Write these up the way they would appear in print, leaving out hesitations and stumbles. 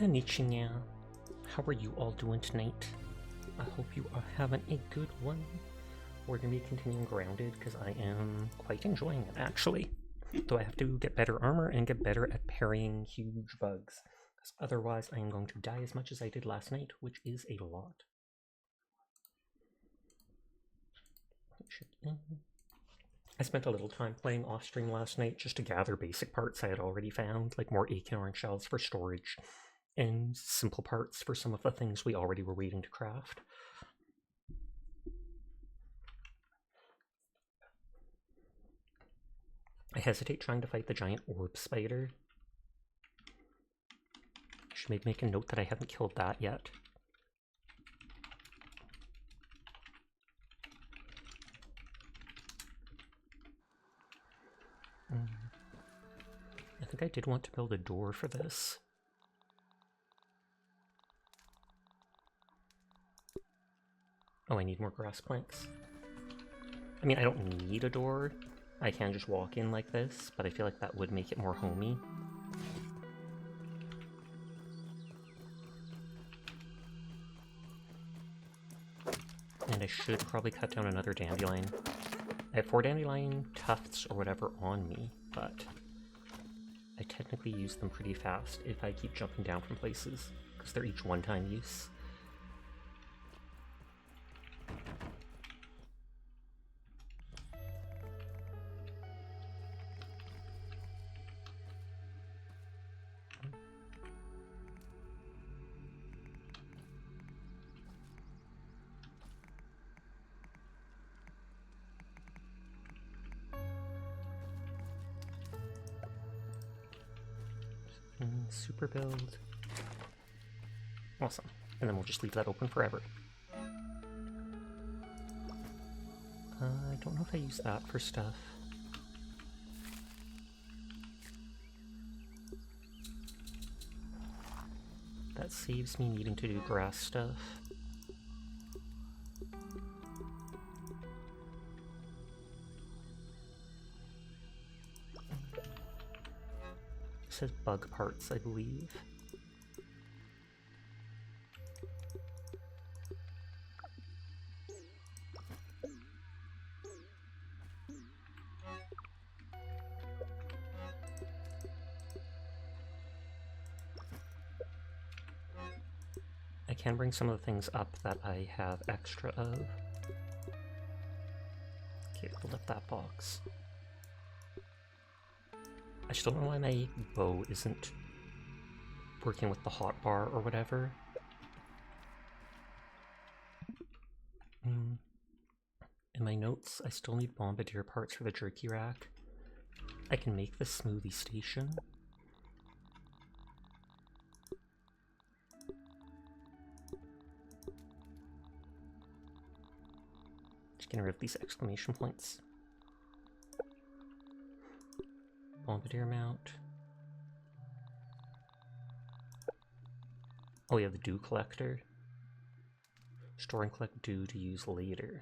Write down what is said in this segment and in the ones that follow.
Konnichiwa. How are you all doing tonight? I hope you are having a good one. We're going to be continuing Grounded because I am quite enjoying it, actually. Though I have to get better armor and get better at parrying huge bugs. Because otherwise I am going to die as much as I did last night, which is a lot. I spent a little time playing off-stream last night just to gather basic parts I had already found, like more acorn shells for storage, and simple parts for some of the things we already were waiting to craft. I hesitate trying to fight the giant orb spider. I should maybe make a note that I haven't killed that yet. I think I did want to build a door for this. Oh, I need more grass planks. I mean, I don't need a door. I can just walk in like this, but I feel like that would make it more homey. And I should probably cut down another dandelion. I have 4 dandelion tufts or whatever on me, but I technically use them pretty fast if I keep jumping down from places, because they're each one-time use. Super build. Awesome. And then we'll just leave that open forever. I don't know if I use that for stuff. That saves me needing to do grass stuff. It says bug parts, I believe. I can bring some of the things up that I have extra of. Okay, we'll lift that box. I still don't know why my bow isn't working with the hotbar or whatever. In my notes, I still need bombardier parts for the jerky rack. I can make the smoothie station. Just getting rid of these exclamation points. Bombardier mount. Oh yeah, the dew collector. Store and collect dew to use later.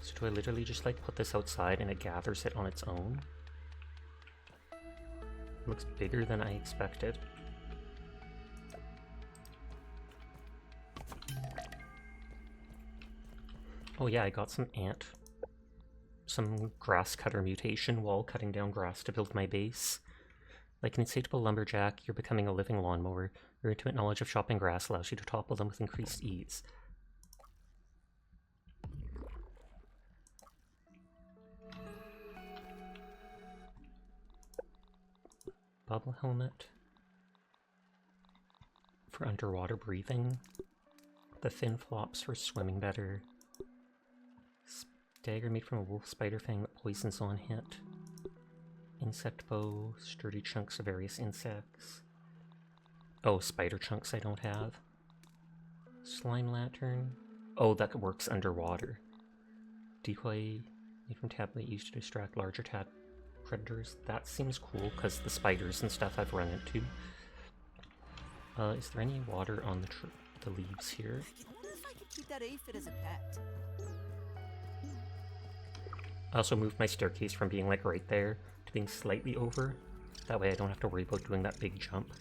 So do I literally just like put this outside and it gathers it on its own? It looks bigger than I expected. Oh yeah, I got some grass cutter mutation while cutting down grass to build my base. Like an insatiable lumberjack, you're becoming a living lawnmower. Your intimate knowledge of chopping grass allows you to topple them with increased ease. Bubble helmet. For underwater breathing. The fin flops for swimming better. Dagger made from a wolf spider fang that poisons on hit. Insect bow, sturdy chunks of various insects. Oh, spider chunks I don't have. Slime lantern. Oh, that works underwater. Decoy made from tablet used to distract larger predators. That seems cool because the spiders and stuff I've run into. Is there any water on the leaves here? I wonder if I could keep that aphid as a pet. I also moved my staircase from being like right there to being slightly over. That way I don't have to worry about doing that big jump.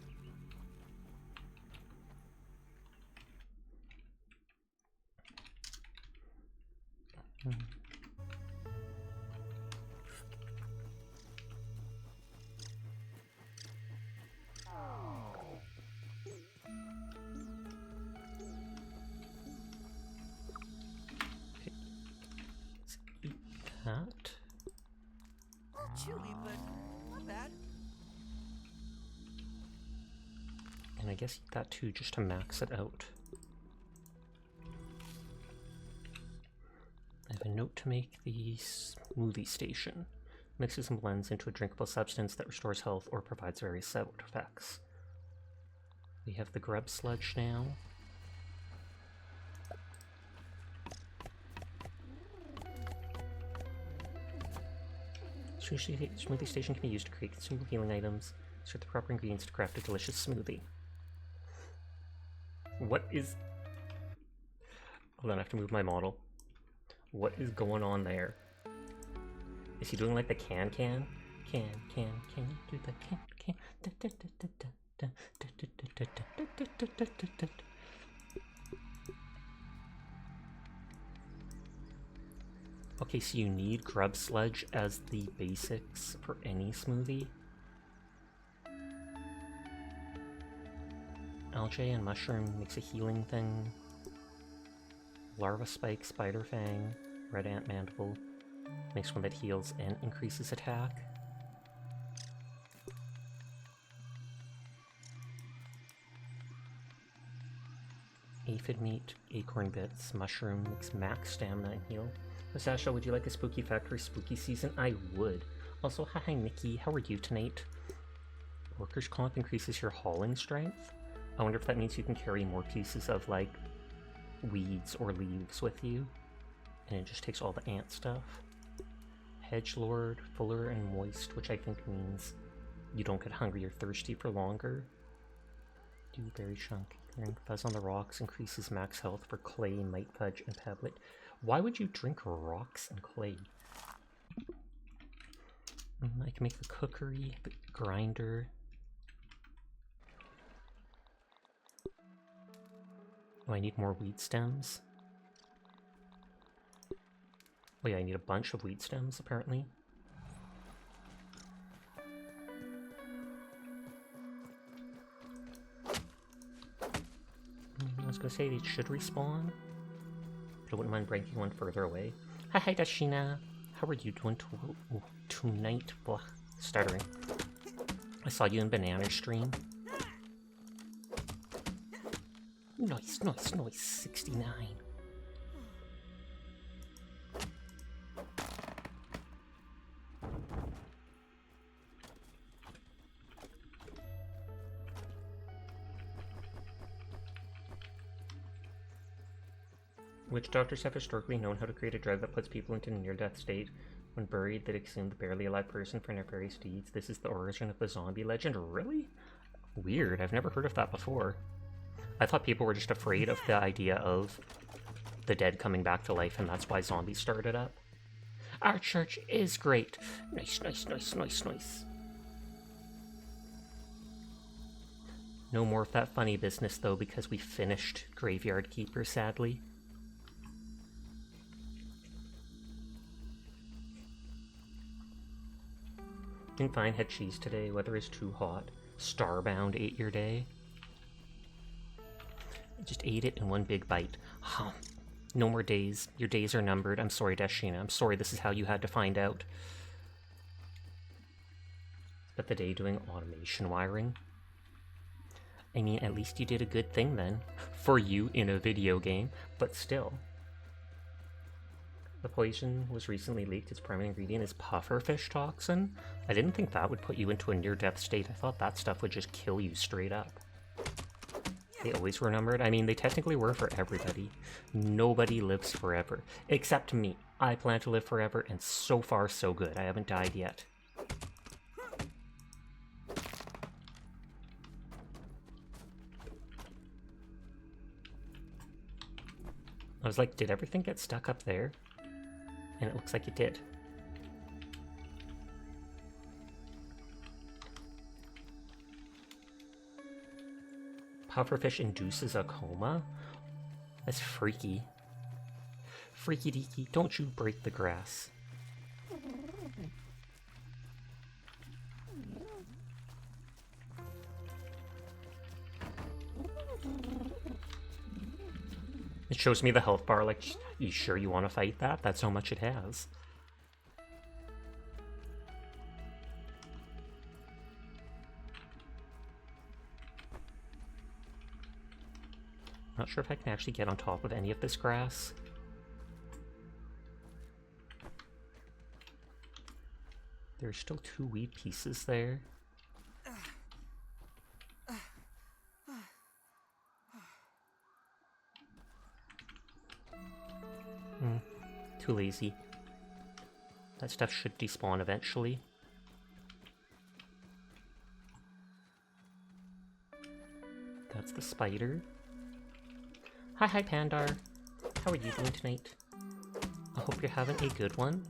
That. Chilly, but not bad. And I guess eat that too, just to max it out. I have a note to make the smoothie station. Mixes and blends into a drinkable substance that restores health or provides various side effects. We have the grub sludge now. Smoothie station can be used to create consumable healing items. Insert the proper ingredients to craft a delicious smoothie. What is... Hold on, I have to move my model. What is going on there? Is he doing like the can? Can you do the can? Okay, so you need grub sludge as the basics for any smoothie. Algae and mushroom makes a healing thing. Larva spike, spider fang, red ant mandible makes one that heals and increases attack. Aphid meat, acorn bits, mushroom makes max stamina and heal. Sasha, would you like a spooky factory spooky season? I would. Also, hi Nikki, how are you tonight? Workers' comp increases your hauling strength. I wonder if that means you can carry more pieces of like weeds or leaves with you. And it just takes all the ant stuff. Hedgelord, fuller and moist, which I think means you don't get hungry or thirsty for longer. Dewberry chunk. Fuzz on the rocks increases max health for clay, might fudge, and pebblet. Why would you drink rocks and clay? I can make the cookery, the grinder. Oh, I need more weed stems. Oh yeah, I need a bunch of weed stems, apparently. I was gonna say they should respawn, but I wouldn't mind breaking one further away. Hi, Dashina. How are you doing tonight? Blah, stuttering. I saw you in Banana stream. Nice. 69. Witch doctors have historically known how to create a drug that puts people into a near-death state. When buried, they consume the barely alive person for nefarious deeds. This is the origin of the zombie legend. Really? Weird. I've never heard of that before. I thought people were just afraid of the idea of the dead coming back to life, and that's why zombies started up. Our church is great. Nice. No more of that funny business, though, because we finished Graveyard Keeper, sadly. Didn't find had cheese today. Weather is too hot. Starbound ate your day. I just ate it in one big bite. No more days. Your days are numbered. I'm sorry, Dashina. I'm sorry this is how you had to find out. Spent the day doing automation wiring. I mean, at least you did a good thing then. For you in a video game. But still. The poison was recently leaked. Its primary ingredient is pufferfish toxin. I didn't think that would put you into a near-death state. I thought that stuff would just kill you straight up. They always were numbered. I mean, they technically were for everybody. Nobody lives forever. Except me. I plan to live forever, and so far so good. I haven't died yet. I was like, did everything get stuck up there? And it looks like it did. Pufferfish induces a coma? That's freaky. Freaky deaky, don't you break the grass. It shows me the health bar, like, you sure you want to fight that? That's how much it has. Not sure if I can actually get on top of any of this grass. There's still 2 weed pieces there. Too lazy. That stuff should despawn eventually. That's the spider. Hi Pandar. How are you doing tonight? I hope you're having a good one.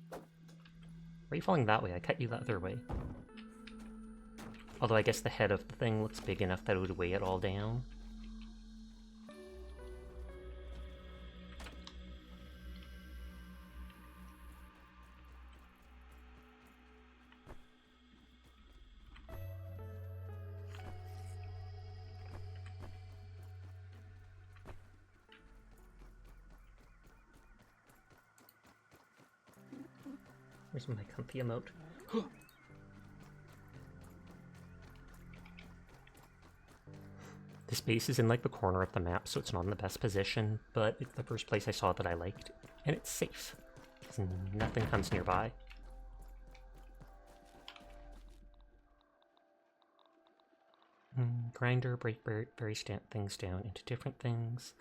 Why are you falling that way? I cut you the other way. Although I guess the head of the thing looks big enough that it would weigh it all down. Where's my comfy emote? This base is in like the corner of the map, so it's not in the best position, but it's the first place I saw that I liked, and it's safe, because nothing comes nearby. Grinder, break various things down into different things.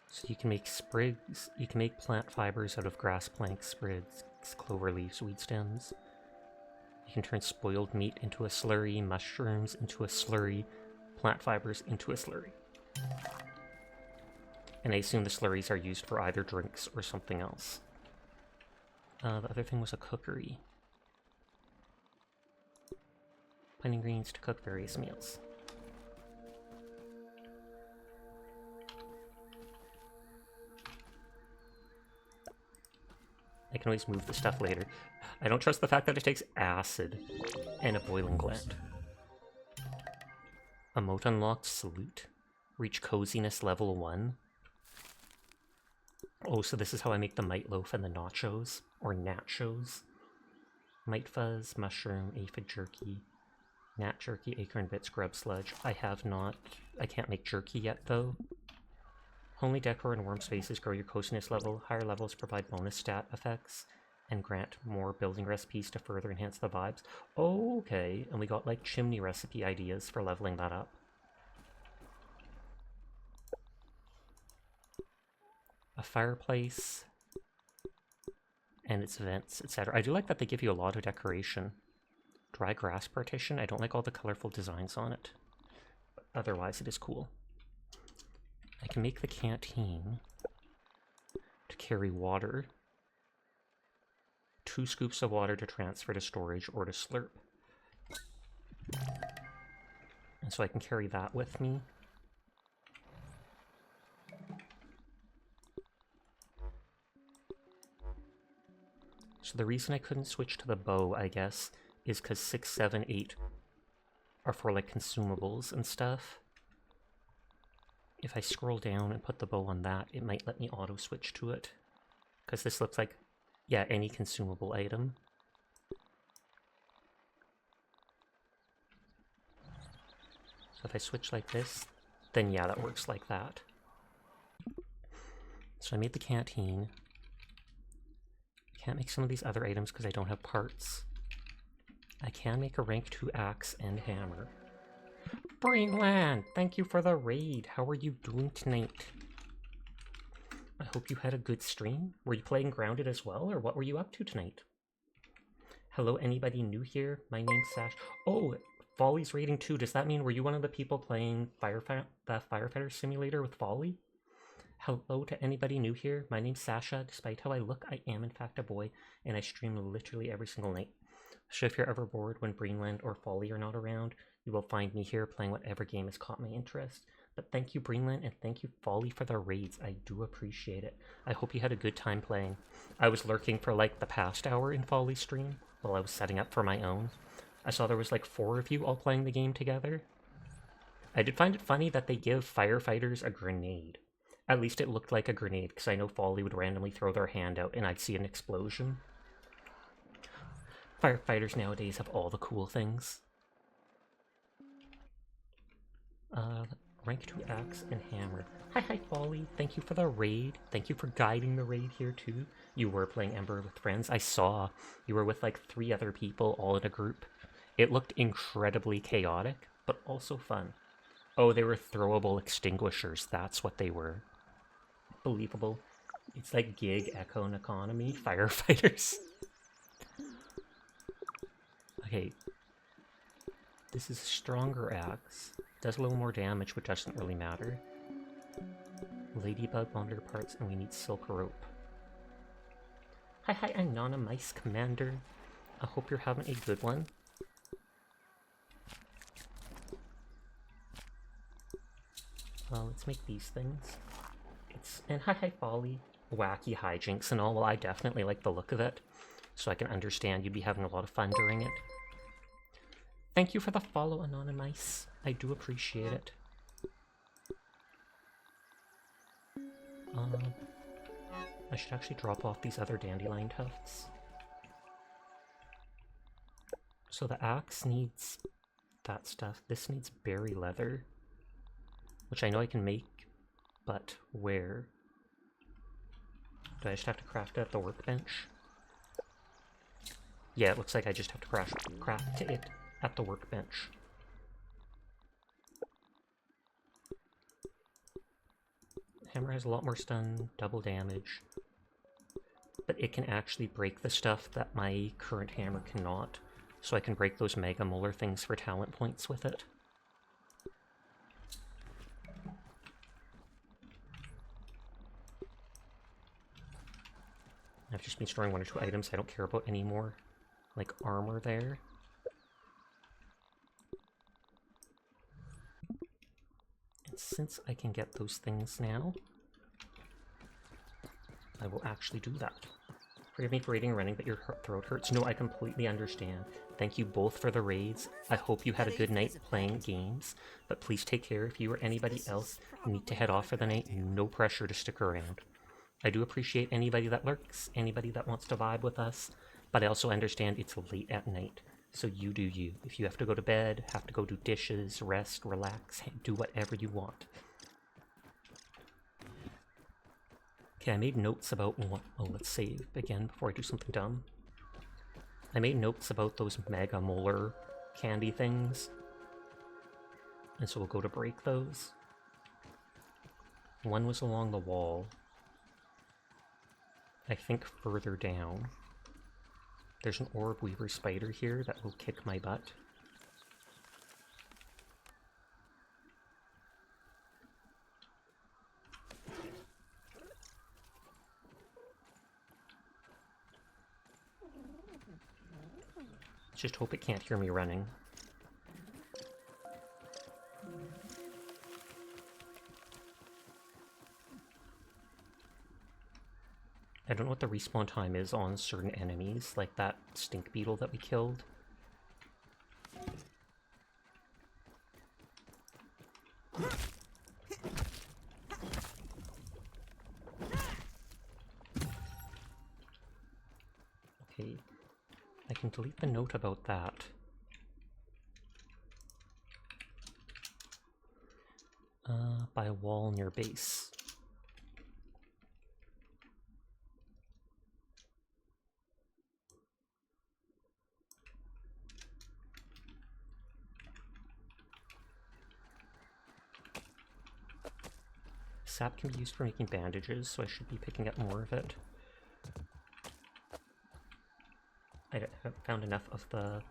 So you can make sprigs, you can make plant fibers out of grass planks, sprigs, clover leaves, weed stems. You can turn spoiled meat into a slurry, mushrooms into a slurry, plant fibers into a slurry. And I assume the slurries are used for either drinks or something else. The other thing was a cookery. Planting greens to cook various meals. I can always move the stuff later. I don't trust the fact that it takes acid and a boiling gland. Emote unlocked, salute. Reach coziness level 1. Oh, so this is how I make the mite loaf and the nachos, or nachos. Mite fuzz, mushroom, aphid jerky, nat jerky, acorn bits, grub sludge. I can't make jerky yet though. Only decor and worm spaces grow your coziness level. Higher levels provide bonus stat effects and grant more building recipes to further enhance the vibes. Oh, okay, and we got like chimney recipe ideas for leveling that up. A fireplace and its vents, etc. I do like that they give you a lot of decoration. Dry grass partition. I don't like all the colorful designs on it, but otherwise it is cool. I can make the canteen to carry water. 2 scoops of water to transfer to storage or to slurp. And so I can carry that with me. So the reason I couldn't switch to the bow, I guess, is because 6, 7, 8 are for like consumables and stuff. If I scroll down and put the bow on that, it might let me auto switch to it. Because this looks like, yeah, any consumable item. So if I switch like this, then yeah, that works like that. So I made the canteen. Can't make some of these other items because I don't have parts. I can make a rank 2 axe and hammer. Brainland, thank you for the raid. How are you doing tonight? I hope you had a good stream. Were you playing Grounded as well, or what were you up to tonight? Hello, anybody new here? My name's Sash. Oh, Folly's rating 2. Does that mean were you one of the people playing the Firefighter Simulator with Folly? Hello to anybody new here. My name's Sasha. Despite how I look, I am in fact a boy, and I stream literally every single night. So if you're ever bored when Greenland or Folly are not around, you will find me here playing whatever game has caught my interest. But thank you, Greenland, and thank you, Folly, for the raids. I do appreciate it. I hope you had a good time playing. I was lurking for like the past hour in Folly's stream while I was setting up for my own. I saw there was like 4 of you all playing the game together. I did find it funny that they give firefighters a grenade. At least it looked like a grenade, because I know Folly would randomly throw their hand out and I'd see an explosion. Firefighters nowadays have all the cool things. Rank 2 axe and hammer. Hi, Folly. Thank you for the raid. Thank you for guiding the raid here, too. You were playing Ember with friends. I saw you were with like 3 other people, all in a group. It looked incredibly chaotic, but also fun. Oh, they were throwable extinguishers. That's what they were. Believable. It's like gig echo and economy firefighters. Okay. This is a stronger axe. Does a little more damage, but doesn't really matter. Ladybug monitor parts, and we need silk rope. Hi, I'm Nana Mice Commander. I hope you're having a good one. Let's make these things. And hi, Folly. Wacky hijinks and all. Well, I definitely like the look of it, so I can understand you'd be having a lot of fun during it. Thank you for the follow, Anonymous. I do appreciate it. I should actually drop off these other dandelion tufts. So the axe needs that stuff. This needs berry leather, which I know I can make, but where? Do I just have to craft it at the workbench? Yeah, it looks like I just have to craft it at the workbench. Hammer has a lot more stun, double damage, but it can actually break the stuff that my current hammer cannot, so I can break those Mega Molar things for talent points with it. I've just been storing 1 or 2 items I don't care about anymore, like armor there. And since I can get those things now, I will actually do that. Forgive me for raiding and running, but your throat hurts. No, I completely understand. Thank you both for the raids. I hope you had a good night playing games, but please take care. If you or anybody else need to head off for the night, no pressure to stick around. I do appreciate anybody that lurks, anybody that wants to vibe with us, but I also understand it's late at night, so you do you. If you have to go to bed, have to go do dishes, rest, relax, do whatever you want. Okay, I made notes about what... Oh, let's save again before I do something dumb. I made notes about those Mega Molar candy things, and so we'll go to break those. One was along the wall. I think further down. There's an Orb Weaver spider here that will kick my butt. Just hope it can't hear me running. I don't know what the respawn time is on certain enemies, like that stink beetle that we killed. Okay, I can delete the note about that. By a wall near base. Sap can be used for making bandages, so I should be picking up more of it. I haven't found enough of the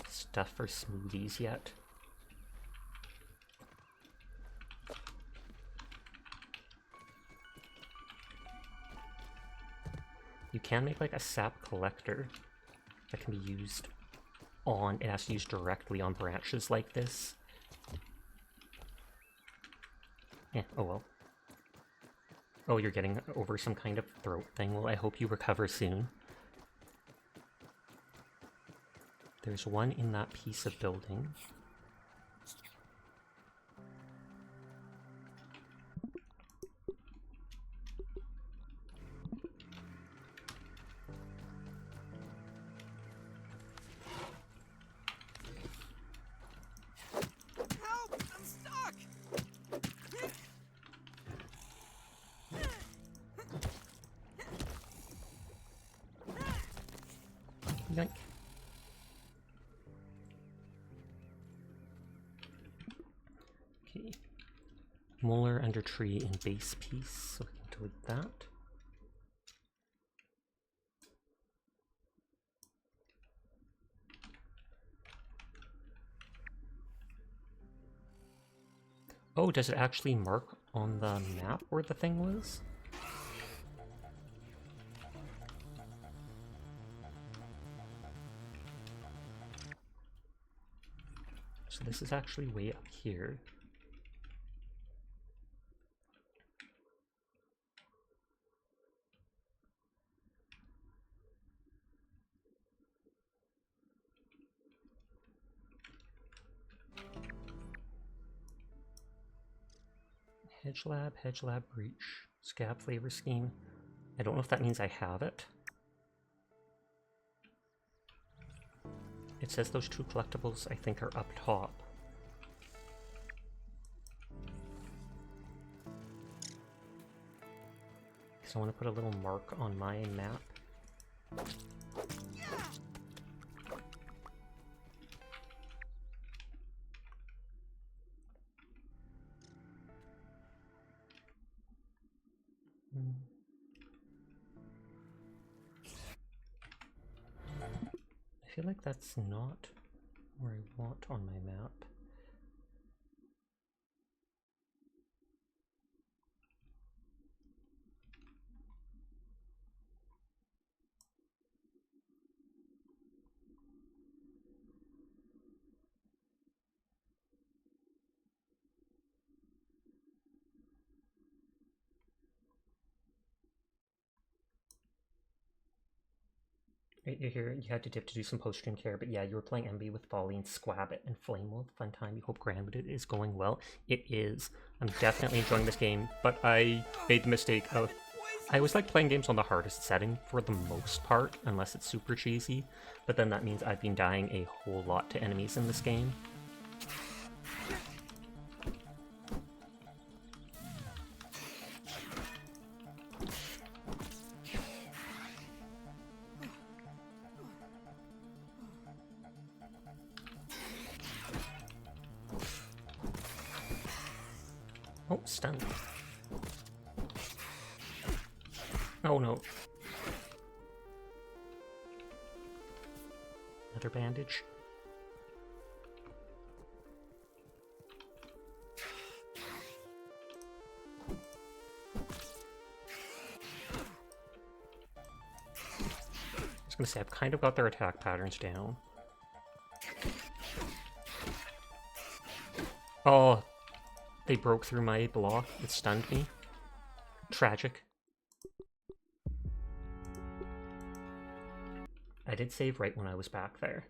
stuff for smoothies yet. You can make like a sap collector that can be used on, it has to use directly on branches like this. Oh well. Oh, you're getting over some kind of throat thing. Well, I hope you recover soon. There's one in that piece of building. Help! I'm stuck! Yoink. Okay. Molar under tree in base piece, so we can delete that. Oh, does it actually mark on the map where the thing was? So this is actually way up here. Hedge Lab Breach, Scab Flavor Scheme. I don't know if that means I have it. It says those two collectibles, I think, are up top. So I want to put a little mark on my map. I feel like that's not where I want on my map. Right here, you had to dip to do some post-stream care, but yeah, you were playing MB with Volley and Squabbit and Flamewolf. Fun time. You hope Granwood is going well. It is. I'm definitely enjoying this game, but I made the mistake of... I always like playing games on the hardest setting for the most part, unless it's super cheesy, but then that means I've been dying a whole lot to enemies in this game. Oh, stun. Oh no. Another bandage. I was gonna say, I've kind of got their attack patterns down. Oh, they broke through my block. It stunned me. Tragic. I did save right when I was back there.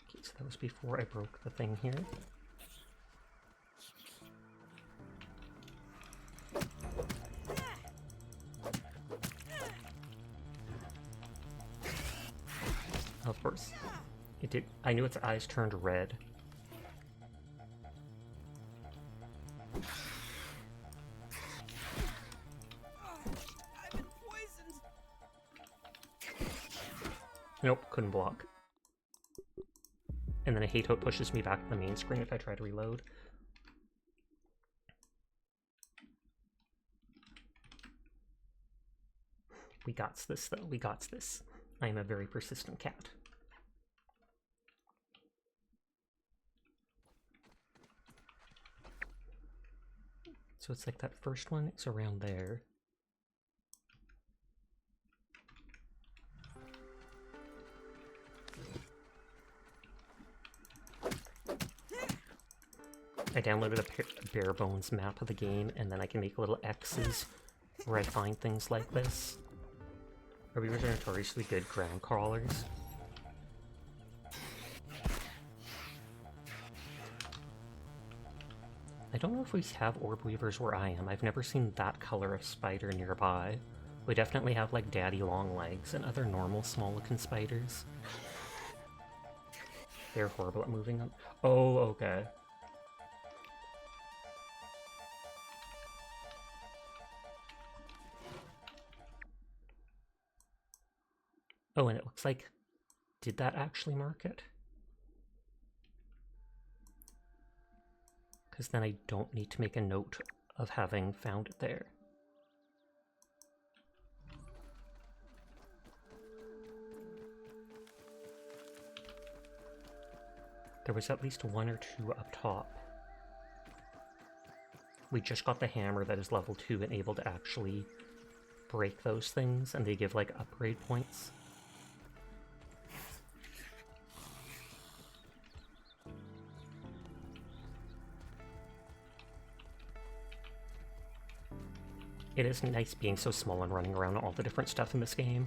Okay, so that was before I broke the thing here. Of course. It did. I knew its eyes turned red. I've been poisoned. Nope, couldn't block. And then I hate how it pushes me back to the main screen if I try to reload. We gots this, though. We gots this. I am a very persistent cat. So it's like that first one is around there. I downloaded a bare bones map of the game, and then I can make little X's where I find things like this. Herbivores are notoriously good ground crawlers. I don't know if we have orb weavers where I am. I've never seen that color of spider nearby. We definitely have like daddy long legs and other normal small looking spiders. They're horrible at moving them. Oh, okay. Oh, and it looks like, did that actually mark it? Because then I don't need to make a note of having found it there. There was at least one or two up top. We just got the hammer that is level 2 and able to actually break those things, and they give like upgrade points. It is nice being so small and running around all the different stuff in this game.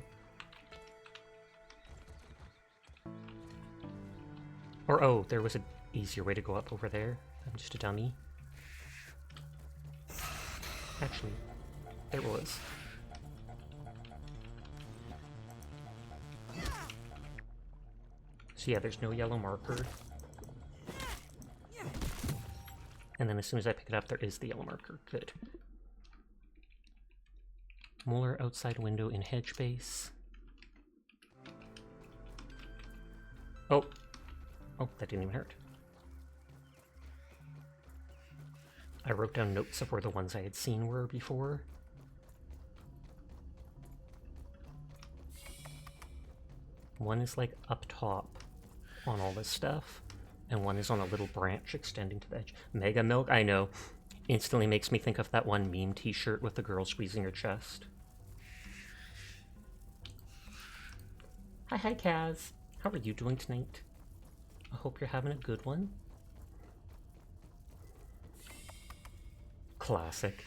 Or, oh, there was an easier way to go up over there. I'm just a dummy. Actually, there was. So yeah, there's no yellow marker. And then as soon as I pick it up, there is the yellow marker. Good. Molar outside window in hedge base. Oh. Oh, that didn't even hurt. I wrote down notes of where the ones I had seen were before. One is like up top on all this stuff, and one is on a little branch extending to the edge. Mega Milk, I know. Instantly makes me think of that one meme t-shirt with the girl squeezing her chest. Hi, Kaz. How are you doing tonight? I hope you're having a good one. Classic.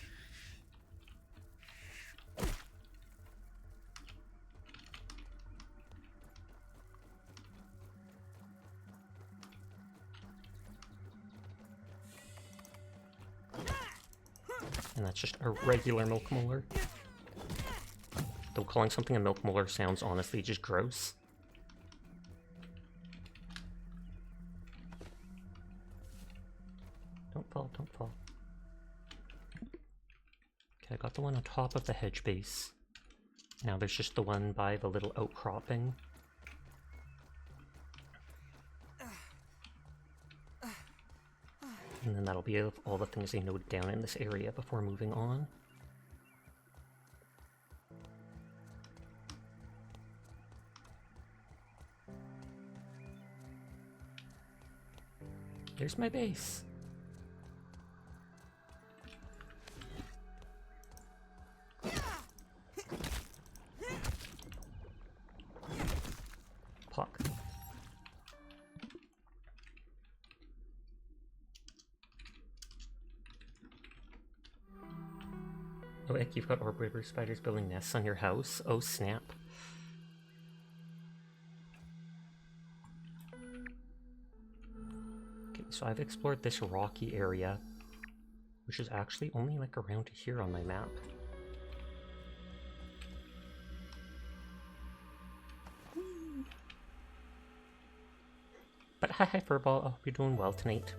And that's just a regular milk molar. Though calling something a milk molar sounds honestly just gross. Don't fall, don't fall. Okay, I got the one on top of the hedge base. Now there's just the one by the little outcropping. And then that'll be all the things I noted down in this area before moving on. There's my base. Puck. Oh, Eck, you've got orb weaver spiders building nests on your house? Oh, snap. Okay, so I've explored this rocky area, which is actually only like around here on my map. But hi Furball, I hope you're doing well tonight.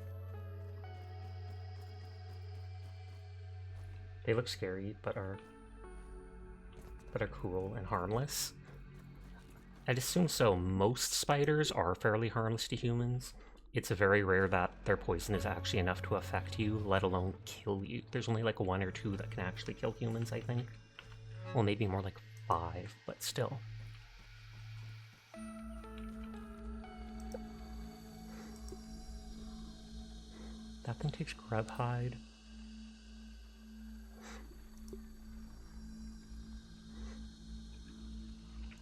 They look scary, but are cool and harmless. I'd assume so. Most spiders are fairly harmless to humans. it's very rare that their poison is actually enough to affect you, let alone kill you. There's only like 1 or 2 that can actually kill humans, I think. Well, maybe more like 5, but still. That thing takes grub hide.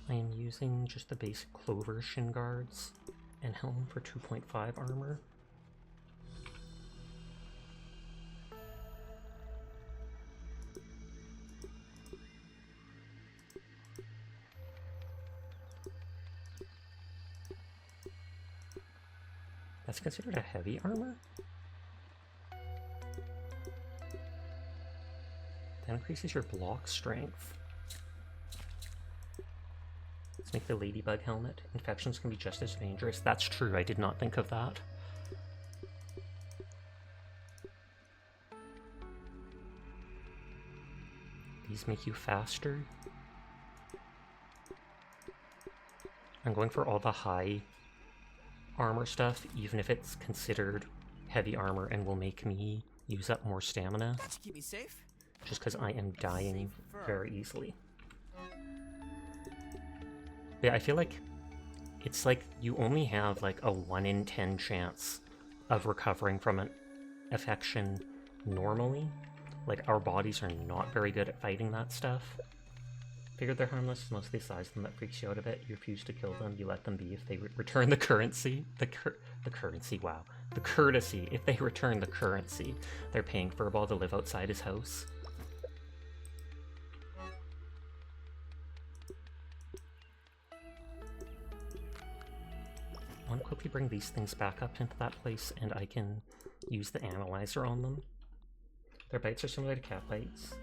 I am using just the basic clover shin guards and helm for 2.5 armor. That's considered a heavy armor? That increases your block strength. Let's make the ladybug helmet. Infections can be just as dangerous. That's true, I did not think of that. These make you faster. I'm going for all the high armor stuff, even if it's considered heavy armor and will make me use up more stamina. That should keep me safe. Just because I am dying very easily. Yeah, I feel like it's like you only have like a 1 in 10 chance of recovering from an affection normally. Like, our bodies are not very good at fighting that stuff. Figured they're harmless, it's mostly the size of them that freaks you out a bit. You refuse to kill them, you let them be if they return the currency. The currency, wow. The courtesy, if they return the currency. They're paying Furball to live outside his house. I want to quickly bring these things back up into that place, and I can use the analyzer on them. Their bites are similar to cat bites.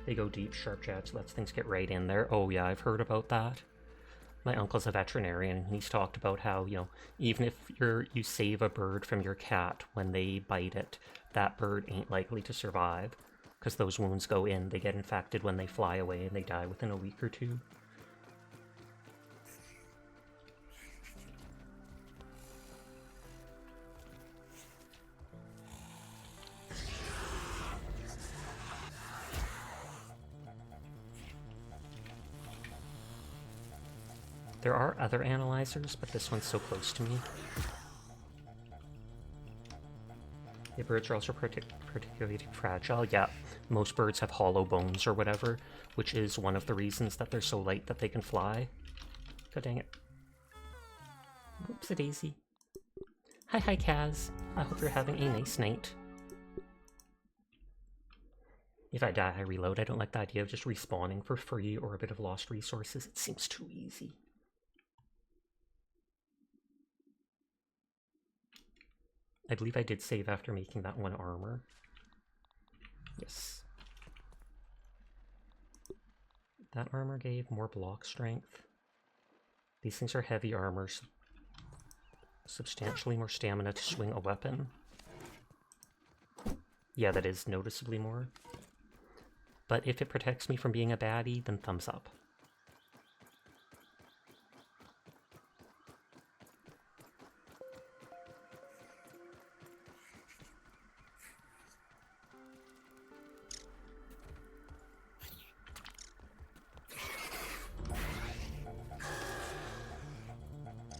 They go deep, sharp jabs, lets things get right in there. Oh yeah, I've heard about that. My uncle's a veterinarian, and he's talked about how, you know, even if you save a bird from your cat, when they bite it, that bird ain't likely to survive, because those wounds go in, they get infected when they fly away, and they die within a week or 2. There are other analyzers, but this one's so close to me. Yeah, birds are also particularly fragile. Yeah, most birds have hollow bones or whatever, which is one of the reasons that they're so light that they can fly. God dang it. Oops, a daisy. Hi, Kaz. I hope you're having a nice night. If I die, I reload. I don't like the idea of just respawning for free or a bit of lost resources. It seems too easy. I believe I did save after making that 1 armor. Yes. That armor gave more block strength. These things are heavy armors. Substantially more stamina to swing a weapon. Yeah, that is noticeably more. But if it protects me from being a baddie, then thumbs up.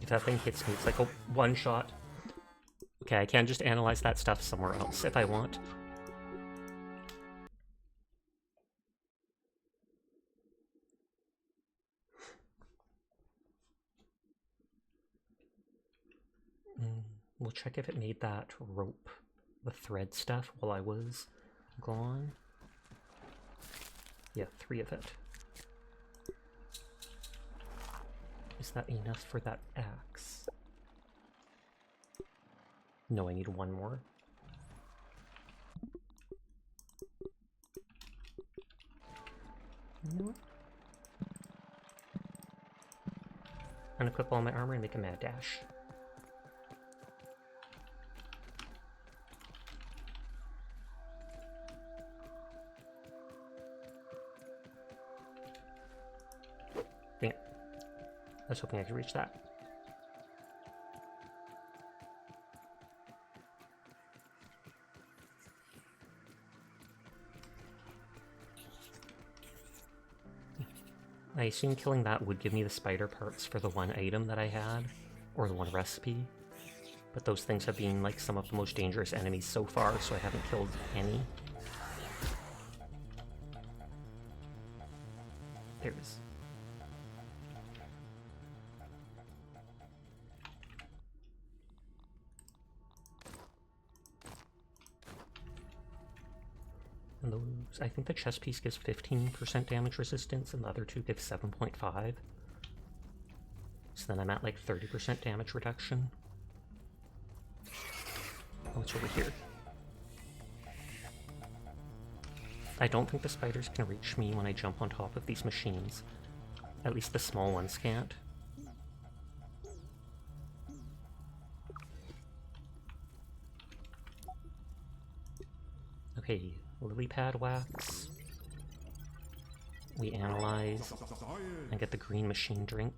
If that thing hits me, it's like a 1 shot. Okay, I can just analyze that stuff somewhere else if I want. We'll check if it made that rope, the thread stuff, while I was gone. Yeah, 3 of it. Is that enough for that axe? No, I need 1 more. You know what? Unequip all my armor and make a mad dash. Yeah. I was hoping I could reach that. I assume killing that would give me the spider parts for the one item that I had, or the one recipe. But those things have been like some of the most dangerous enemies so far, so I haven't killed any. There's... And those, I think the chest piece gives 15% damage resistance and the other two give 7.5. So then I'm at like 30% damage reduction. Oh, it's over here. I don't think the spiders can reach me when I jump on top of these machines. At least the small ones can't. Okay, lily pad wax. We analyze and get the green machine drink.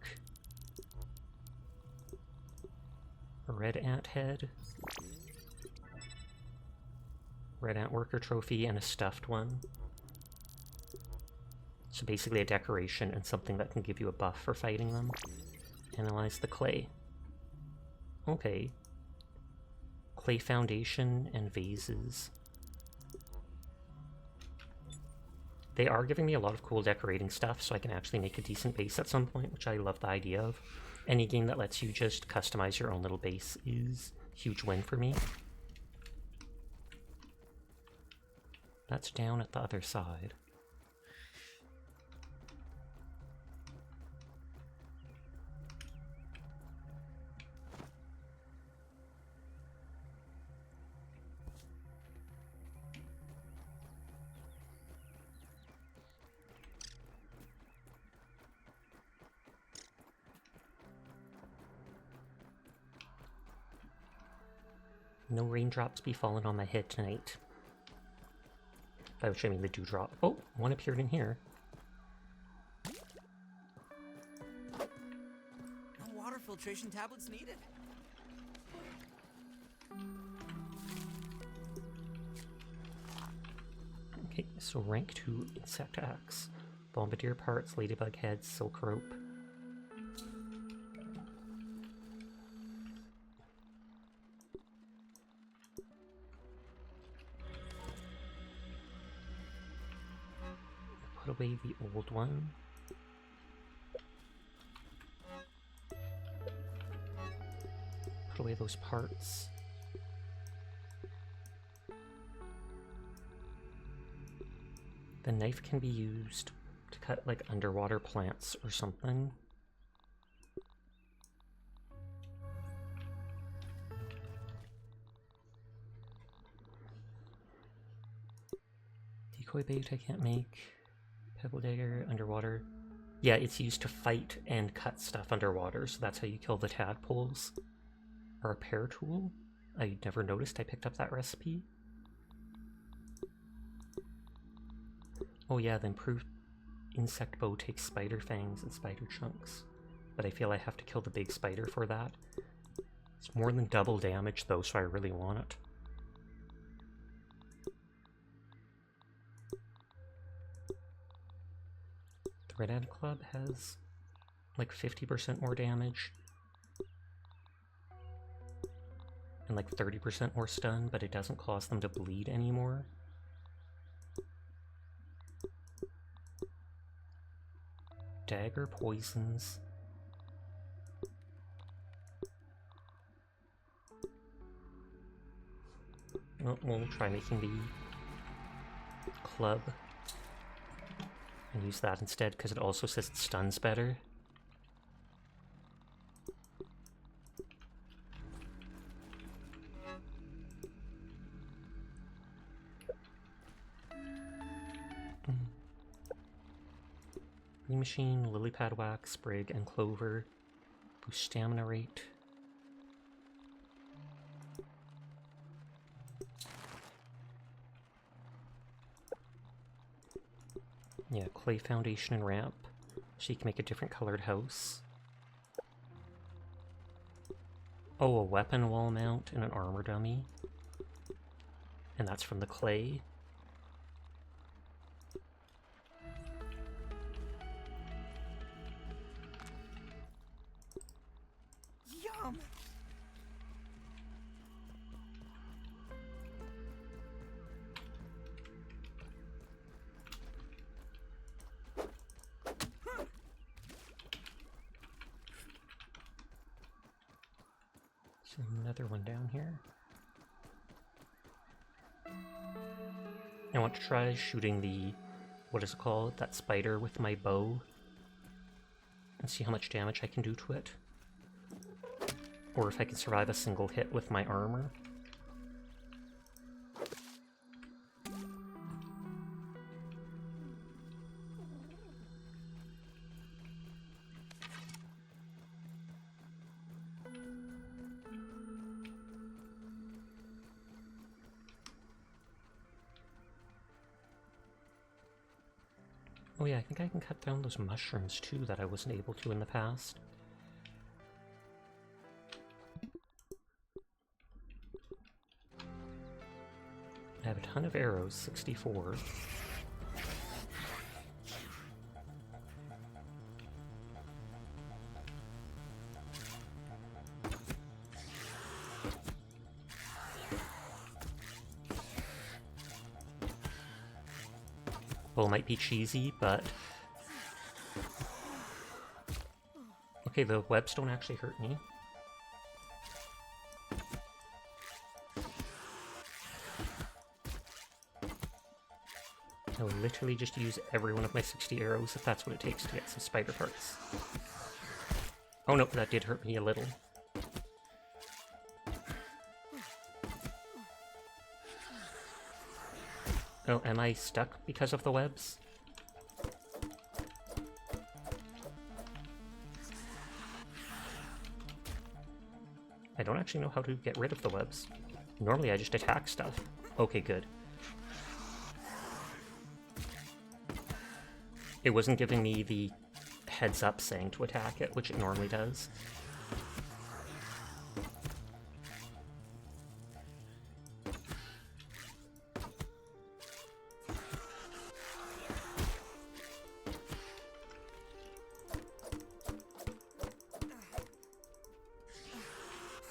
A red ant head. Red ant worker trophy and a stuffed one. So basically a decoration and something that can give you a buff for fighting them. Analyze the clay. Okay. Clay foundation and vases. They are giving me a lot of cool decorating stuff, so I can actually make a decent base at some point, which I love the idea of. Any game that lets you just customize your own little base is a huge win for me. That's down at the other side. No raindrops be falling on my head tonight. By which I mean the dewdrop. Oh, one appeared in here. No water filtration tablets needed. Okay, so rank 2 insect axe. Bombardier parts, ladybug heads, silk rope. Put away the old one. Put away those parts. The knife can be used to cut like underwater plants or something. Decoy bait I can't make. Pebble dagger, underwater. Yeah, it's used to fight and cut stuff underwater, so that's how you kill the tadpoles. Or a pear tool? I never noticed I picked up that recipe. Oh yeah, the improved insect bow takes spider fangs and spider chunks. But I feel I have to kill the big spider for that. It's more than double damage though, so I really want it. The Red Ant Club has like 50% more damage. And like 30% more stun, but it doesn't cause them to bleed anymore. Dagger poisons. Well, we'll try making the club and use that instead because it also says it stuns better. Green machine, lily pad wax, sprig, and clover. Boost stamina rate. Yeah, clay foundation and ramp, so you can make a different colored house. Oh, a weapon wall mount and an armor dummy. And that's from the clay. another one down here. I want to try shooting the, what is it called, that spider with my bow, and see how much damage I can do to it. Or if I can survive a single hit with my armor. Oh yeah, I think I can cut down those mushrooms too that I wasn't able to in the past. I have a ton of arrows, 64. Well, it might be cheesy, but... Okay, the webs don't actually hurt me. I'll literally just use every one of my 60 arrows if that's what it takes to get some spider parts. Oh no, that did hurt me a little. Oh, am I stuck because of the webs? I don't actually know how to get rid of the webs. Normally I just attack stuff. Okay, good. It wasn't giving me the heads up saying to attack it, which it normally does.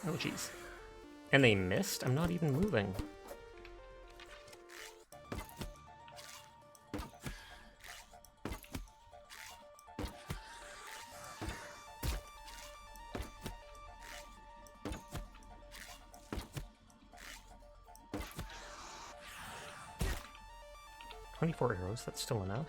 Oh jeez. And they missed? I'm not even moving. "24 arrows, that's still enough."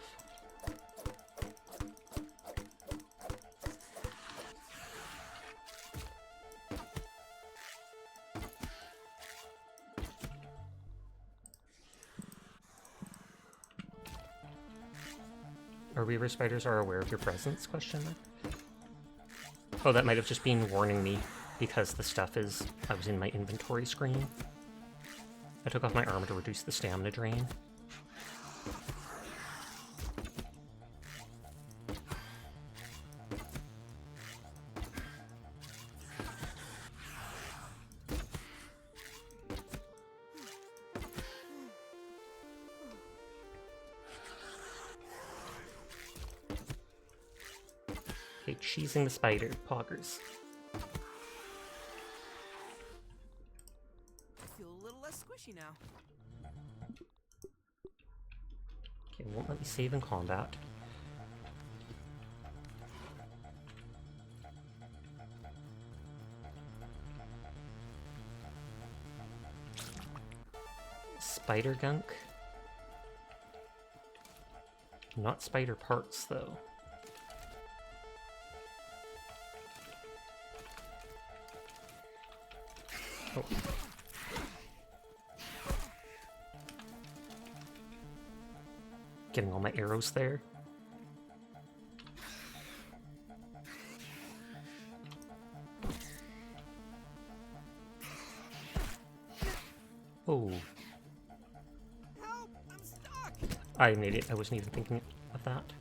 Are Weaver spiders are aware of your presence? Question mark. Oh, that might have just been warning me because the stuff is... I was in my inventory screen. I took off my armor to reduce the stamina drain. Okay, cheesing the spider, poggers. I feel a little less squishy now. Okay, won't let me save in combat. Spider gunk. Not spider parts, though. Oh. Getting all my arrows there. Oh. Help! I'm stuck! I made it. I wasn't even thinking of that.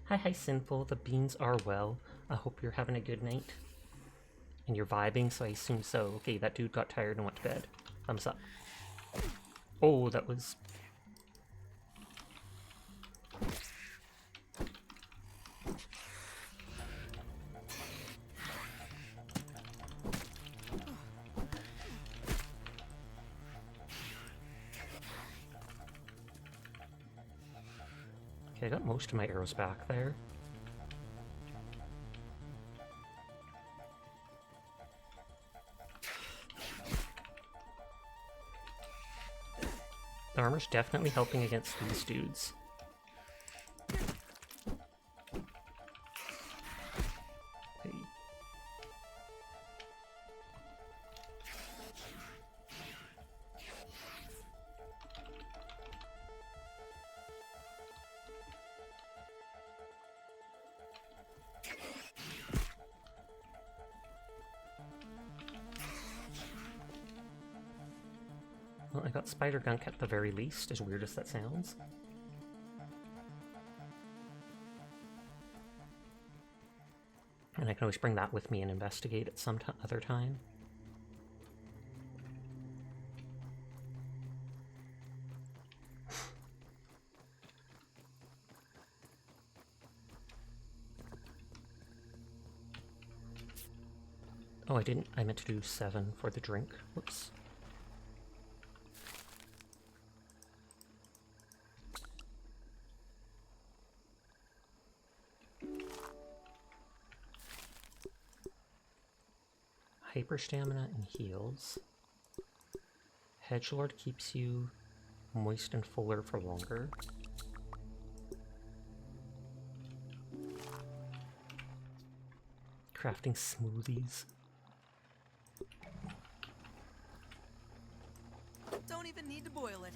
Hi, Sinful. The beans are well. I hope you're having a good night. And you're vibing, so I assume so. Okay, that dude got tired and went to bed. Thumbs up. Oh, that was... Okay, I got most of my arrows back there. The armor's definitely helping against these dudes. Okay. Well, I got Spider Gunk at the very least, as weird as that sounds. And I can always bring that with me and investigate at some other time. Oh, I meant to do 7 for the drink. Whoops. Hyper stamina and heals. Hedgelord keeps you moist and fuller for longer. Crafting smoothies. Don't even need to boil it.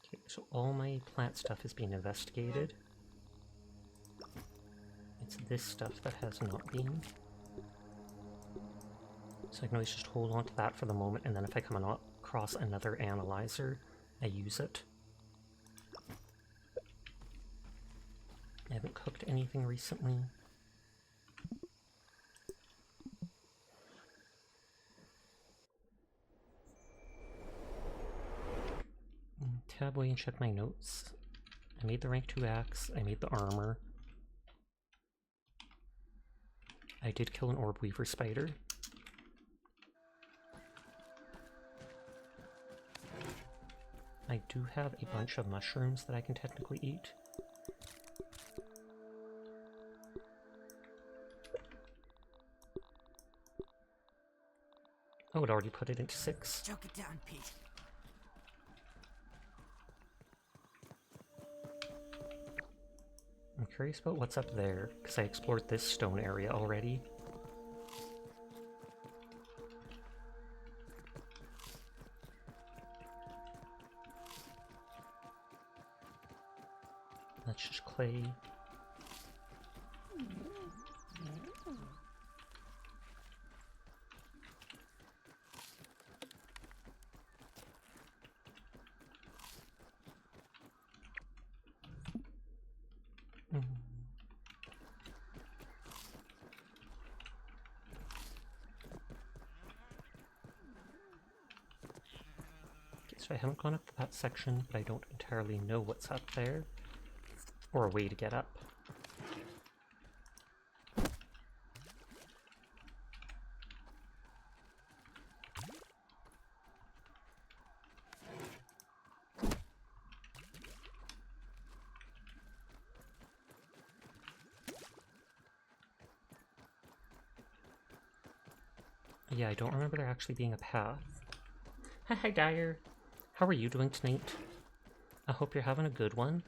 Okay, so all my plant stuff is being investigated. It's this stuff that has not been. So I can always just hold on to that for the moment, and then if I come across another analyzer, I use it. I haven't cooked anything recently. Tab away and check my notes. I made the rank 2 axe, I made the armor. I did kill an orb weaver spider. I do have a bunch of mushrooms that I can technically eat. Oh, it already put it into 6. Choke it down, Pete. I'm curious about what's up there, because I explored this stone area already. That's just clay. So I haven't gone up to that section, but I don't entirely know what's up there, or a way to get up. Yeah, I don't remember there actually being a path. Hi, Dyer. How are you doing tonight? I hope you're having a good one.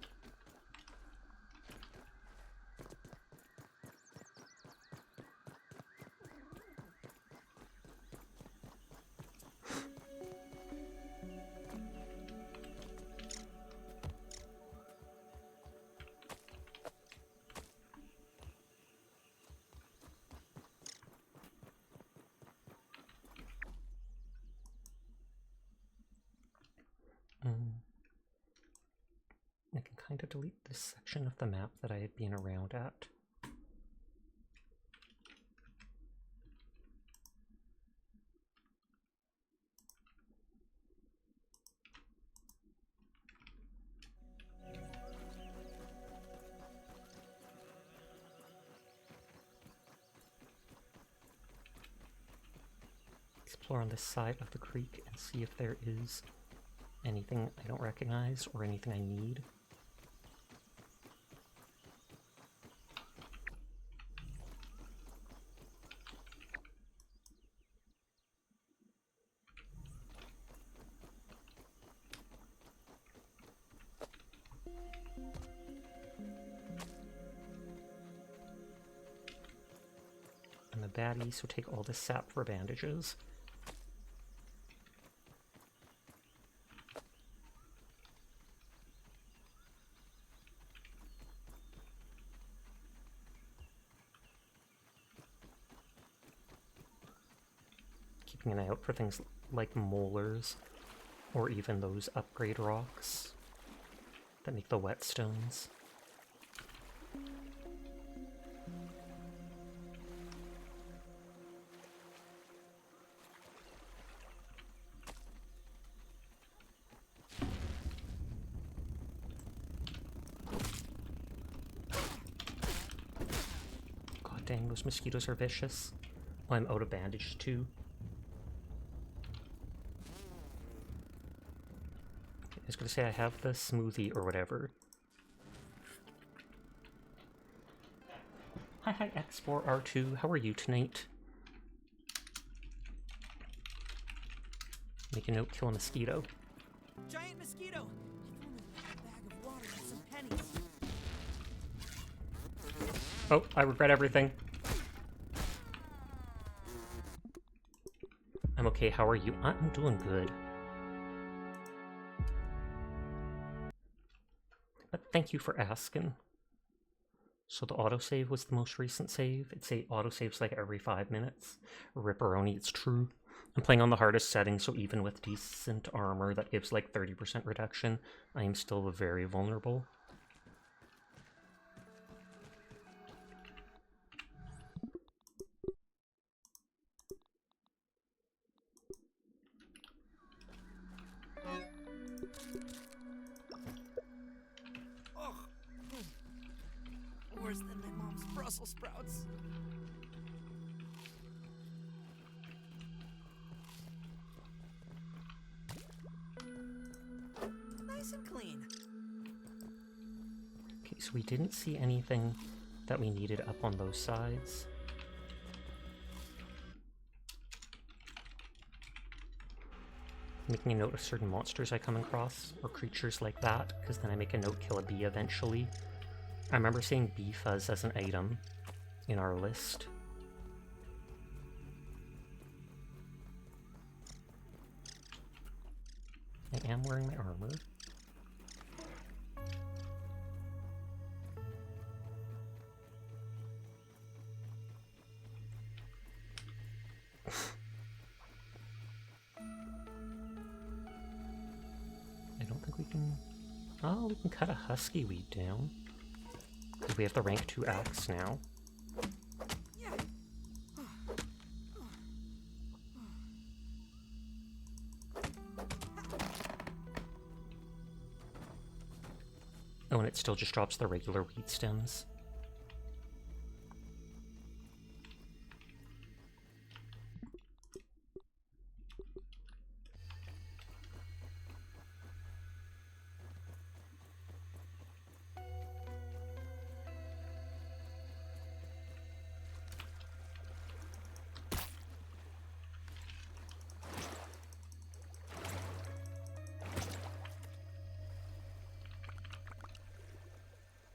I can kind of delete this section of the map that I had been around at. explore on this side of the creek and see if there is anything I don't recognize or anything I need. I'm a baddie, so take all this sap for bandages. Keeping an eye out for things like molars, or even those upgrade rocks that make the whetstones. God dang, those mosquitoes are vicious. Oh, I'm out of bandage too. I was gonna say I have the smoothie or whatever. Hi X4R2, how are you tonight? Make a note, kill a mosquito. Giant mosquito! If only we had a bag of water and some pennies. Oh, I regret everything. I'm okay, how are you? I'm doing good. But thank you for asking. So the autosave was the most recent save. It's a autosaves like every 5 minutes. Ripperoni, it's true. I'm playing on the hardest setting, so even with decent armor that gives like 30% reduction, I am still very vulnerable. Worse than my mom's Brussels sprouts. Nice and clean. Okay, so we didn't see anything that we needed up on those sides. Making a note of certain monsters I come across, or creatures like that, because then I make a note kill a bee eventually. I remember seeing bee fuzz as an item in our list. I am wearing my armor. I don't think we can... Oh, we can cut a husky weed down. Because we have the rank 2 axe now. Oh, and it still just drops the regular weed stems.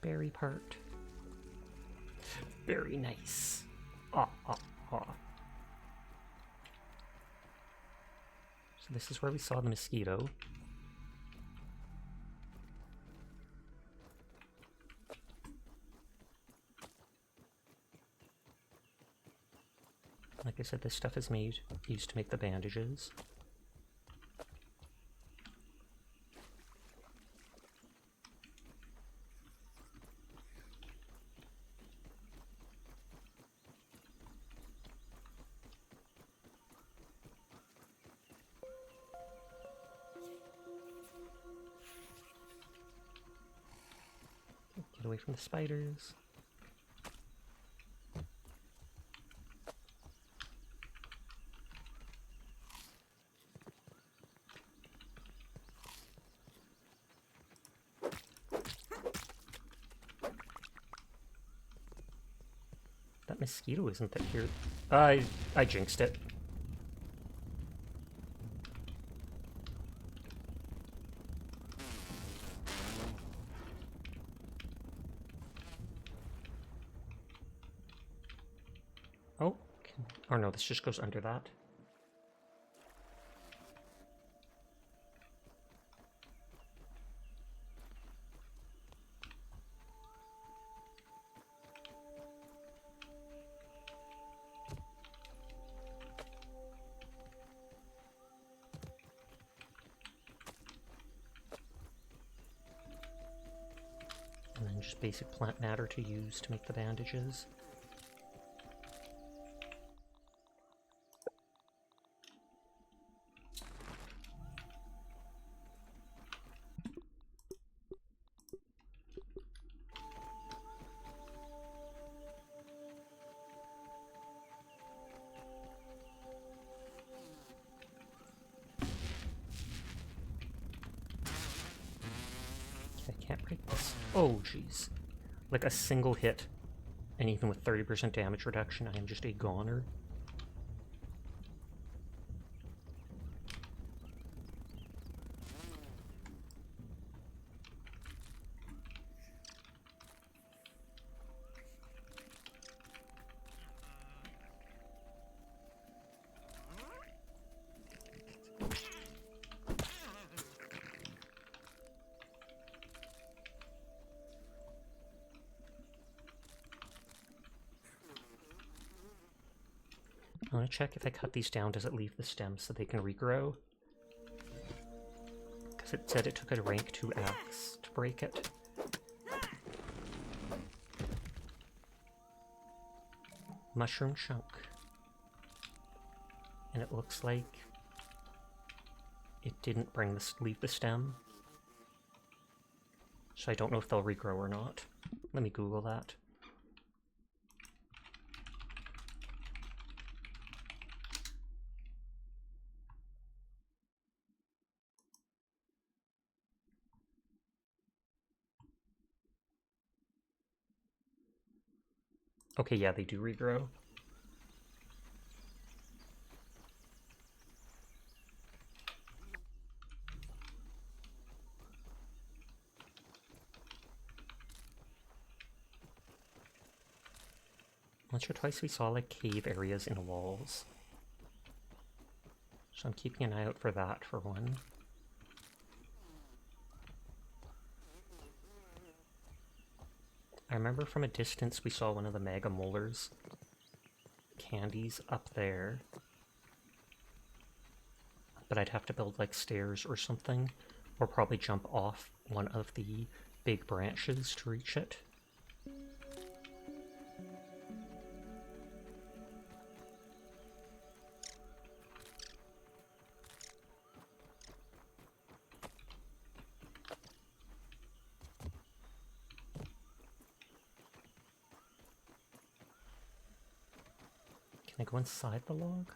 Berry part. Very nice. Ah, ah, ah. So this is where we saw the mosquito. Like I said, this stuff is used to make the bandages. Get away from the spiders. That mosquito isn't that here. I jinxed it. Oh, or no, this just goes under that. And then just basic plant matter to use to make the bandages. I can't break this. Oh, jeez. Like a single hit, and even with 30% damage reduction, I am just a goner. I want to check if I cut these down, does it leave the stems so they can regrow? Because it said it took a rank 2 axe to break it. Mushroom chunk. And it looks like it didn't leave the stem. So I don't know if they'll regrow or not. Let me Google that. Okay, yeah, they do regrow. Once or twice we saw like cave areas in walls. So I'm keeping an eye out for that for one. I remember from a distance we saw one of the Mega Molars candies up there. But I'd have to build like stairs or something, or probably jump off one of the big branches to reach it. Can I go inside the log?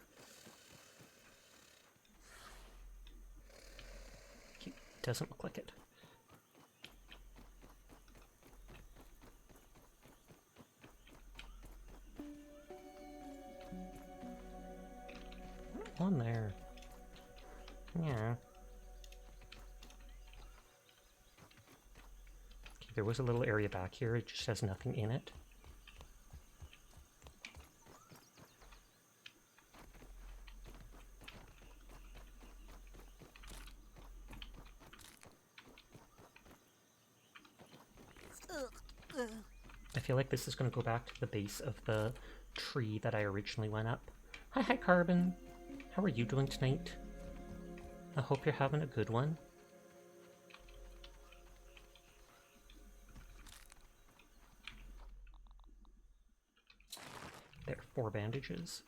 Okay, doesn't look like it. On there. Yeah. Okay, there was a little area back here, it just has nothing in it. I feel like this is going to go back to the base of the tree that I originally went up. Hi, Carbon. How are you doing tonight? I hope you're having a good one. There, 4 bandages.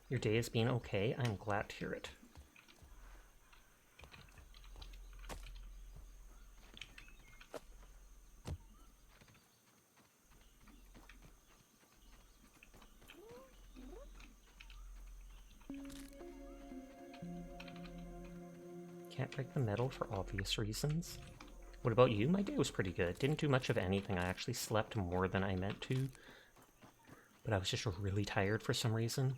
Your day has been okay. I'm glad to hear it. Can't break the metal for obvious reasons. What about you? My day was pretty good. Didn't do much of anything. I actually slept more than I meant to. But I was just really tired for some reason.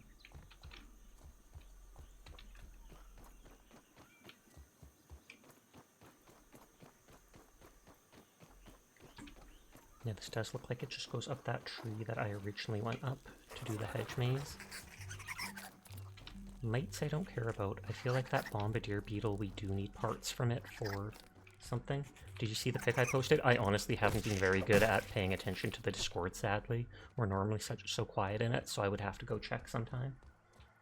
Yeah, this does look like it just goes up that tree that I originally went up to do the hedge maze. Mites I don't care about. I feel like that bombardier beetle, we do need parts from it for something. Did you see the pic I posted? I honestly haven't been very good at paying attention to the Discord, sadly. We're normally so quiet in it, so I would have to go check sometime.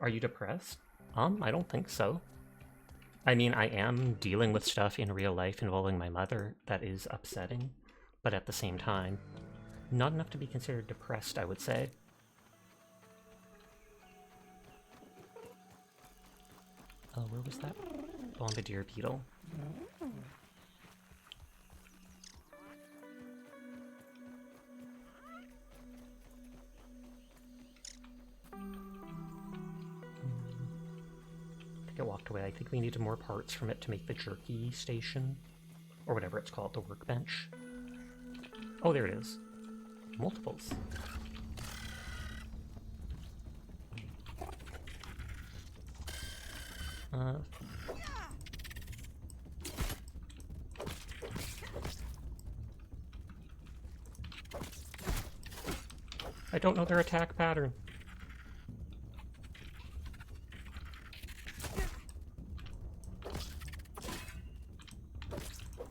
Are you depressed? I don't think so. I mean, I am dealing with stuff in real life involving my mother that is upsetting, but at the same time, not enough to be considered depressed, I would say. Oh, where was that bombardier beetle? I think it walked away. I think we needed more parts from it to make the jerky station, or whatever it's called, the workbench. Oh, there it is. Multiples. I don't know their attack pattern.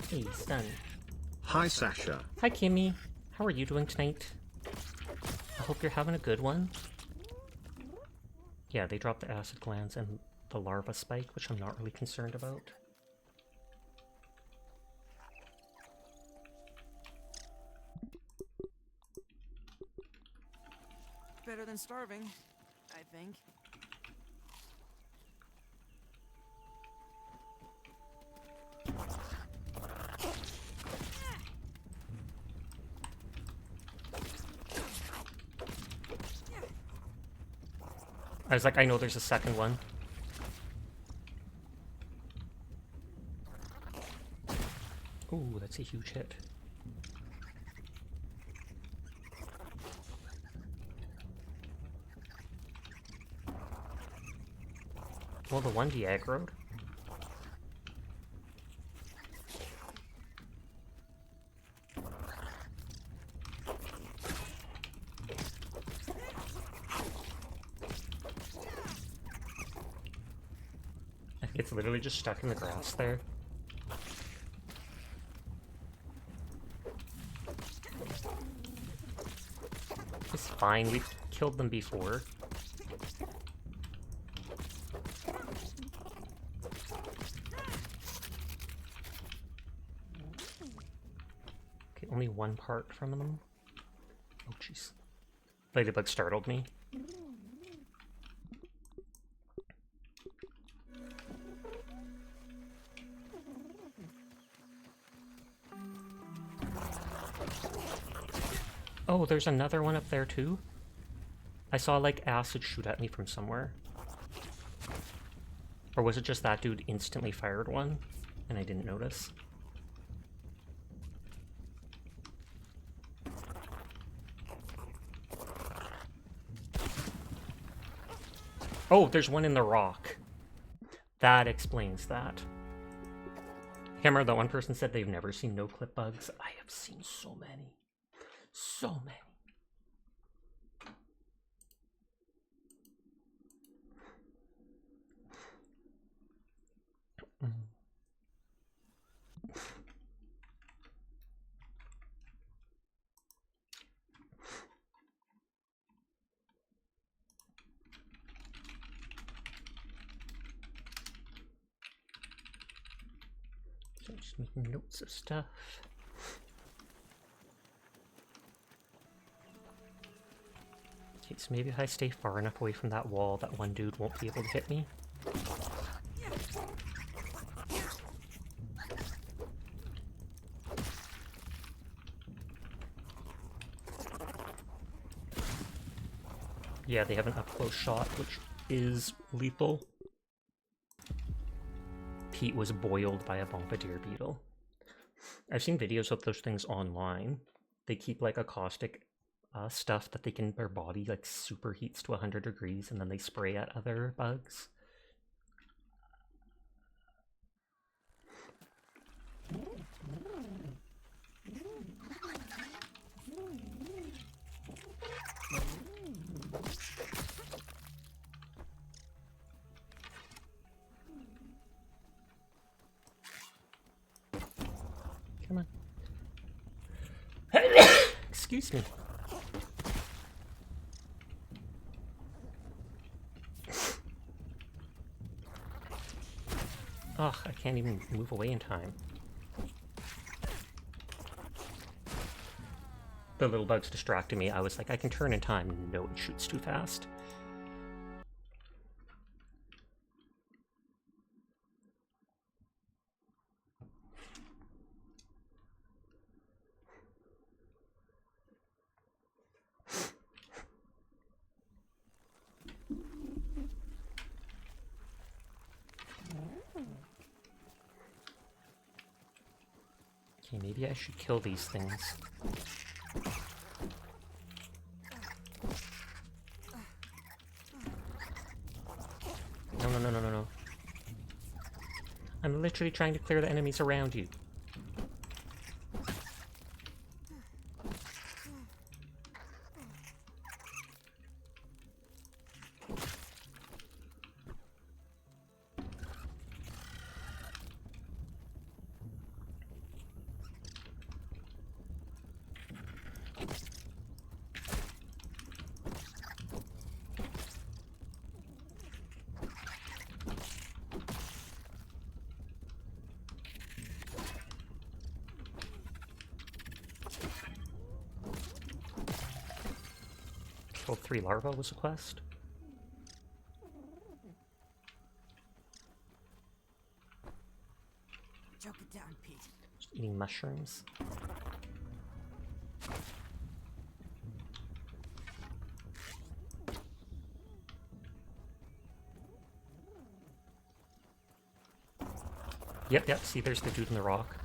Hey, Sun. Hi, Sasha. Hi, Kimmy. How are you doing tonight? I hope you're having a good one. Yeah, they dropped the acid glands and the larva spike, which I'm not really concerned about. Better than starving, I think. I was like, I know there's a second one. Ooh, that's a huge hit. Well, the one de-aggroed. I think it's literally just stuck in the grass there. It's fine, we've killed them before. Okay, only one part from them. Oh jeez. Ladybug startled me. Oh, there's another one up there too? I saw like acid shoot at me from somewhere. Or was it just that dude instantly fired one and I didn't notice? Oh, there's one in the rock. That explains that. I can't remember, that one person said they've never seen no-clip bugs. I have seen so many. So many. So I'm just making notes of stuff. Okay, so maybe if I stay far enough away from that wall, that one dude won't be able to hit me. Yeah, they have an up-close shot, which is lethal. Pete was boiled by a bombardier beetle. I've seen videos of those things online. They keep like a caustic stuff that they can, their body like superheats to 100 degrees and then they spray at other bugs. Come on. Excuse me. Ugh, I can't even move away in time. The little bug's distracting me. I was like, I can turn in time. No, it shoots too fast. Okay, maybe I should kill these things. No. I'm literally trying to clear the enemies around you. Killed 3 larvae was a quest. Choke it down, Pete. Just eating mushrooms. Yep, see, there's the dude in the rock.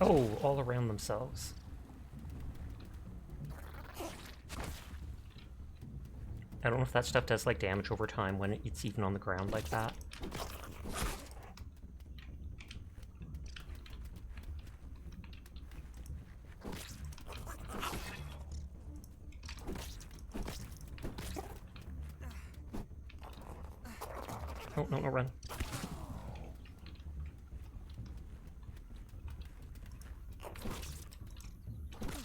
Oh, all around themselves. I don't know if that stuff does like damage over time when it's even on the ground like that. Oh, no, run.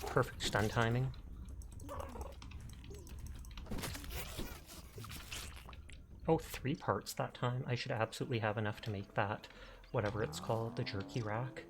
Perfect stun timing. Oh, 3 parts that time. I should absolutely have enough to make that, whatever it's called, the jerky rack.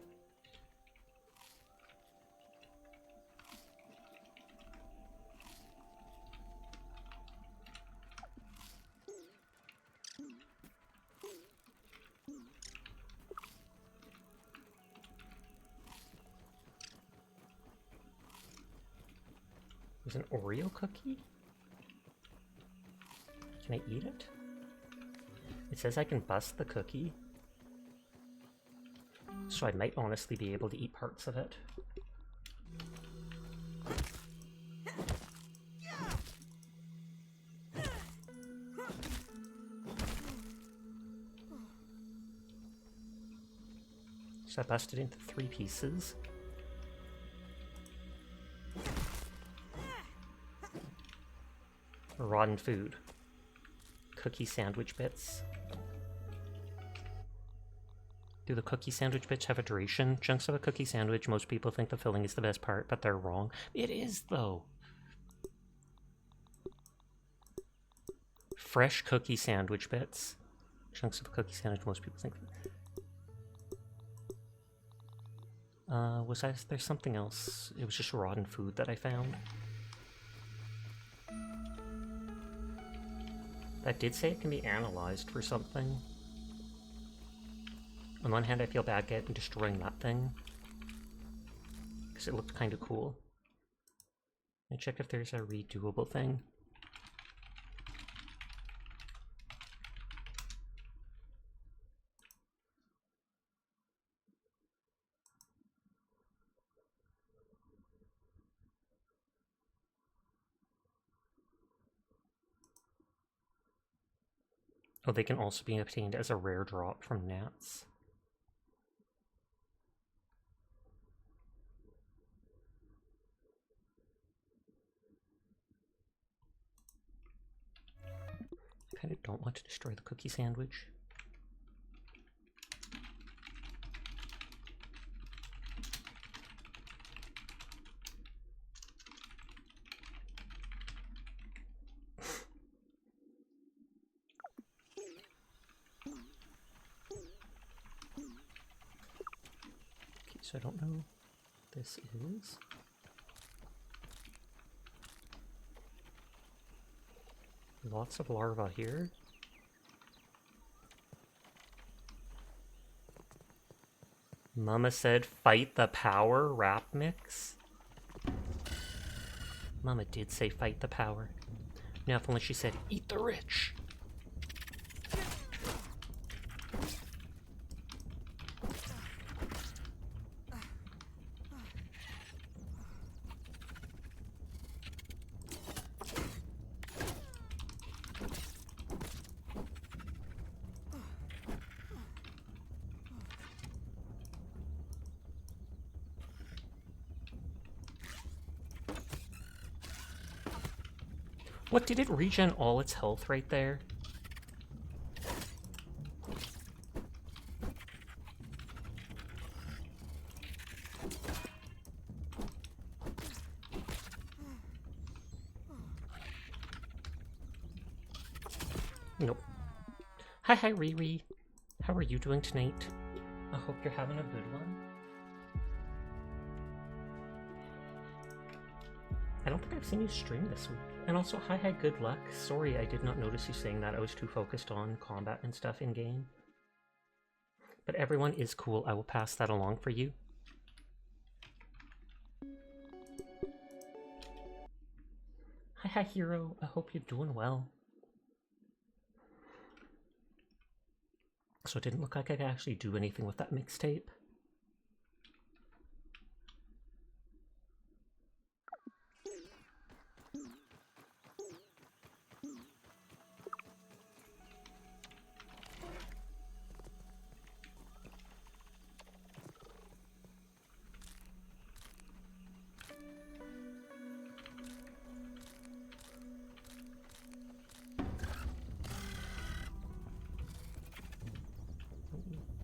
There's an Oreo cookie? Can I eat it? It says I can bust the cookie. So I might honestly be able to eat parts of it. So I busted into 3 pieces. Rotten food. Cookie sandwich bits. Do the cookie sandwich bits have a duration? Chunks of a cookie sandwich, most people think the filling is the best part, but they're wrong. It is, though. Fresh cookie sandwich bits. Chunks of a cookie sandwich, most people think. There's something else. It was just rotten food that I found. That did say it can be analyzed for something. On one hand, I feel bad getting destroying that thing, because it looked kind of cool. I check if there's a redoable thing. Oh, they can also be obtained as a rare drop from gnats. I kind of don't want to destroy the cookie sandwich. Okay, so I don't know what this is. Lots of larvae here. Mama said, fight the power rap mix. Mama did say fight the power. Now if only she said, eat the rich. What, did it regen all its health right there? Nope. Hi, Riri. How are you doing tonight? I hope you're having a good one. I don't think I've seen you stream this week. And also, hi, good luck. Sorry, I did not notice you saying that. I was too focused on combat and stuff in-game. But everyone is cool. I will pass that along for you. Hi, Hero. I hope you're doing well. So it didn't look like I could actually do anything with that mixtape.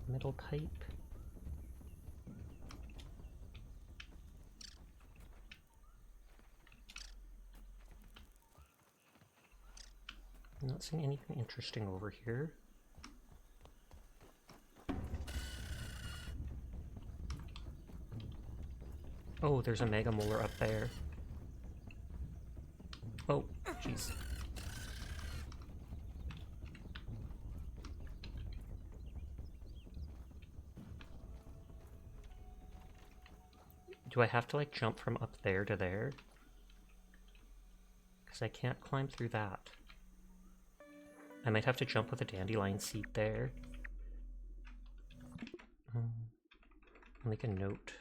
Metal pipe. I'm not seeing anything interesting over here. Oh, there's a Mega Molar up there. Oh, jeez. Do I have to, like, jump from up there to there? Because I can't climb through that. I might have to jump with a dandelion seed there. I'll make a note.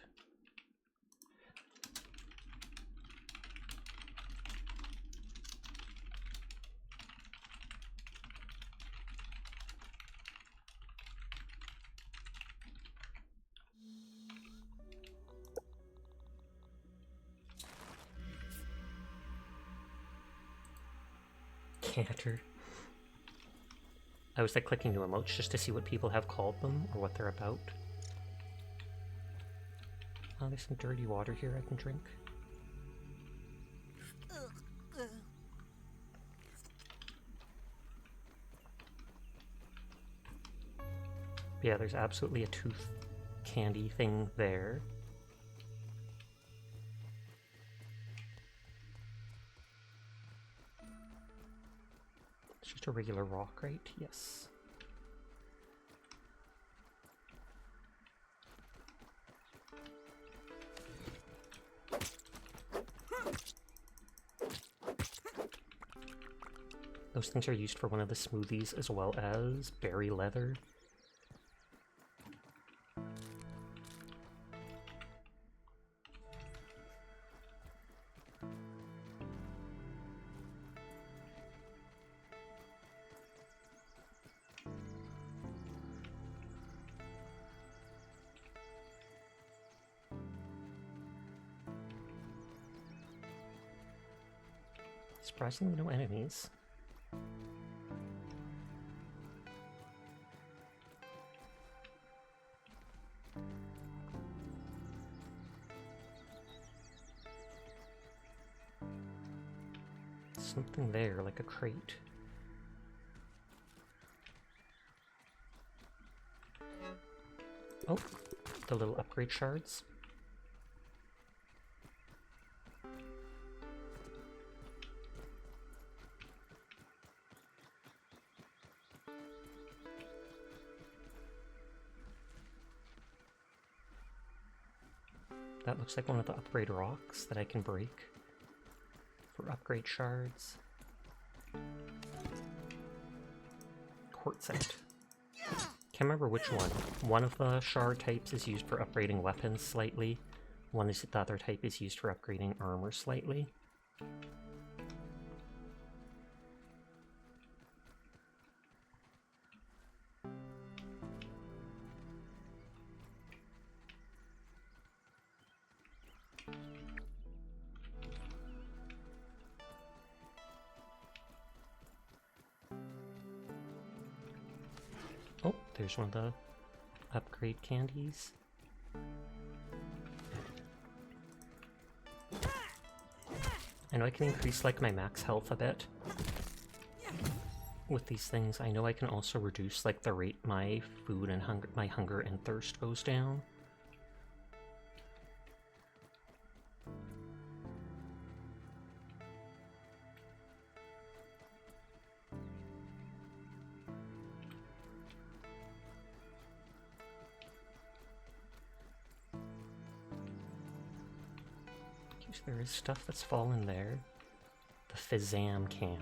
Canter. I was like clicking new emotes just to see what people have called them or what they're about. Oh, there's some dirty water here I can drink. Yeah, there's absolutely a tooth candy thing there. It's just a regular rock, right? Yes. Those things are used for one of the smoothies as well as berry leather. Surprisingly, no enemies. Something there, like a crate. Oh, the little upgrade shards. That looks like one of the upgrade rocks that I can break for upgrade shards. Quartzite. Can't remember which one. One of the shard types is used for upgrading weapons slightly. One is the other type is used for upgrading armor slightly. Oh, there's one of the upgrade candies. I know I can increase like my max health a bit with these things. I know I can also reduce like the rate my food and my hunger and thirst goes down. There is stuff that's fallen there. The Fizam can.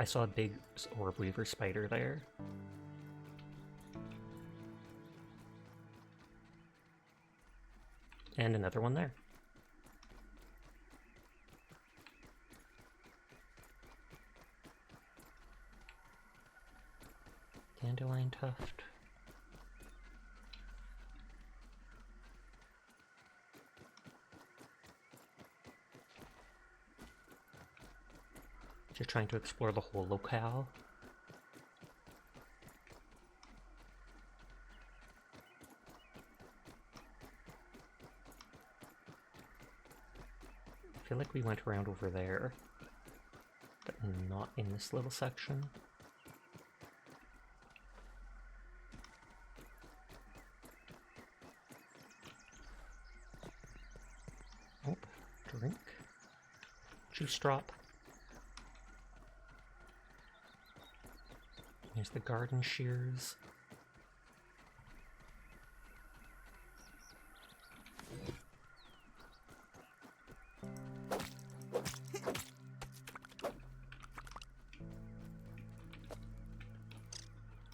I saw a big orb weaver spider there. And another one there. Dandelion tuft. You're trying to explore the whole locale. I feel like we went around over there, but not in this little section. Oh, drink. Juice drop. Here's the garden shears.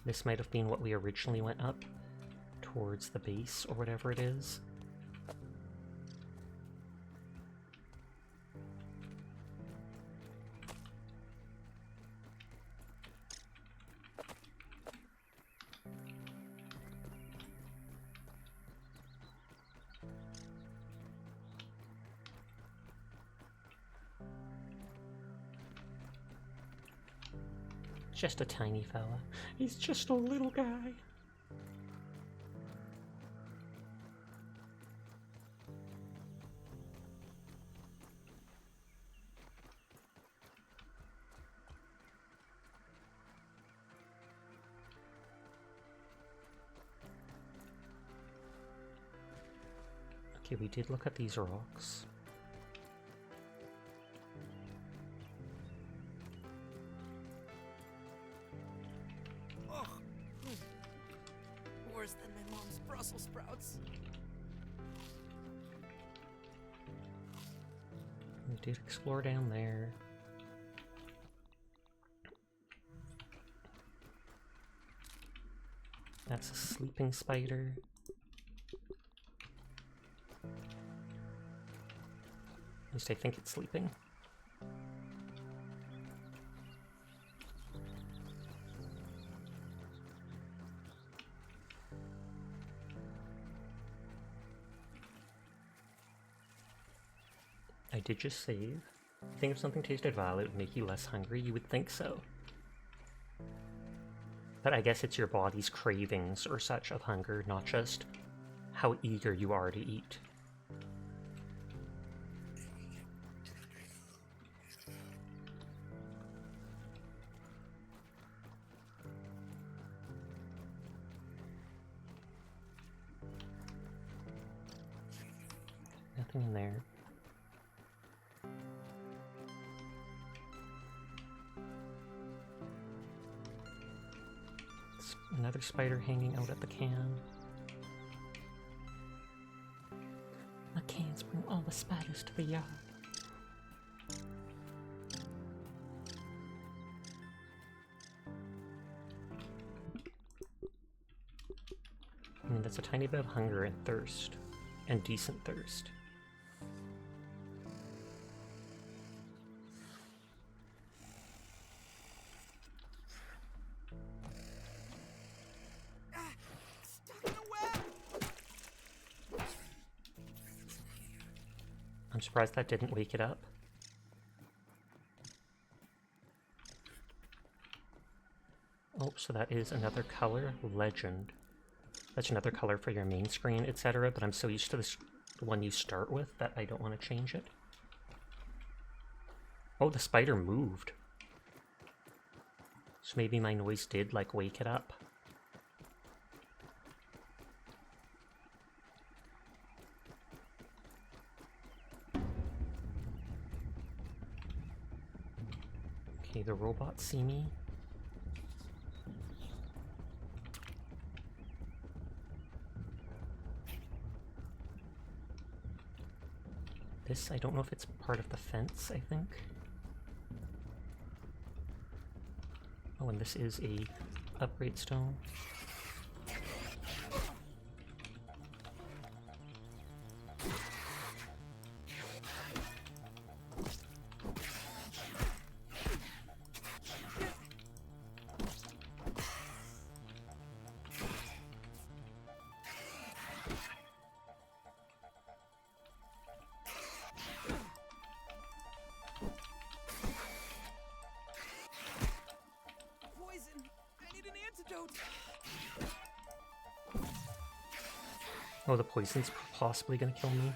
This might have been what we originally went up towards the base or whatever it is. just a tiny fella. He's just a little guy. Okay, we did look at these rocks. Oh, worse than my mom's Brussels sprouts. We did explore down there. That's a sleeping spider. At least I think it's sleeping. I did just save. I think if something tasted vile, it would make you less hungry. You would think so. But I guess it's your body's cravings or such of hunger, not just how eager you are to eat. Nothing in there. Another spider hanging out at the can. The cans bring all the spiders to the yard. I mean, that's a tiny bit of hunger and thirst. And decent thirst. I'm surprised that didn't wake it up. Oh, so that is another color. Legend. That's another color for your main screen, etc. But I'm so used to this one you start with that I don't want to change it. Oh, the spider moved. So maybe my noise did, like, wake it up. Okay, the robots see me. This, I don't know if it's part of the fence, I think. Oh, and this is a upgrade stone. Oh, the poison's possibly gonna kill me.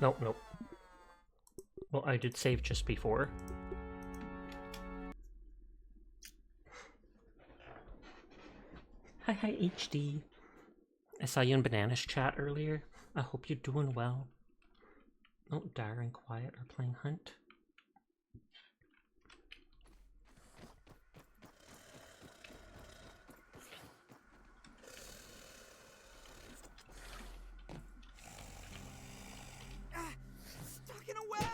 Nope, nope. Well, I did save just before. Hi, HD. I saw you in Banana's chat earlier. I hope you're doing well. Oh, Dara and Quiet are playing Hunt. Stuck in a web!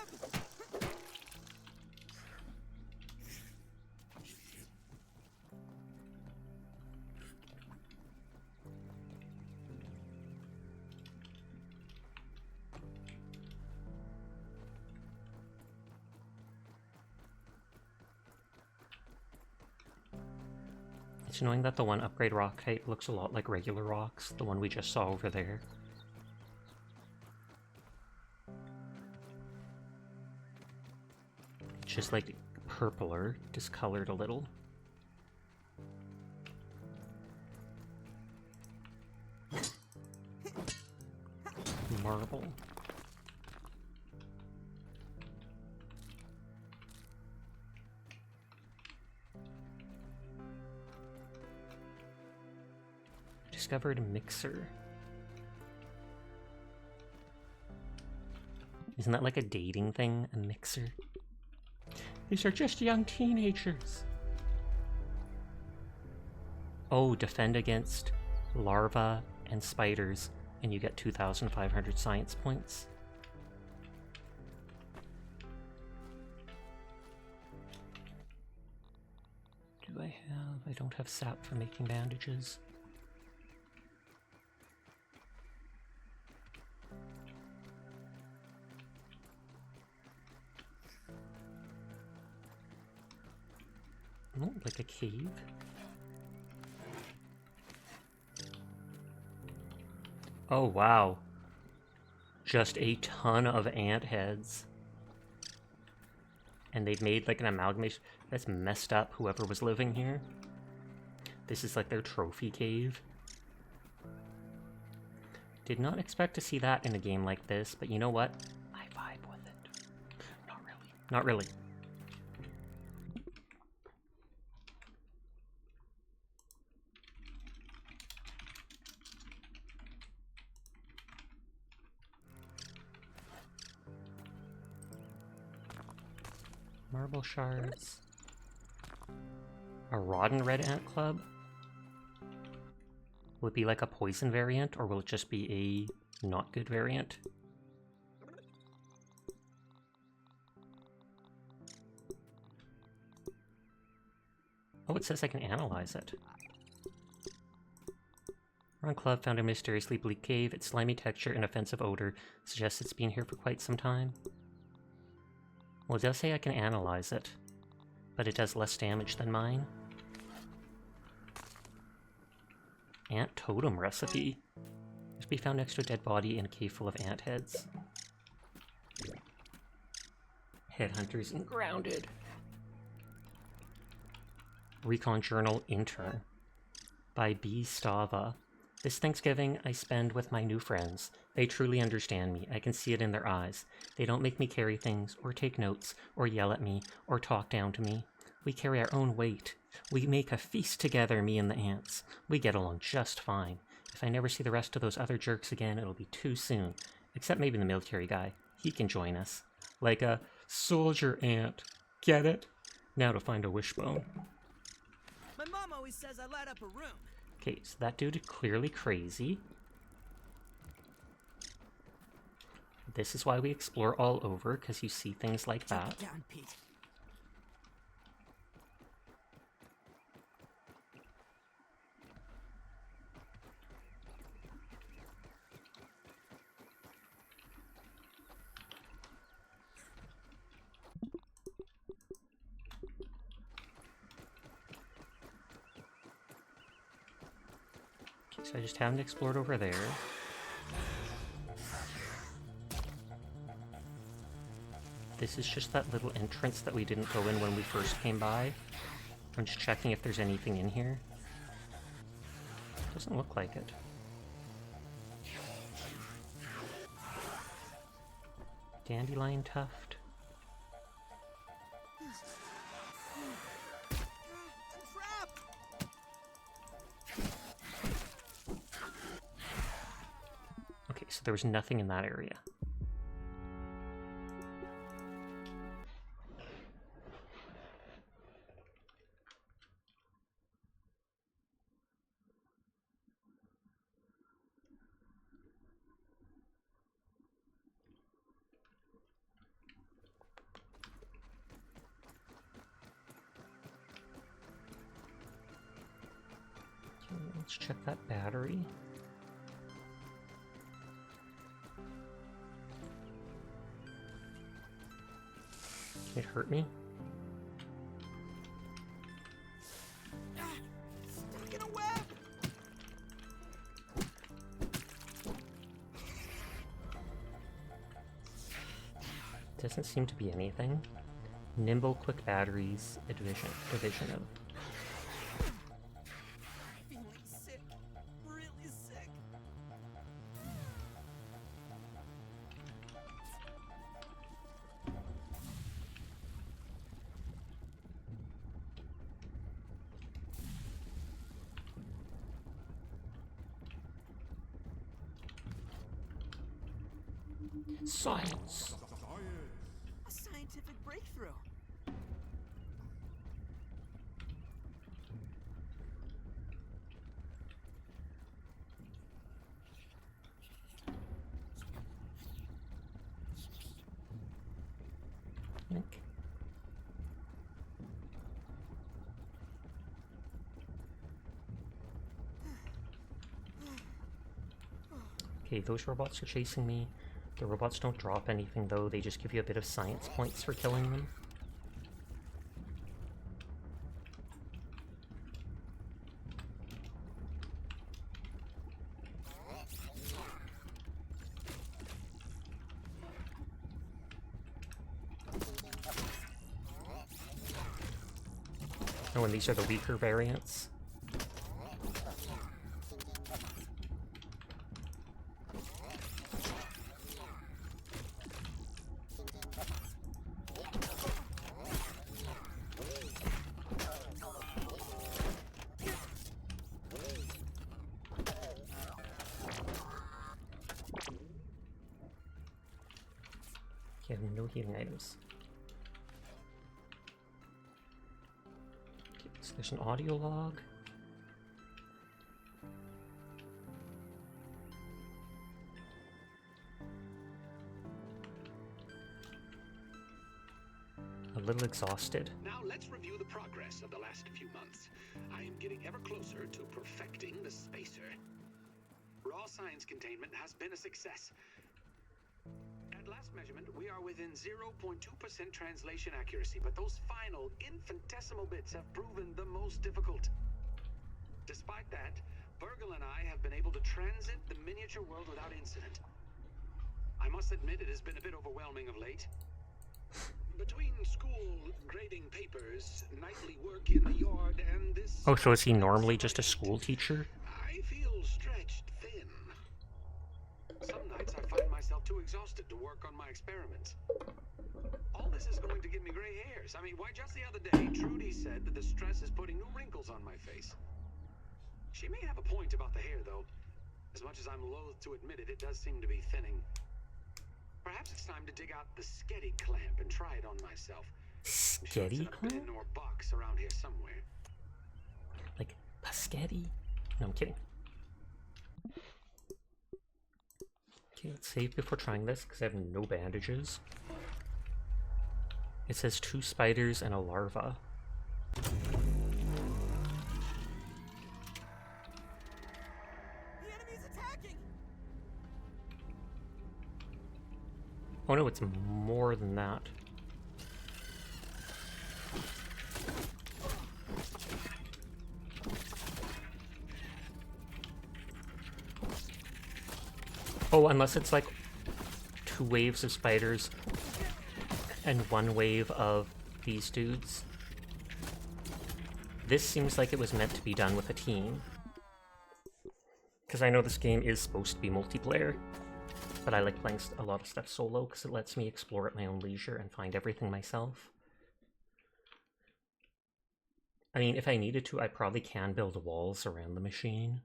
It's annoying that the one upgrade rock type looks a lot like regular rocks, the one we just saw over there. Just like purpler, discolored a little. Marble. Discovered a mixer. Isn't that like a dating thing? A mixer? These are just young teenagers. Oh, defend against larvae and spiders, and you get 2,500 science points. Do I have... I don't have sap for making bandages. Oh, like a cave. Oh, wow. Just a ton of ant heads. And they've made like an amalgamation. That's messed up, whoever was living here. This is like their trophy cave. Did not expect to see that in a game like this, but you know what? I vibe with it. Not really. Not really. Marble shards. A rotten red ant club? Will it be like a poison variant, or will it just be a not good variant? Oh, it says I can analyze it. Rotten club found a mysteriously bleak cave. Its slimy texture and offensive odor suggests it's been here for quite some time. Well, it does say I can analyze it, but it does less damage than mine. Ant totem recipe. Must be found next to a dead body in a cave full of ant heads. Headhunters and grounded. Recon Journal Intern by B. Stava. This Thanksgiving I spend with my new friends. They truly understand me. I can see it in their eyes. They don't make me carry things, or take notes, or yell at me, or talk down to me. We carry our own weight. We make a feast together, me and the ants. We get along just fine. If I never see the rest of those other jerks again, it'll be too soon. Except maybe the military guy. He can join us. Like a soldier ant. Get it? Now to find a wishbone. My mom always says I light up a room. Okay, so that dude is clearly crazy. This is why we explore all over, because you see things like that. Take it down, Pete. Okay, so I just haven't explored over there. This is just that little entrance that we didn't go in when we first came by. I'm just checking if there's anything in here. Doesn't look like it. Dandelion tuft. Trap! Okay, so there was nothing in that area. Let's check that battery. Can it hurt me? Stuck in a web! Doesn't seem to be anything. Nimble, quick batteries, a division of. Feeling sick. Really sick. Science. A scientific breakthrough. Think. Okay, those robots are chasing me. The robots don't drop anything though, they just give you a bit of science points for killing them. Oh, and these are the weaker variants. Okay, no healing items. Okay, so there's an audio log. A little exhausted. Now let's review the progress of the last few months. I am getting ever closer to perfecting the spacer. Raw science containment has been a success. At last measurement, we are within 0.2% translation accuracy, but those final infinitesimal bits have proven the most difficult. Despite that, Burgle and I have been able to transit the miniature world without incident. I must admit it has been a bit overwhelming of late. Between school, grading papers, nightly work in the yard, and this... Oh, so is he normally just a school teacher? I feel stretched thin. Some nights I find myself too exhausted to work on my experiments. All this is going to give me gray hairs. I mean, why, just the other day, Trudy said that the stress is putting new wrinkles on my face. She may have a point about the hair, though. As much as I'm loath to admit it, it does seem to be thinning. Perhaps it's time to dig out the Sketty clamp and try it on myself. Sketty clamp? clamp? Or box around here somewhere. Like, Paschetti? No, I'm kidding. Okay, let's save before trying this, because I have no bandages. It says 2 spiders and a larva. The enemy's attacking! Oh no, it's more than that. Oh, unless it's like 2 waves of spiders and 1 wave of these dudes. This seems like it was meant to be done with a team. Because I know this game is supposed to be multiplayer, but I like playing a lot of stuff solo because it lets me explore at my own leisure and find everything myself. I mean, if I needed to, I probably can build walls around the machine.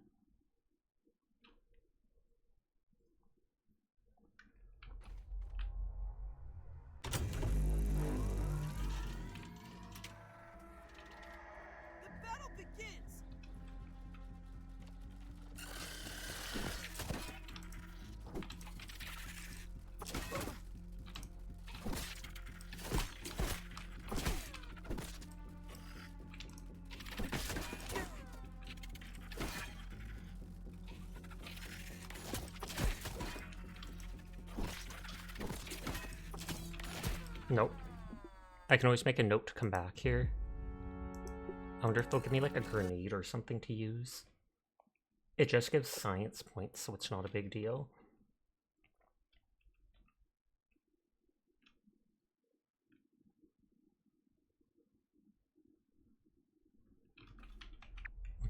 The battle begins! Nope. I can always make a note to come back here. I wonder if they'll give me like a grenade or something to use. It just gives science points, so it's not a big deal.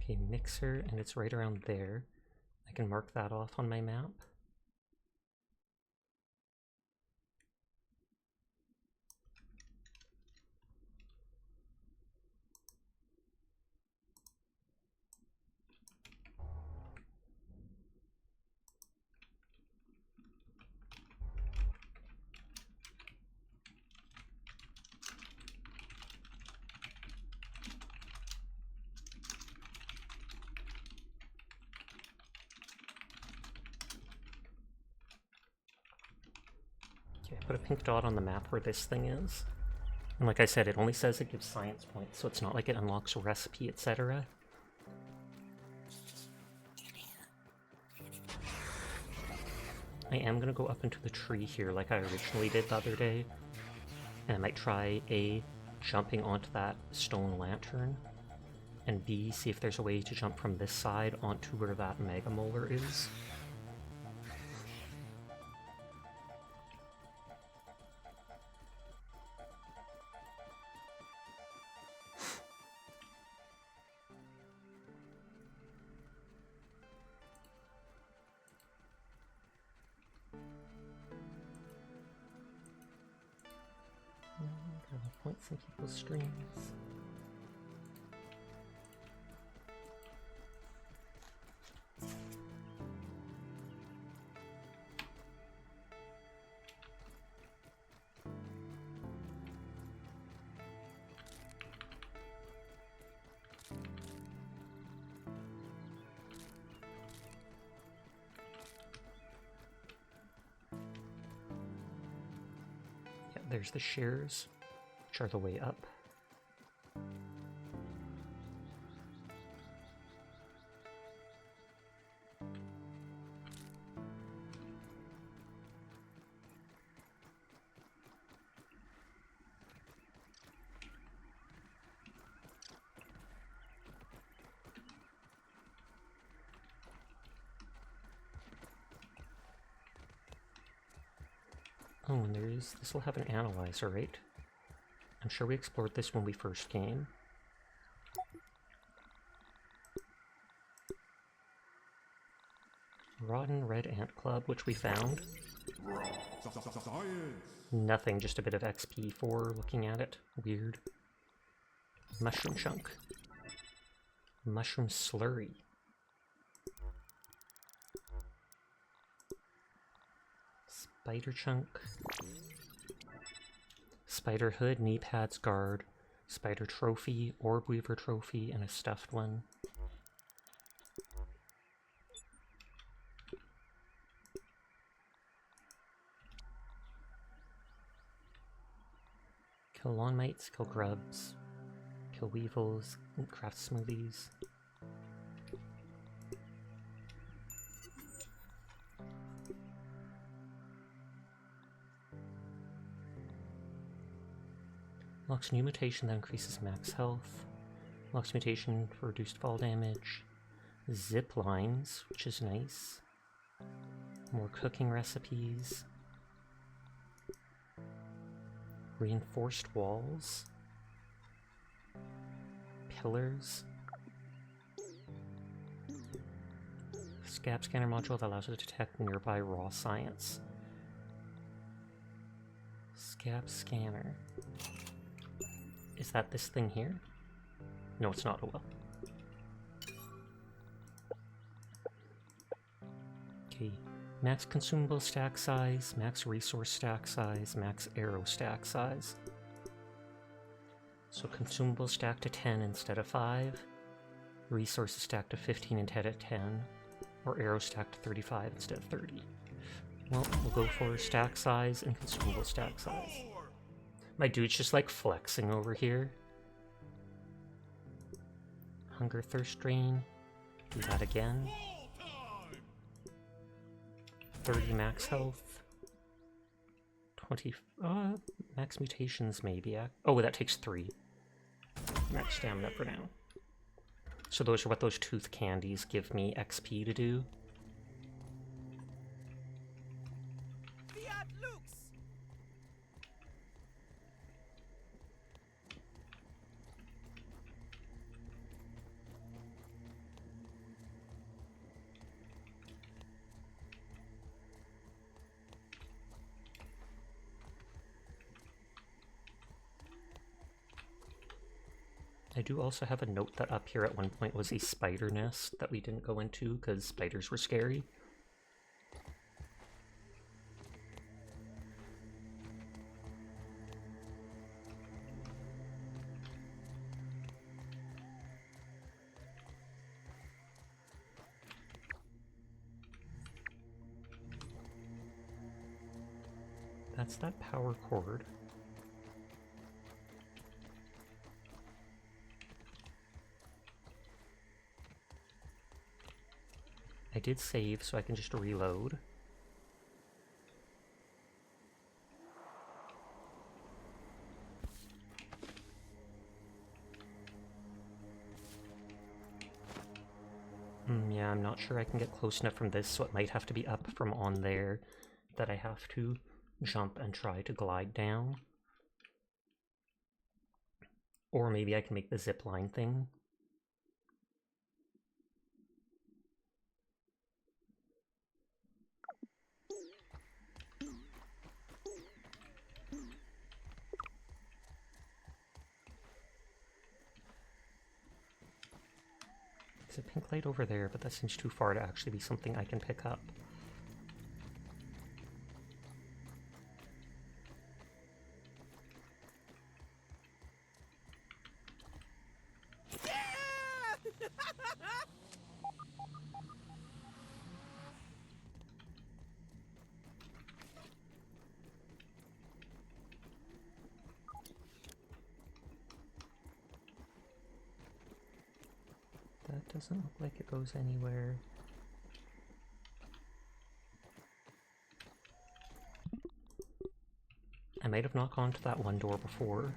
Okay, mixer, and it's right around there. I can mark that off on my map. Okay, I put a pink dot on the map where this thing is. And like I said, it only says it gives science points, so it's not like it unlocks a recipe, etc. I am gonna go up into the tree here like I originally did the other day. And I might try A, jumping onto that stone lantern, and B, see if there's a way to jump from this side onto where that Mega Molar is. Gotta point some people's streams. Yeah, there's the shares, which are the way up. Oh, and this will have an analyzer, right? I'm sure we explored this when we first came. Rotten Red Ant Club, which we found. Nothing, just a bit of XP for looking at it. Weird. Mushroom chunk. Mushroom slurry. Spider chunk. Spider hood, knee pads, guard. Spider trophy, orb weaver trophy, and a stuffed one. Kill lawn mites, kill grubs, kill weevils, craft smoothies. Unlocks new mutation that increases max health. Unlocks mutation for reduced fall damage. Zip lines, which is nice. More cooking recipes. Reinforced walls. Pillars. Scab scanner module that allows us to detect nearby raw science. Scab scanner. Is that this thing here? No, it's not. Oh well. Okay. Max consumable stack size, max resource stack size, max arrow stack size. So consumables stack to 10 instead of 5. Resources stack to 15 instead of 10. Or arrows stack to 35 instead of 30. Well, we'll go for stack size and consumable stack size. My dude's just like flexing over here. Hunger, thirst drain. Do that again. 30 max health. 20. Max mutations maybe. Oh, that takes 3. Max stamina for now. So those are what those tooth candies give me XP to do. Fiat Lux! I do also have a note that up here at one point was a spider nest that we didn't go into because spiders were scary. That's that power cord. I did save, so I can just reload. Yeah, I'm not sure I can get close enough from this, so it might have to be up from on there that I have to jump and try to glide down. Or maybe I can make the zip line thing. There's a pink light over there, but that seems too far to actually be something I can pick up. That doesn't look like it goes anywhere. I might have not gone to that one door before.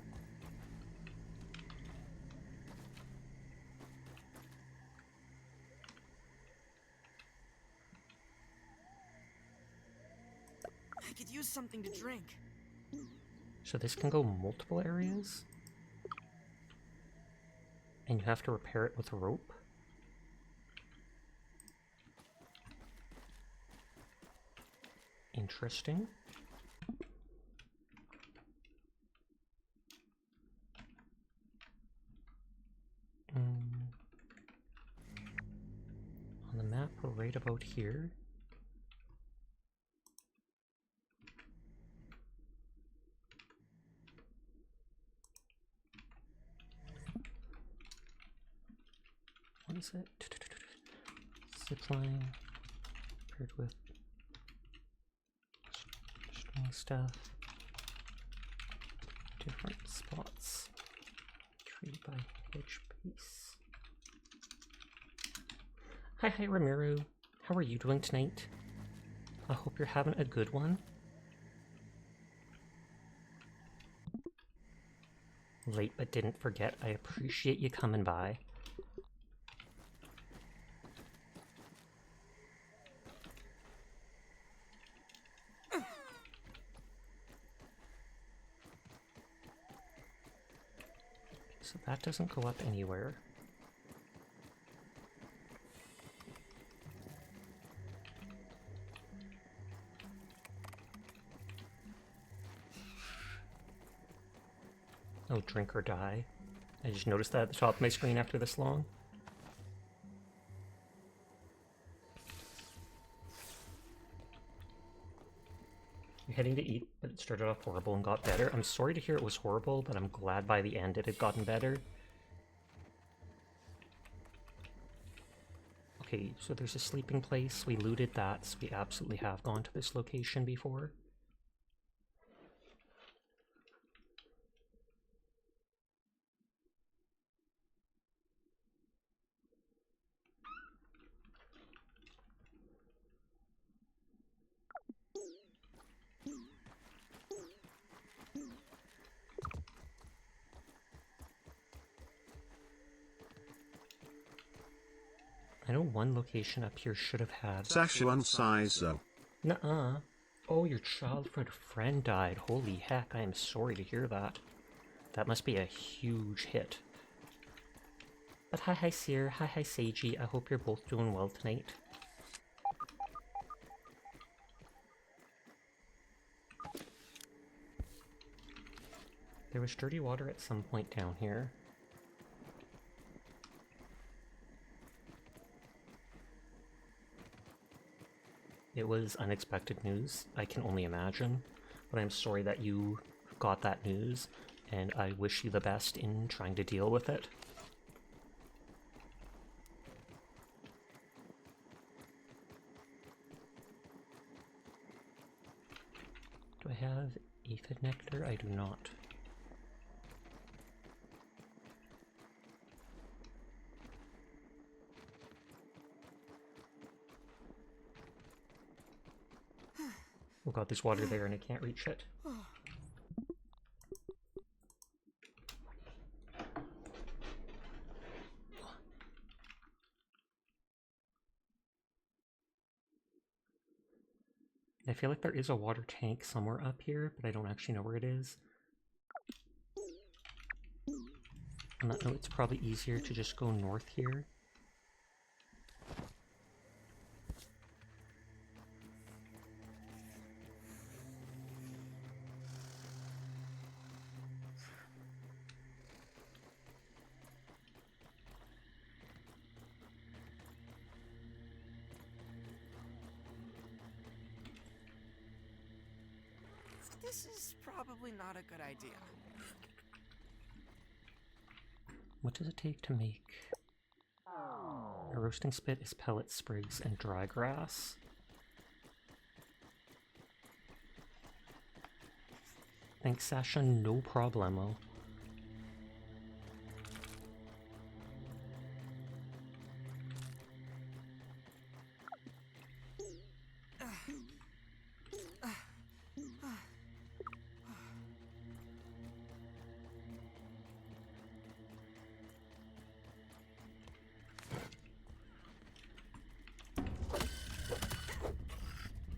I could use something to drink. So this can go multiple areas? And you have to repair it with a rope? Interesting. On the map, we're right about here. What is it? Zipline paired with string stuff. Different spots. Tree by hedge base. Hi, Ramiru. How are you doing tonight? I hope you're having a good one. Late but didn't forget. I appreciate you coming by. So that doesn't go up anywhere. Oh, drink or die. I just noticed that at the top of my screen after this long. You're heading to eat, but it started off horrible and got better. I'm sorry to hear it was horrible, but I'm glad by the end it had gotten better. Okay, so there's a sleeping place. We looted that, so we absolutely have gone to this location before. I know one location up here should have had... Sasha Sizer. Nuh-uh. Oh, your childhood friend died. Holy heck, I am sorry to hear that. That must be a huge hit. But hi Seer, hi Seiji, I hope you're both doing well tonight. There was dirty water at some point down here. It was unexpected news, I can only imagine, but I'm sorry that you got that news, and I wish you the best in trying to deal with it. Do I have aphid nectar? I do not. Oh god, there's water there and I can't reach it. I feel like there is a water tank somewhere up here, but I don't actually know where it is. On that note, it's probably easier to just go north here. This is probably not a good idea. What does it take to make? A roasting spit is pellet sprigs and dry grass. Thanks, Sasha, no problemo.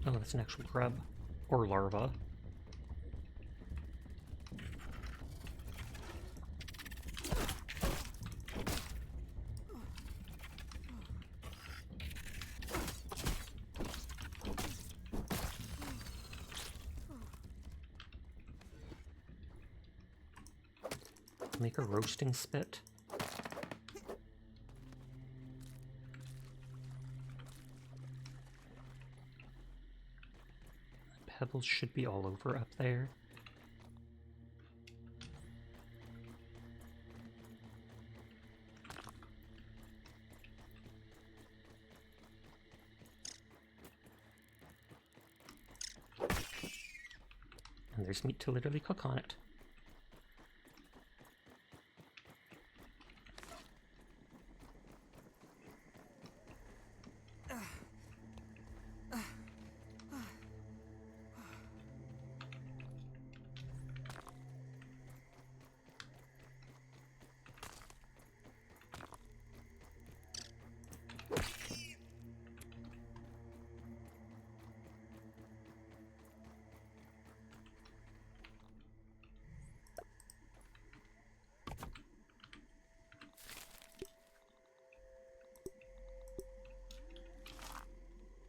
Oh, that's an actual grub. Or larva. Make a roasting spit. Pebbles should be all over up there. And there's meat to literally cook on it.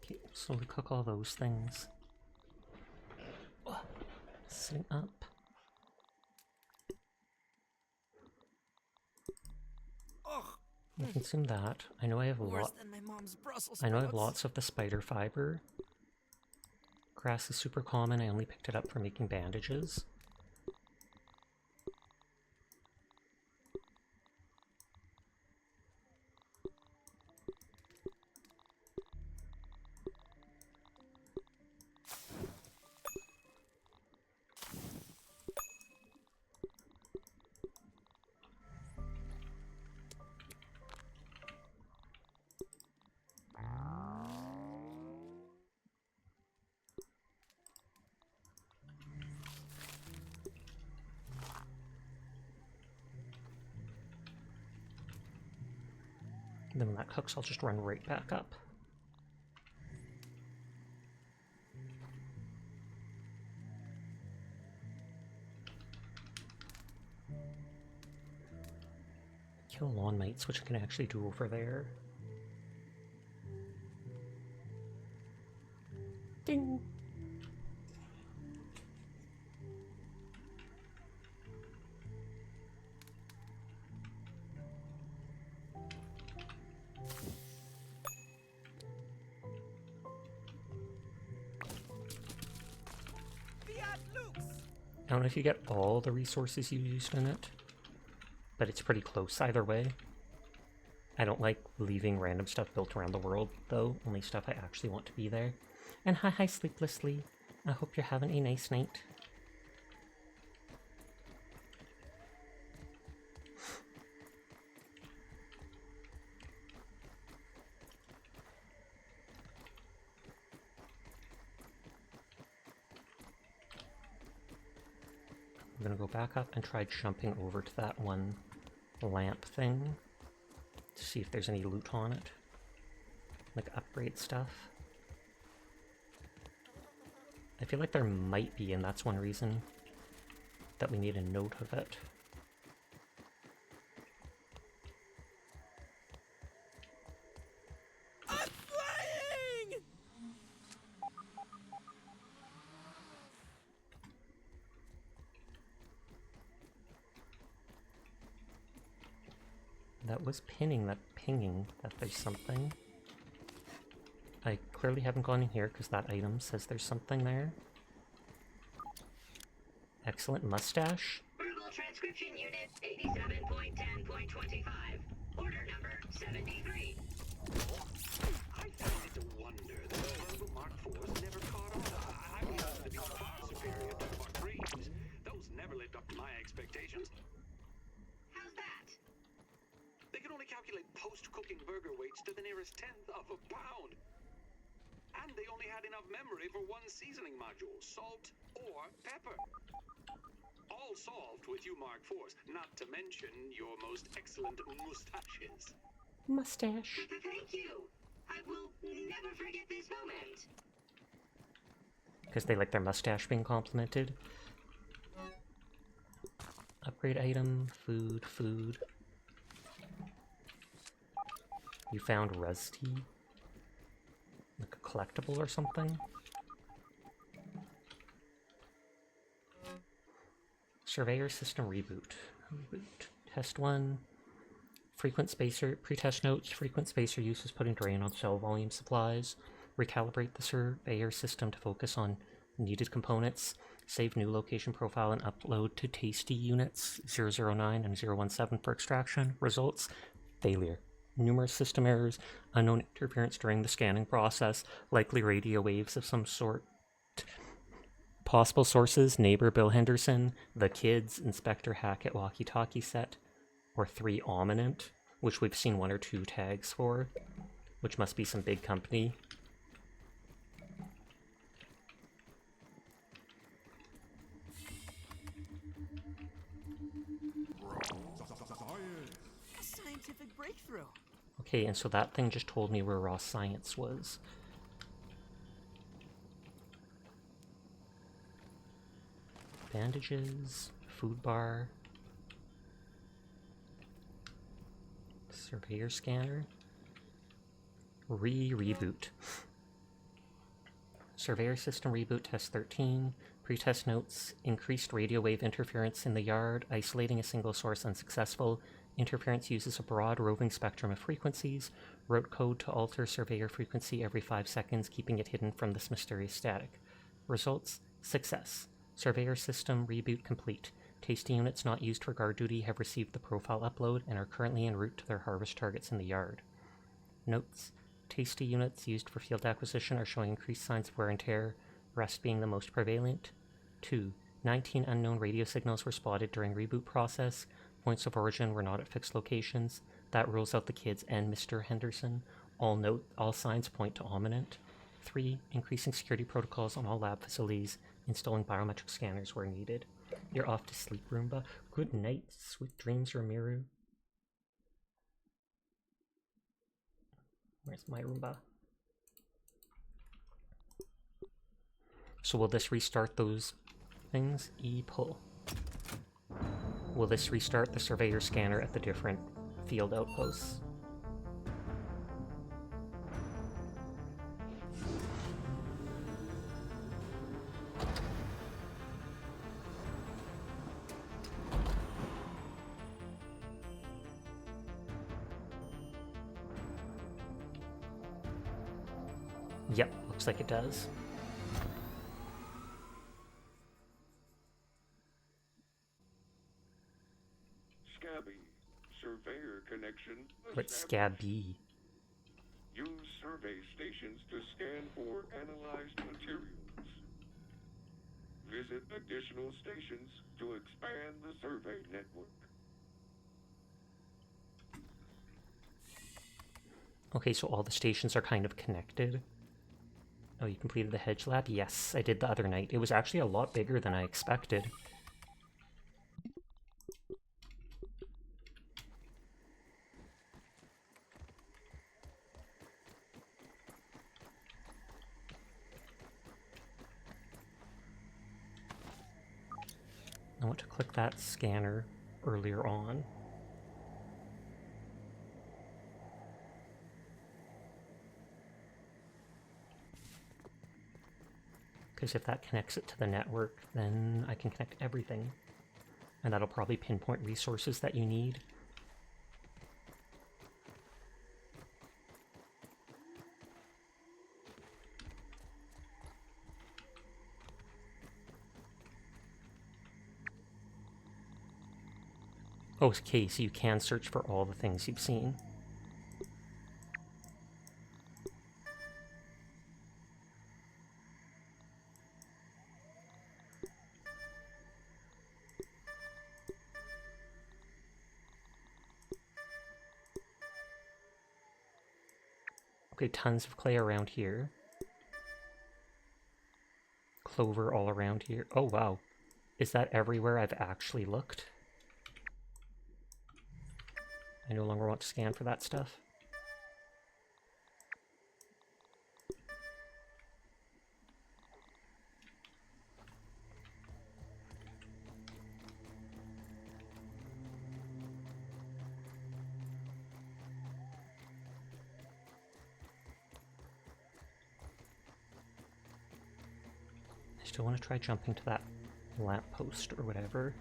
Okay, slowly cook all those things. Oh, sitting up. Ugh, I consume that. I know I have worse than my mom's Brussels I know I have sprouts. lots of the spider fiber. Grass is super common. I only picked it up for making bandages. And then when that cooks, I'll just run right back up. Kill lawn mites, which I can actually do over there. Ding! don't know if you get all the resources you used in it, but it's pretty close either way. I don't like leaving random stuff built around the world, though. Only stuff I actually want to be there. And hi Sleeplessly. I hope you're having a nice night. I'm gonna go back up and try jumping over to that one lamp thing to see if there's any loot on it. Like upgrade stuff. I feel like there might be, and that's one reason that we need a note of it. I'm flying! That was pinging that there's something. I clearly haven't gone in here because that item says there's something there. Excellent mustache. Verbal transcription unit 87.10.25. Order number 73. I found it a wonder that the verbal Mark IVs never caught on. I found them to be far superior to Mark IIIs. Those never lived up to my expectations. How's that? They could only calculate post-cooking burger weights to the nearest tenth of a pound. And they only had enough memory for one seasoning module, salt or pepper. All solved with you Mark IVs, not to mention your most excellent mustaches. Mustache. Thank you. I will never forget this moment. Because they like their mustache being complimented. Upgrade item, food. You found Rusty? Like a collectible or something? Surveyor system reboot. Test 1. Frequent spacer. Pretest notes. Frequent spacer use is putting drain on cell volume supplies. Recalibrate the surveyor system to focus on needed components. Save new location profile and upload to tasty units 009 and 017 for extraction. Results. Failure. Numerous system errors, unknown interference during the scanning process, likely radio waves of some sort. Possible sources, neighbor Bill Henderson, the kids, Inspector Hackett walkie-talkie set, or 3 Ominent, which we've seen 1 or 2 tags for, which must be some big company. A scientific breakthrough. Okay, and so that thing just told me where raw science was. Bandages, food bar, surveyor scanner, reboot. Surveyor system reboot test 13, pretest notes, increased radio wave interference in the yard, isolating a single source unsuccessful. Interference uses a broad roving spectrum of frequencies. Wrote code to alter surveyor frequency every 5 seconds, keeping it hidden from this mysterious static. Results: success. Surveyor system reboot complete. Tasty units not used for guard duty have received the profile upload and are currently en route to their harvest targets in the yard. Notes: Tasty units used for field acquisition are showing increased signs of wear and tear, rest being the most prevalent. 2. 19 unknown radio signals were spotted during reboot process. Points of origin were not at fixed locations. That rules out the kids and Mr. Henderson. All signs point to Ominent. 3. Increasing security protocols on all lab facilities. Installing biometric scanners where needed. You're off to sleep, Roomba. Good night, sweet dreams, Ramiru. Where's my Roomba? So will this restart those things? E-pull. Will this restart the surveyor scanner at the different field outposts? Yep, looks like it does. Scabby. Surveyor connection What's established. Scabby? Use survey stations to scan for analyzed materials. Visit additional stations to expand the survey network. Okay, so all the stations are kind of connected. Oh, you completed the hedge lab? Yes, I did the other night. It was actually a lot bigger than I expected. I want to click that scanner earlier on. Because if that connects it to the network, then I can connect everything. And that'll probably pinpoint resources that you need. Oh, okay, so you can search for all the things you've seen. Okay, tons of clay around here. Clover all around here. Oh, wow. Is that everywhere I've actually looked? I no longer want to scan for that stuff. I still want to try jumping to that lamppost or whatever.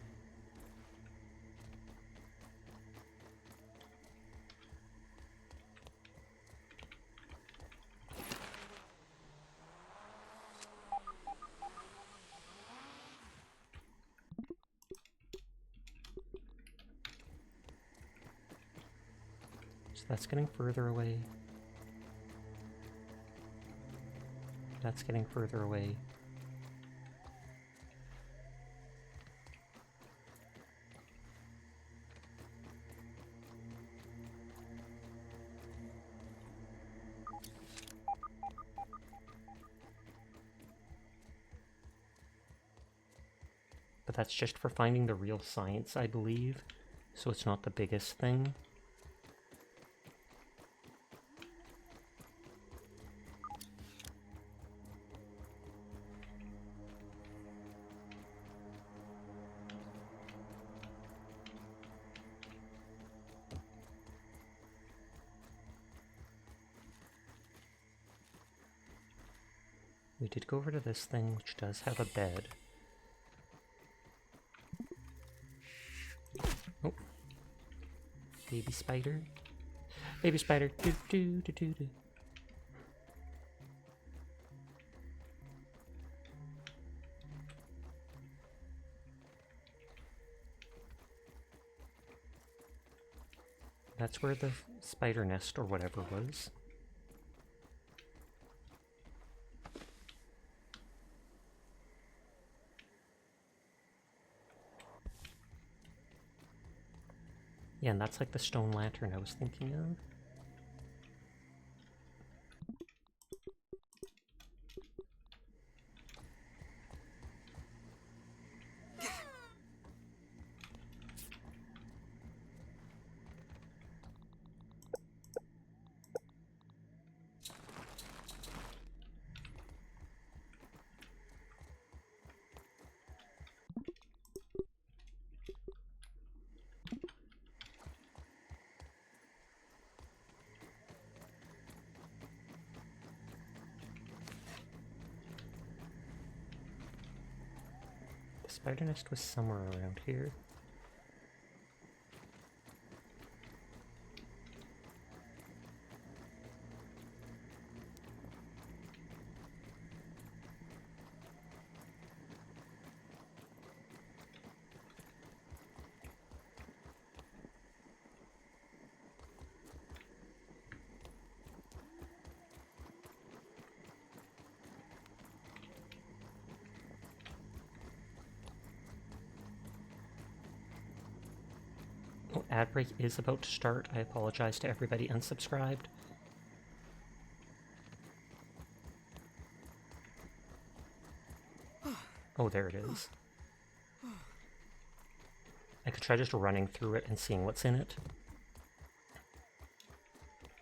So that's getting further away. That's getting further away. But that's just for finding the real science, I believe. So it's not the biggest thing. We did go over to this thing, which does have a bed. Oh. Baby spider. Baby spider. Do do do do do. That's where the spider nest or whatever was. Yeah, and that's like the stone lantern I was thinking of. The spider nest was somewhere around here. Oh, ad break is about to start. I apologize to everybody unsubscribed. Oh, there it is. I could try just running through it and seeing what's in it.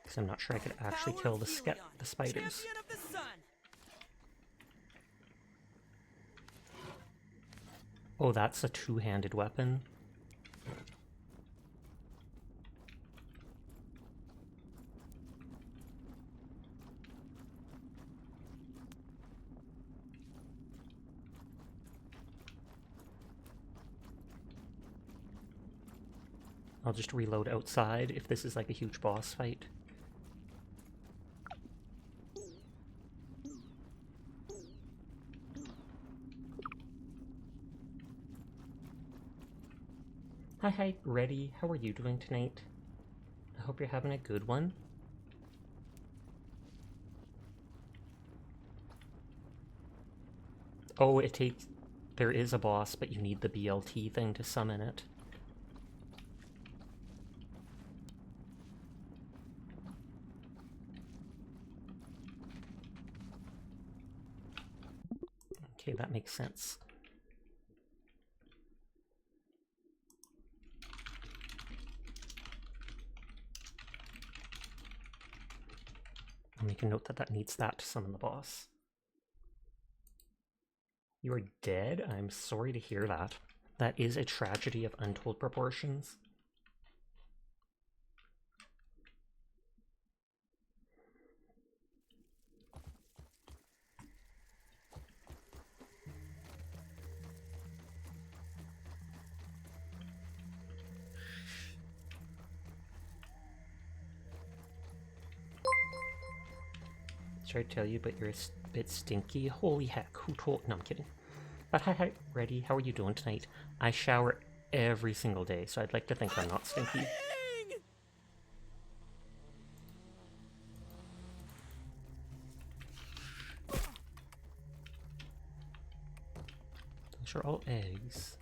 Because I'm not sure I could actually kill the spiders. Champion of the sun. Oh, that's a two-handed weapon. I'll just reload outside if this is like a huge boss fight. Hi, Reddy. How are you doing tonight? I hope you're having a good one. Oh, it takes... There is a boss, but you need the BLT thing to summon it. Okay, that makes sense. I'll make a note that that needs that to summon the boss. You are dead? I'm sorry to hear that. That is a tragedy of untold proportions. Sorry to tell you, but you're a bit stinky. Holy heck, who told? No, I'm kidding. But hi, Reddy, how are you doing tonight? I shower every single day, so I'd like to think I'm not stinky. Those are all eggs.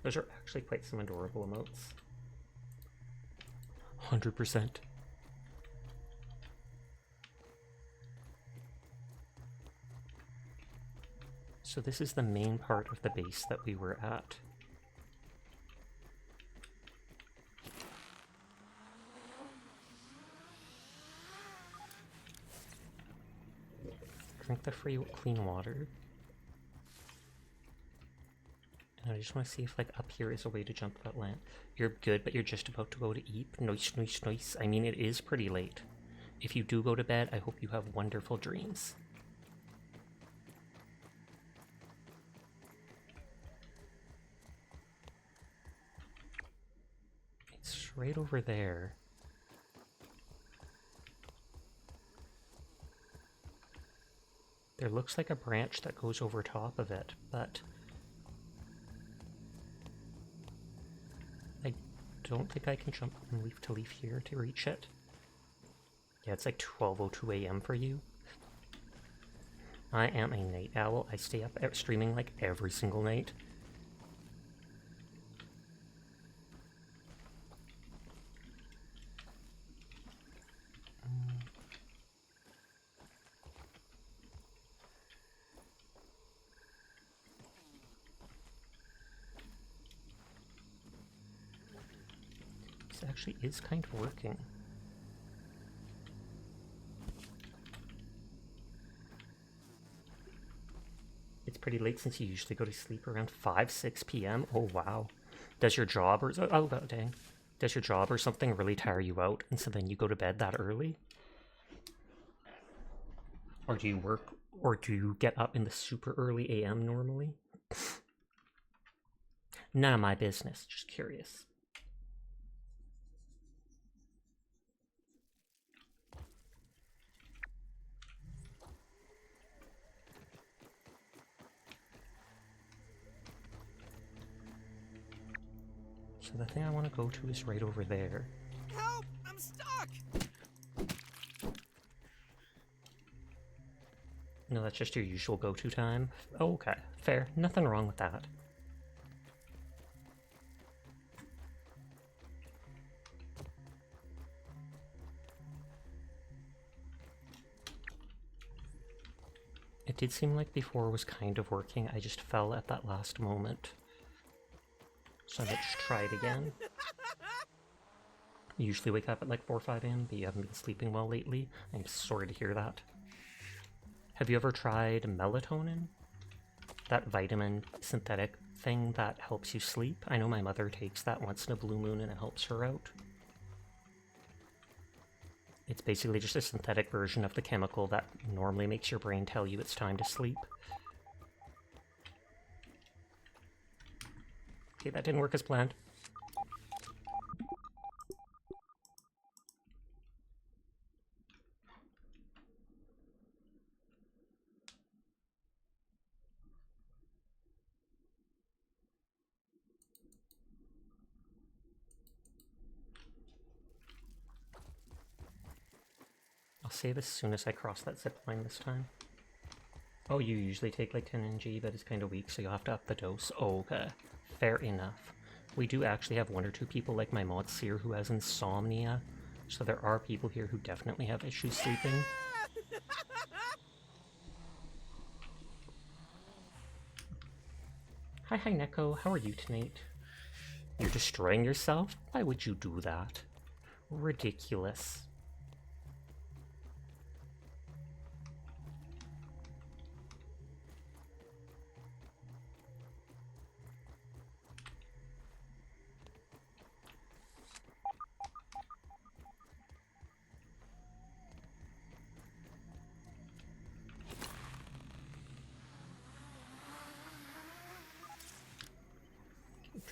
Those are actually quite some adorable emotes. 100%. So this is the main part of the base that we were at. Drink the free clean water. And I just want to see if, like, up here is a way to jump that lamp. You're good, but you're just about to go to eat. Nice, nice, nice. I mean, it is pretty late. If you do go to bed, I hope you have wonderful dreams. It's right over there. There looks like a branch that goes over top of it, but I don't think I can jump from leaf to leaf here to reach it. Yeah, it's like 12:02 a.m. for you. I am a night owl. I stay up streaming like every single night. This actually is kind of working. It's pretty late since you usually go to sleep around 5-6 p.m. Oh wow. Does your job or oh dang. Does your job or something really tire you out and so then you go to bed that early? Or do you work or do you get up in the super early AM normally? None of my business, just curious. So the thing I want to go to is right over there. Help! I'm stuck! No, No, that's just your usual go-to time. Oh, okay, fair. Nothing wrong with that. It did seem like before was kind of working, I just fell at that last moment. So let's try it again. You usually wake up at like 4 or 5 a.m., but you haven't been sleeping well lately. I'm sorry to hear that. Have you ever tried melatonin? That vitamin synthetic thing that helps you sleep? I know my mother takes that once in a blue moon and it helps her out. It's basically just a synthetic version of the chemical that normally makes your brain tell you it's time to sleep. Okay, that didn't work as planned. I'll save as soon as I cross that zip line this time. Oh, you usually take like 10 NG, but it's kind of weak, so you'll have to up the dose. Oh, okay. Fair enough. We do actually have 1 or 2 people like my mod Seer who has insomnia, so there are people here who definitely have issues sleeping. Hi Neko, how are you tonight? You're destroying yourself? Why would you do that? Ridiculous.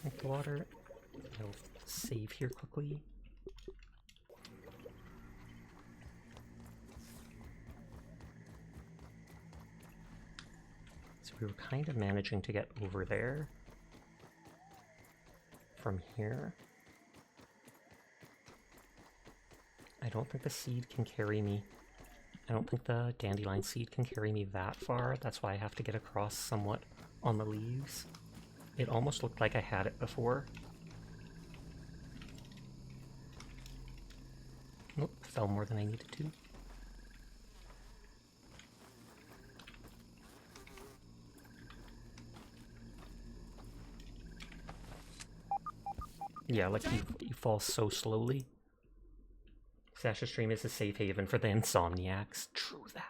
Drink the water. I'll save here quickly. So we were kind of managing to get over there from here. I don't think the seed can carry me. I don't think the dandelion seed can carry me that far. That's why I have to get across somewhat on the leaves. It almost looked like I had it before. Nope, fell more than I needed to. Yeah, like you fall so slowly. Sasha's stream is a safe haven for the insomniacs. True that.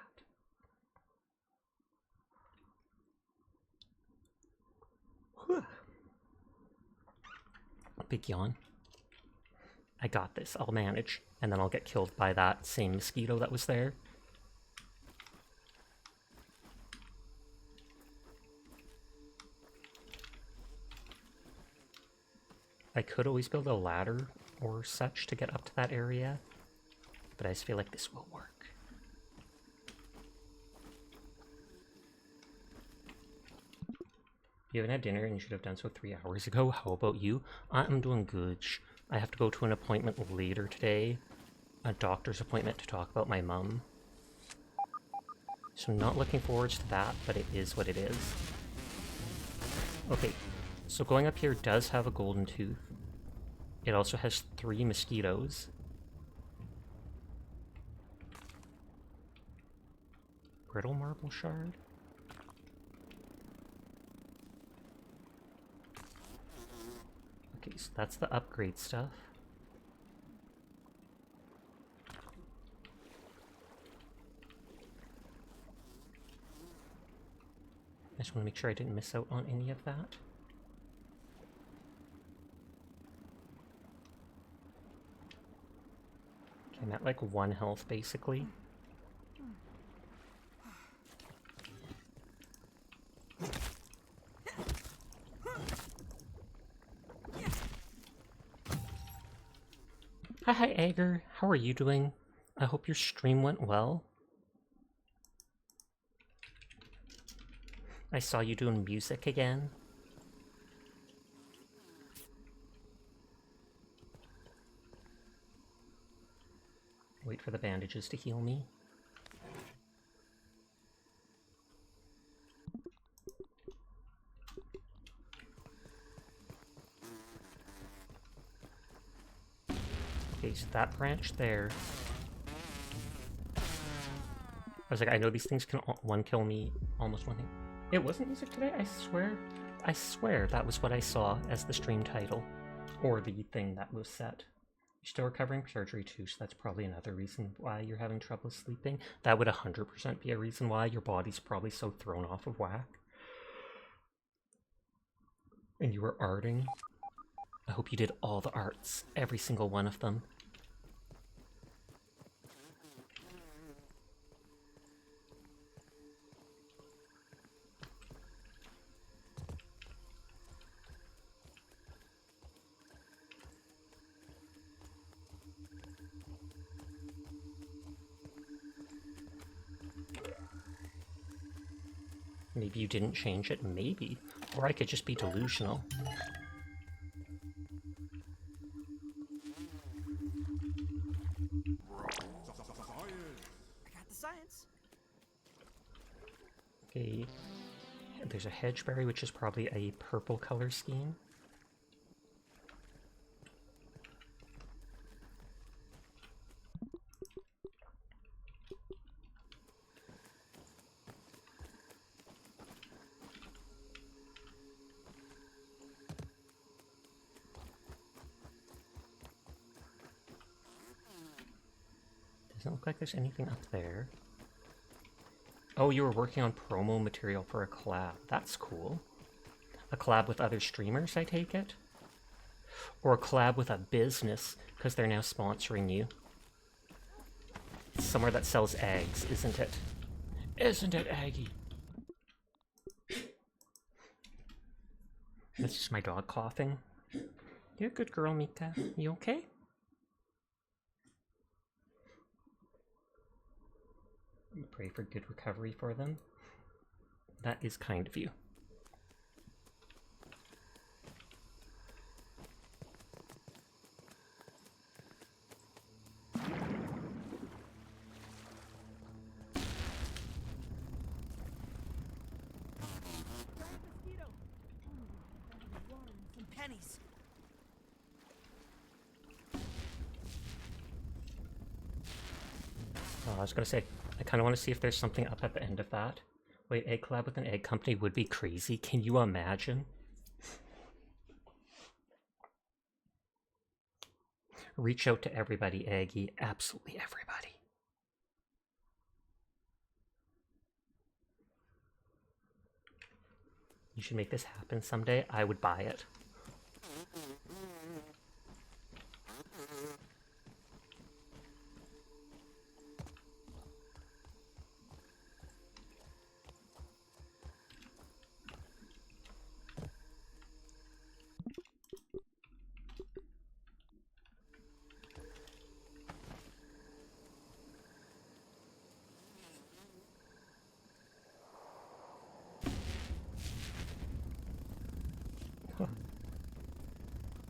Big yawn. I got this. I'll manage. And then I'll get killed by that same mosquito that was there. I could always build a ladder or such to get up to that area, but I just feel like this will work. You haven't had dinner and you should have done so 3 hours ago. How about you? I'm doing good. I have to go to an appointment later today. A doctor's appointment to talk about my mum. So I'm not looking forward to that, but it is what it is. Okay, so going up here does have a golden tooth. It also has 3 mosquitoes. Brittle marble shard? Okay, so that's the upgrade stuff. I just want to make sure I didn't miss out on any of that. Okay, I'm at like 1 health basically. Hi, Agar. How are you doing? I hope your stream went well. I saw you doing music again. Wait for the bandages to heal me. Okay, so that branch there. I was like, I know these things can one kill me almost one thing. It wasn't music today, I swear. I swear that was what I saw as the stream title. Or the thing that was set. You're still recovering from surgery too, so that's probably another reason why you're having trouble sleeping. That would 100% be a reason why your body's probably so thrown off of whack. And you were arting. I hope you did all the arts, every single one of them. Maybe you didn't change it, maybe. Or I could just be delusional. I got the science. Okay, there's a hedgeberry, which is probably a purple color scheme. Doesn't look like there's anything up there. Oh, you were working on promo material for a collab. That's cool. A collab with other streamers, I take it? Or a collab with a business, because they're now sponsoring you. It's somewhere that sells eggs, isn't it? Isn't it, Aggie? That's just my dog coughing. You're a good girl, Mika. You okay? Pray for good recovery for them. That is kind of you. Giant mosquito. Bag of water and some pennies. Oh, I was gonna say, I kind of want to see if there's something up at the end of that. Wait, egg collab with an egg company would be crazy. Can you imagine? Reach out to everybody, Aggie. Absolutely everybody. You should make this happen someday. I would buy it.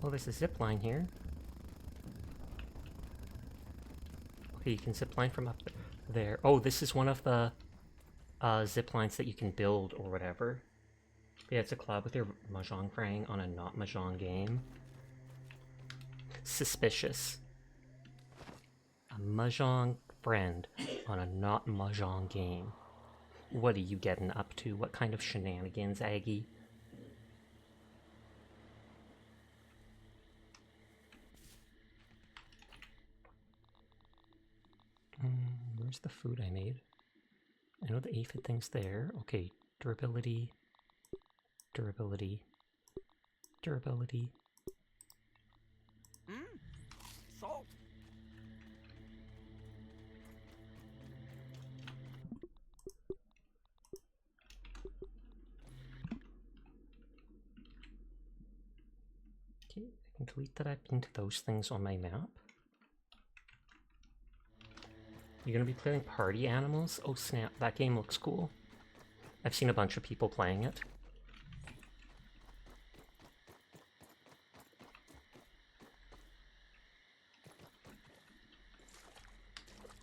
Well, there's a zip line here. Okay, you can zip line from up there. Oh, this is one of the zip lines that you can build or whatever. Yeah, it's a collab with your Mahjong friend on a not Mahjong game. Suspicious. A Mahjong friend on a not Mahjong game. What are you getting up to? What kind of shenanigans, Aggie? Where's the food I made? I know the aphid thing's there. Okay, durability, durability, durability. Salt. Okay, I can delete that I've been to those things on my map. You're gonna be playing Party Animals? Oh snap, that game looks cool. I've seen a bunch of people playing it.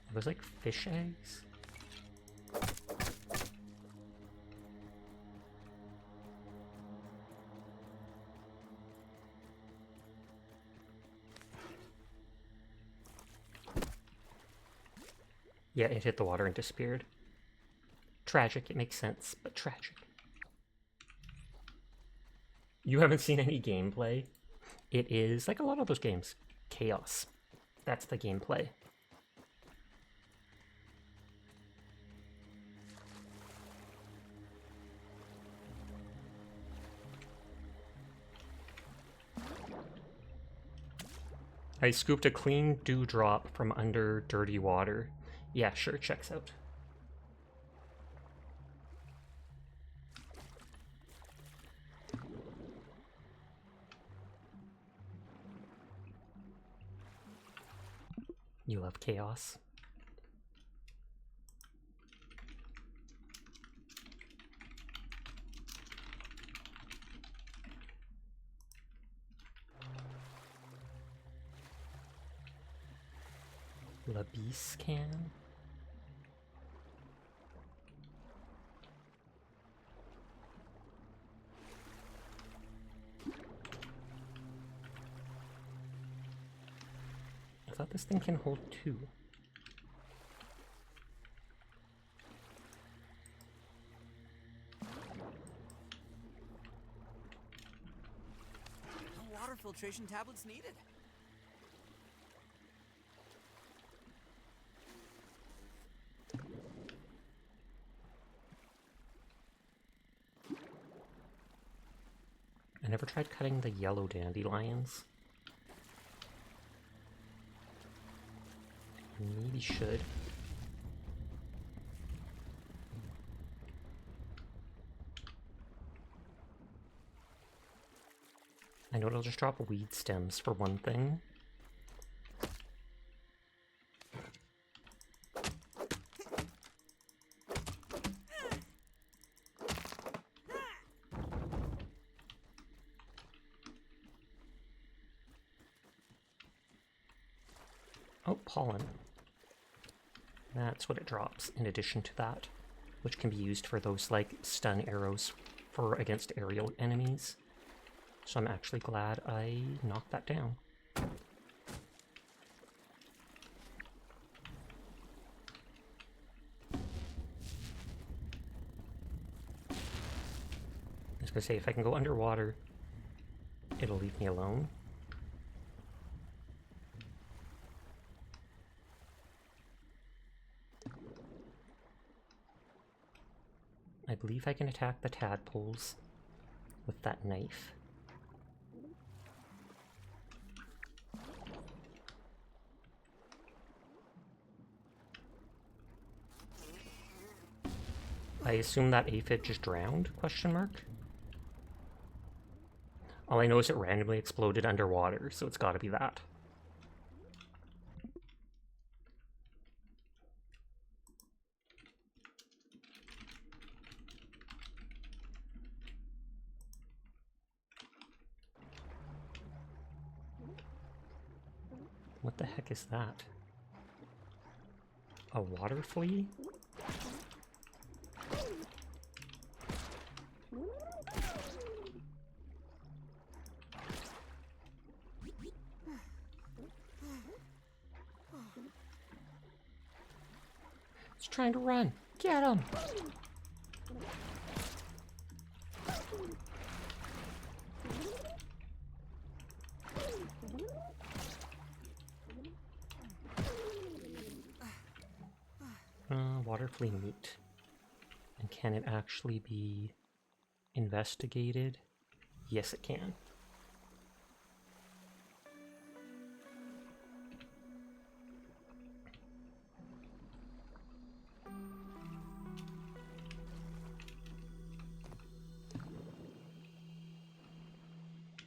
Are those like fish eggs? Yeah, it hit the water and disappeared. Tragic, it makes sense, but tragic. You haven't seen any gameplay? It is, like a lot of those games, chaos. That's the gameplay. I scooped a clean dewdrop from under dirty water. Yeah, sure, checks out. You love chaos. Labis can. I thought this thing can hold 2. No water filtration tablets needed. I never tried cutting the yellow dandelions. Maybe should. I know it'll just drop weed stems for one thing. Oh, pollen. That's what it drops in addition to that, which can be used for those like stun arrows for against aerial enemies. So I'm actually glad I knocked that down. I was gonna say, if I can go underwater, it'll leave me alone. I believe I can attack the tadpoles with that knife. I assume that aphid just drowned, question mark? All I know is it randomly exploded underwater, so it's gotta be that. What the heck is that? A water flea? It's trying to run. Get him! Water flea meat. And can it actually be investigated? Yes, it can.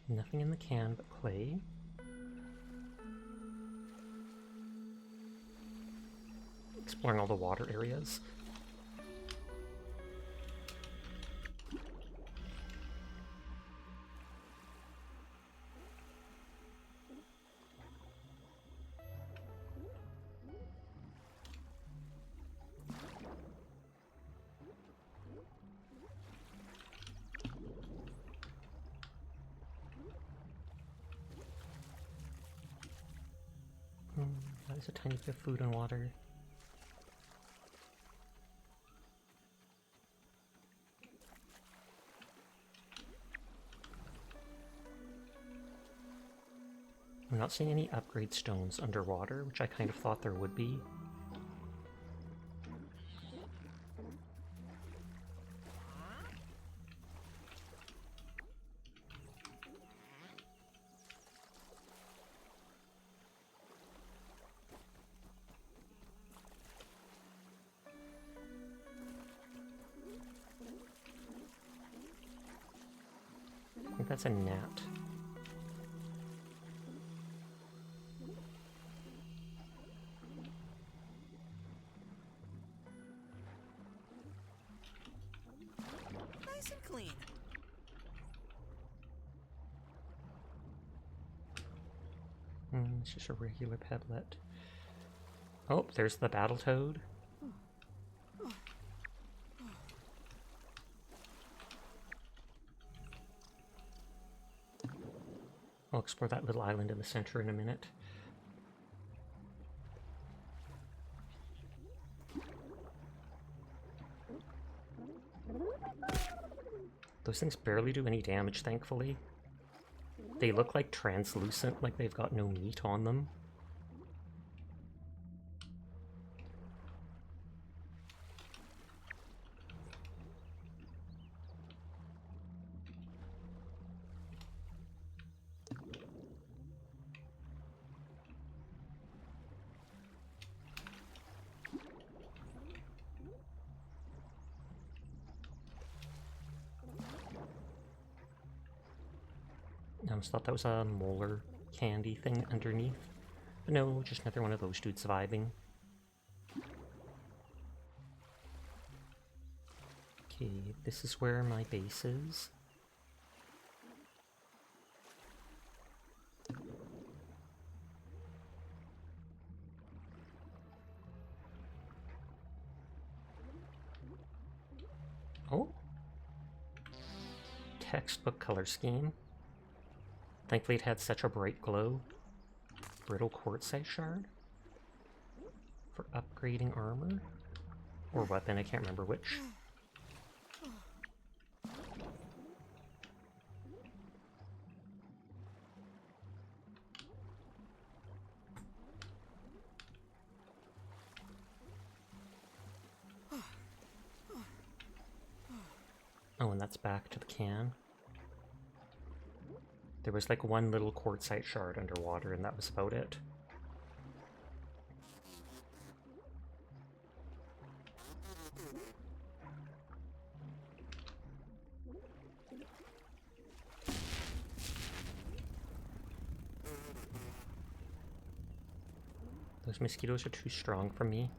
Nothing in the can but clay. Exploring all the water areas. That is a tiny bit of food and water. I'm not seeing any upgrade stones underwater, which I kind of thought there would be. I think that's a gnat. Nice and clean. It's just a regular pedlet. Oh, there's the Battletoad. I'll explore that little island in the center in a minute. Those things barely do any damage, thankfully. They look like translucent, like they've got no meat on them. I almost thought that was a molar candy thing underneath. But no, just another one of those dudes vibing. Okay, this is where my base is. Oh! Textbook color scheme. Thankfully it had such a bright glow. Brittle quartzite shard? For upgrading armor? Or weapon, I can't remember which. Oh, and that's back to the can. There was like one little quartzite shard underwater, and that was about it. Those mosquitoes are too strong for me.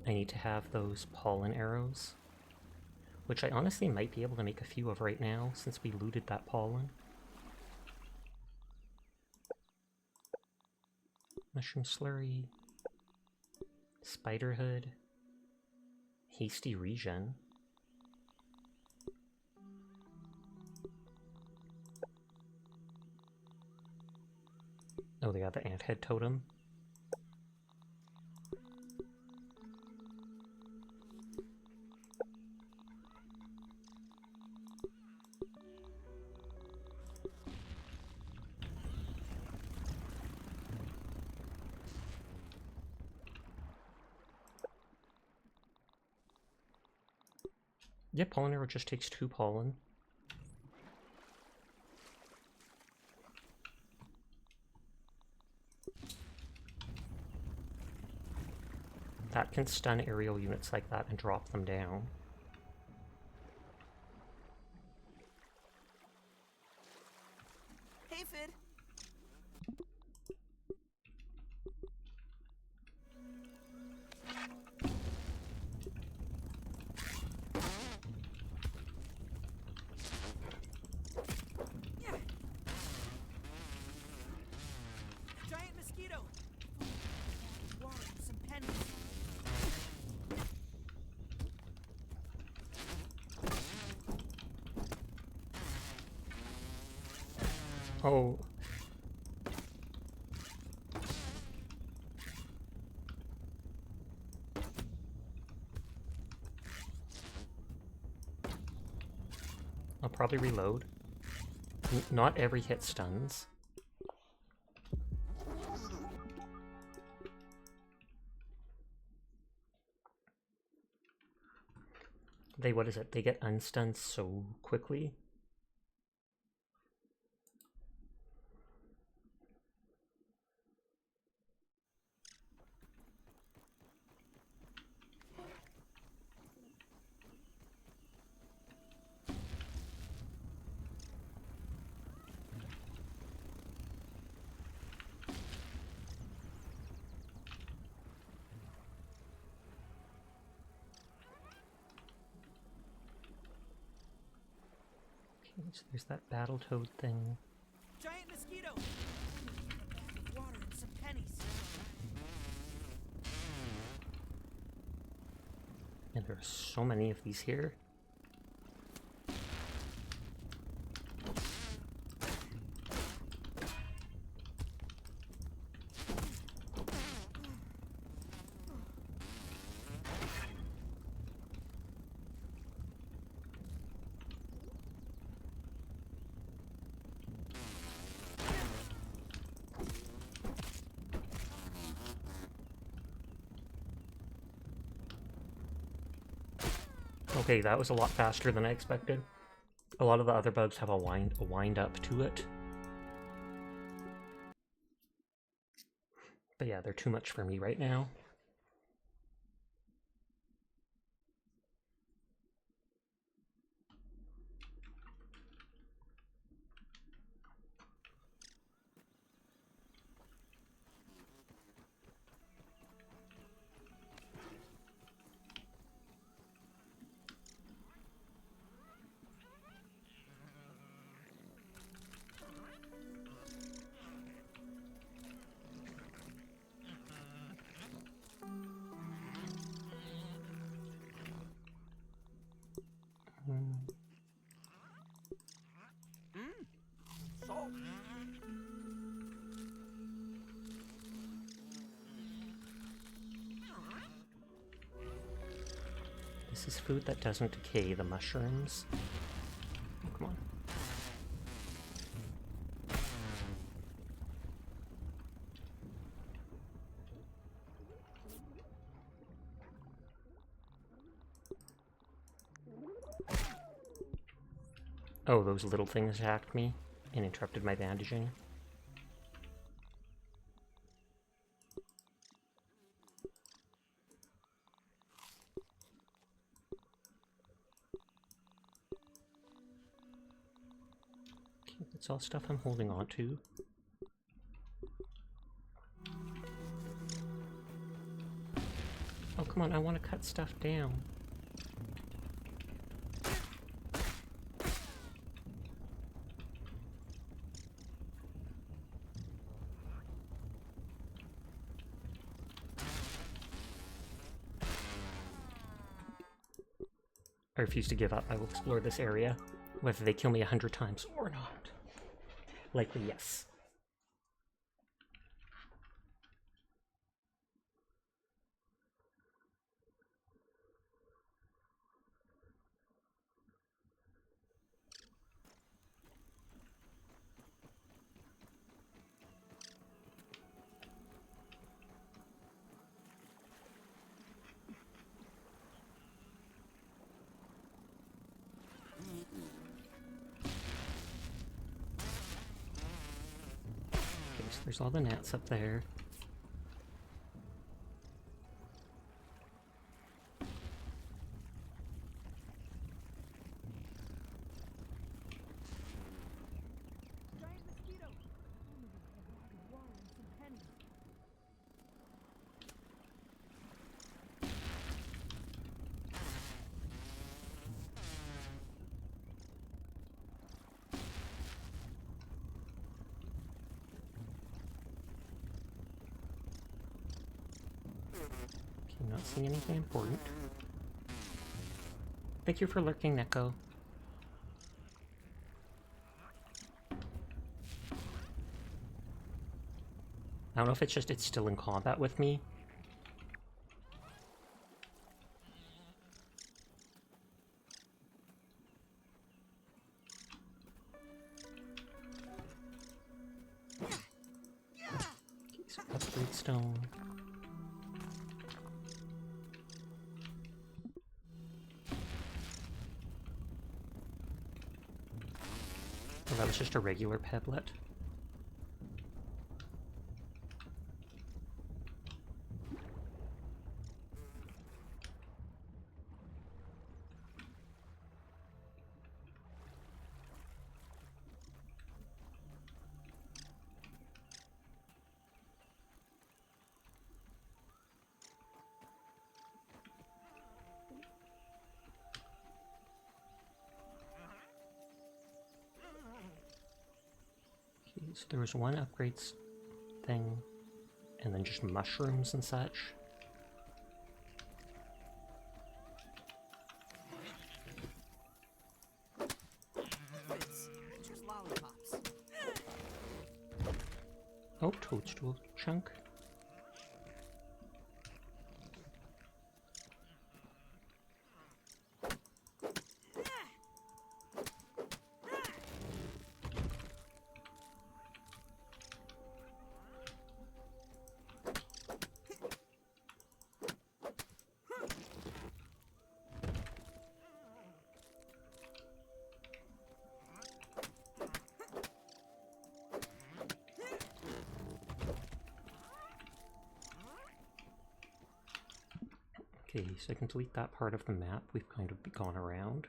I need to have those pollen arrows, which I honestly might be able to make a few of right now, since we looted that pollen. Mushroom slurry, spider hood, hasty regen. Oh, they got the ant head totem. Yeah, pollen arrow just takes 2 pollen. That can stun aerial units like that and drop them down. Hey, Fid. Giant mosquito. Water and some pennies. Oh. I'll probably reload. Not every hit stuns. They, what is it? They get unstunned so quickly. So there's that Battletoad thing. Giant mosquito! A bag of water and some pennies. And there are so many of these here. Okay, that was a lot faster than I expected. A lot of the other bugs have a wind up to it. But yeah, they're too much for me right now. Salt. This is food that doesn't decay, the mushrooms. Oh, come on. Oh, those little things attacked me and interrupted my bandaging. Okay, that's all stuff I'm holding on to. Oh, come on, I want to cut stuff down. I refuse to give up. I will explore this area, whether they kill me 100 times or not. Likely, yes. So there's all the gnats up there. Giant mosquito! A bag of water and some pennies. Okay, not seeing anything important. Thank you for lurking, Neko. I don't know if it's just it's still in combat with me. Okay, so upgrade stone. Well, that was just a regular pedlet. So there was one upgrades thing, and then just mushrooms and such. It's just lollipops. Oh, toadstool chunk. Okay, so I can delete that part of the map. We've kind of gone around.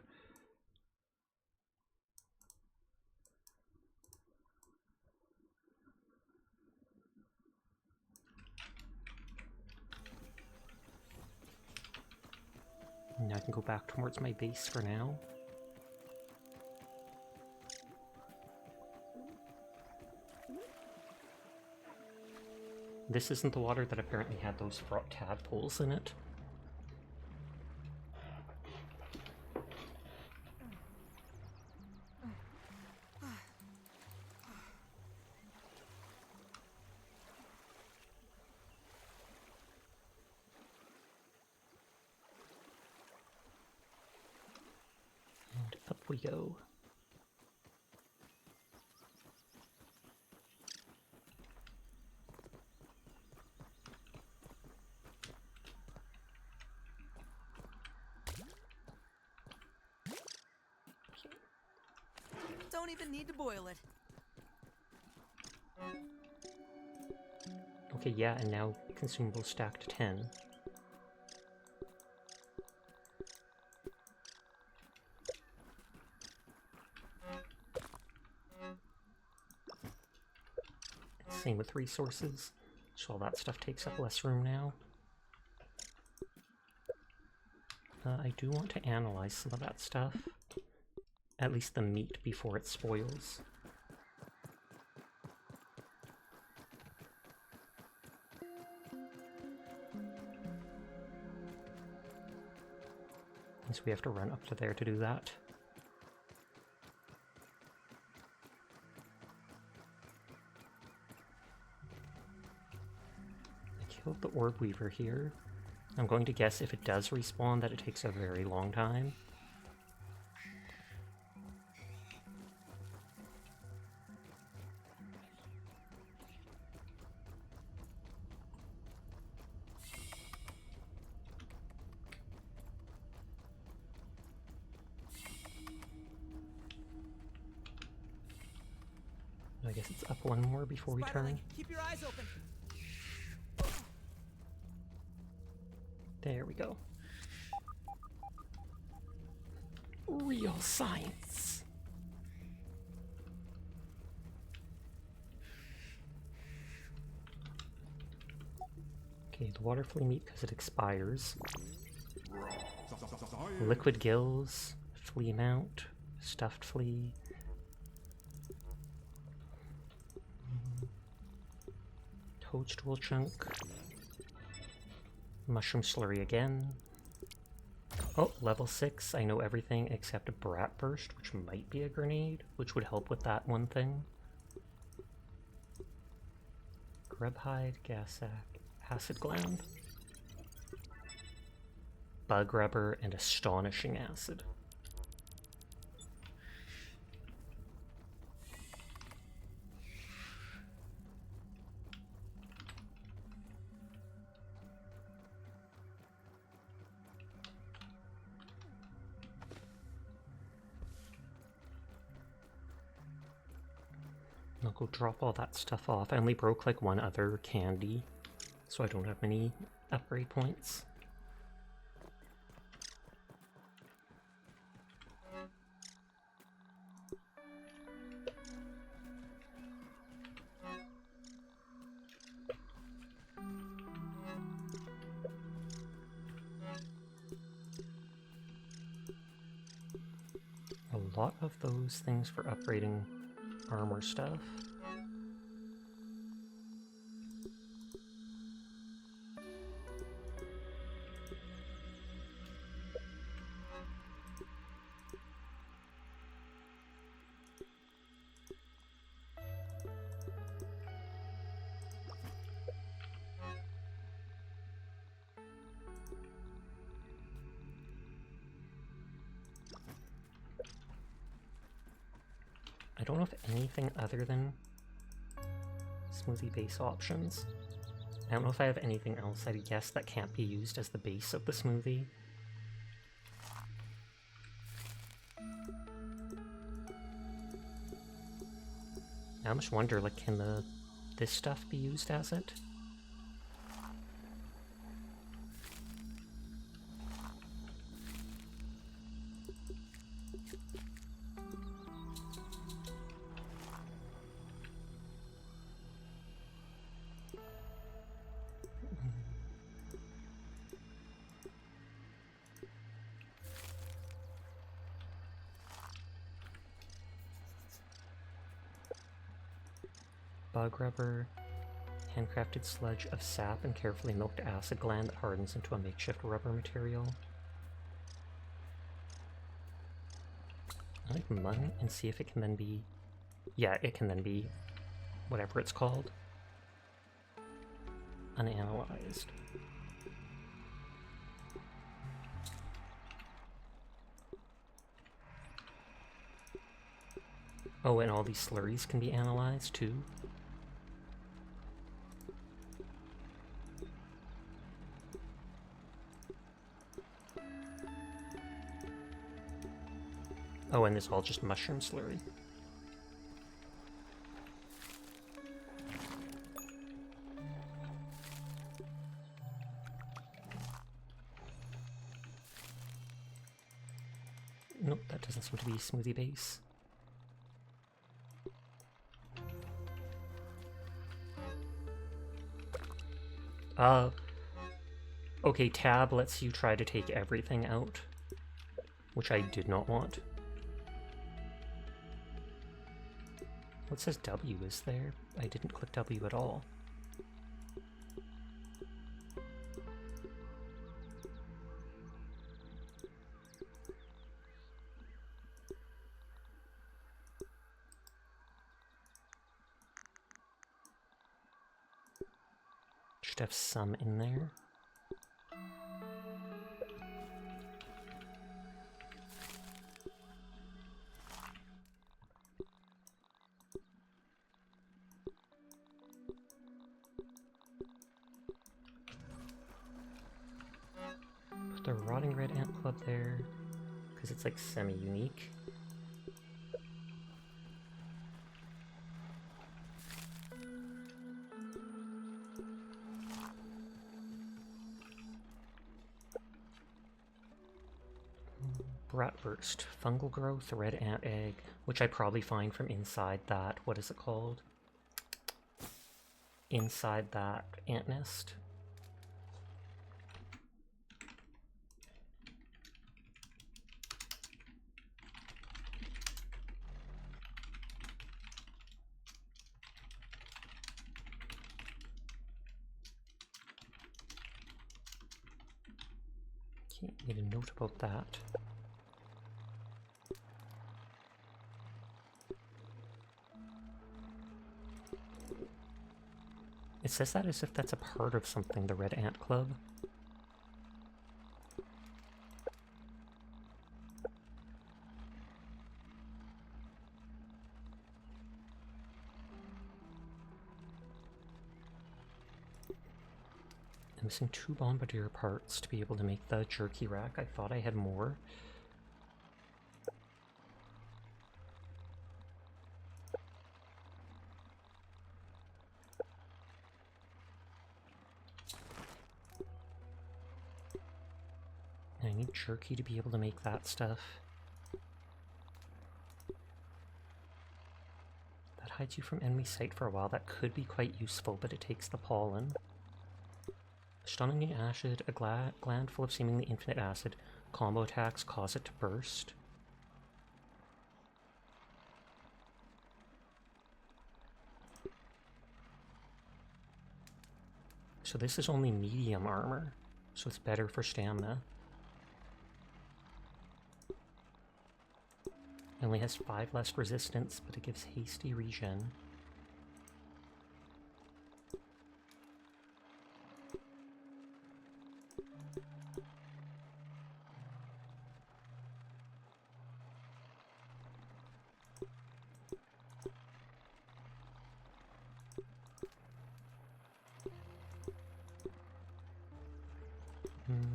And I can go back towards my base for now. This isn't the water that apparently had those fraught tadpoles in it. And up we go. Don't even need to boil it. Okay, yeah, and now consumables stacked to 10. Same with resources, so all that stuff takes up less room now. I do want to analyze some of that stuff. At least the meat before it spoils. And so we have to run up to there to do that. I killed the orb weaver here. I'm going to guess if it does respawn that it takes a very long time. I guess it's up one more before we turn. Spiderling, keep your eyes open. There we go. Real science. Okay, the water flea meat because it expires. Liquid gills, flea mount, stuffed flea. Toadstool chunk. Mushroom slurry again. Oh, level 6. I know everything except a Brat Burst, which might be a grenade, which would help with that one thing. Grub hide, gas sack, acid gland, bug rubber, and astonishing acid. I'll go drop all that stuff off. I only broke like one other candy, so I don't have many upgrade points. A lot of those things for upgrading armor stuff. I don't know if anything other than smoothie base options. I don't know if I have anything else I'd guess that can't be used as the base of the smoothie. I almost wonder, like, can this stuff be used as it? Bug rubber, handcrafted sludge of sap and carefully milked acid gland that hardens into a makeshift rubber material. I like mung and see if it can then be... Yeah, it can then be whatever it's called. Unanalyzed. Oh, and all these slurries can be analyzed too? Oh, and it's all just mushroom slurry. Nope, that doesn't seem to be smoothie base. Okay, tab lets you try to take everything out, which I did not want. What says W is there? I didn't click W at all. Should have some in there. Put the Rotting Red Ant Club there, because it's like semi-unique. Bratwurst, fungal growth, red ant egg, which I probably find from inside that, what is it called? Inside that ant nest. Okay, made a note about that. It says that as if that's a part of something, the Red Ant Club. I'm missing 2 bombardier parts to be able to make the jerky rack. I thought I had more. need jerky to be able to make that stuff. That hides you from enemy sight for a while. That could be quite useful, but it takes the pollen. Stunning acid, a gland full of seemingly infinite acid. Combo attacks cause it to burst. So this is only medium armor, so it's better for stamina. It only has 5 less resistance, but it gives hasty regen.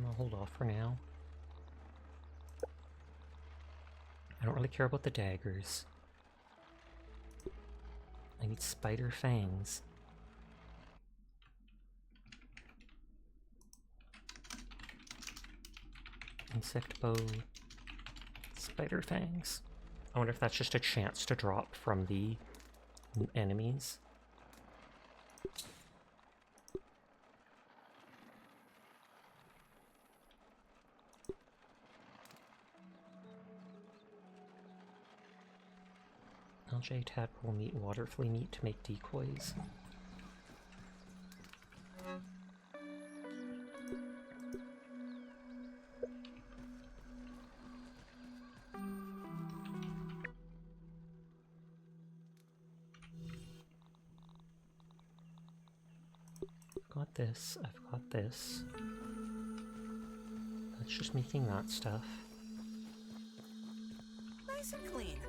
I'll hold off for now. I don't really care about the daggers. I need spider fangs. Insect bow. Spider fangs. I wonder if that's just a chance to drop from the enemies. LJ tadpole meat, water flea meat to make decoys. I've got this, I've got this. That's just making that stuff. Nice and clean.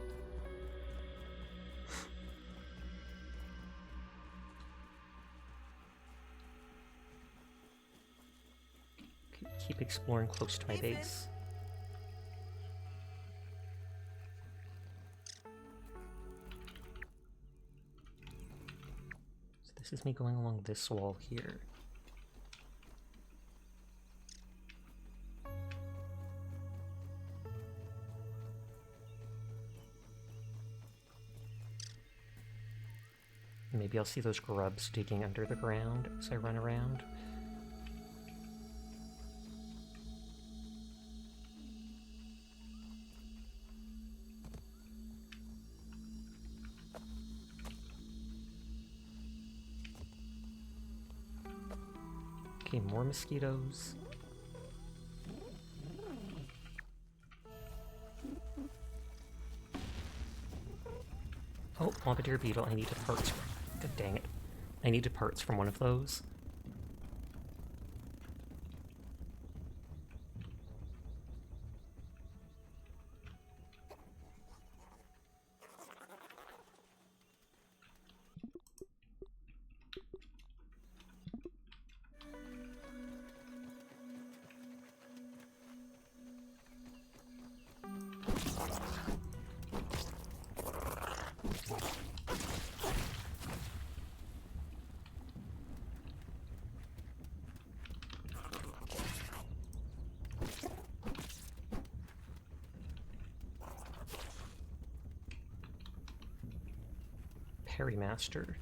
Keep exploring close to my Hey, Finn. base. So this is me going along this wall here. Maybe I'll see those grubs digging under the ground as I run around. Okay, more mosquitoes. Oh, bombardier beetle. I needed parts. God dang it. I needed parts from one of those. Master.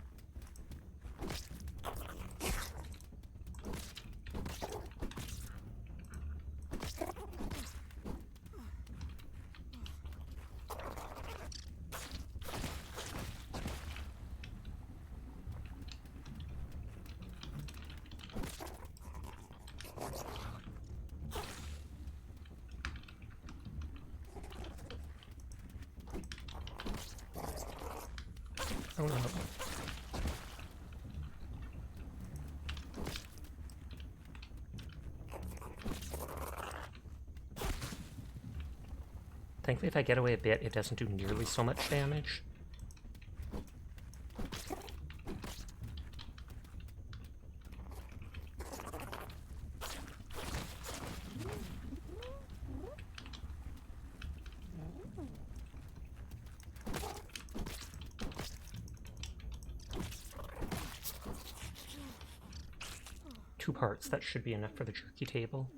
Oh no. Thankfully, if I get away a bit, it doesn't do nearly so much damage. Two parts, that should be enough for the jerky table.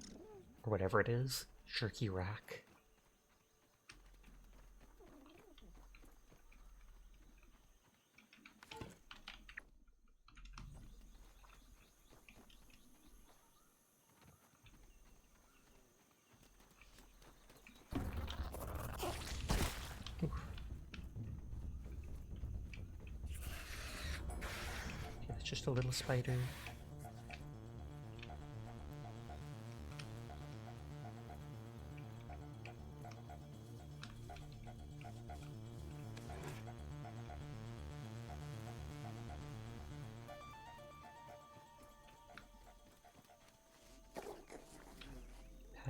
Or whatever it is. jerky rack. Oof. Okay, that's just a little spider.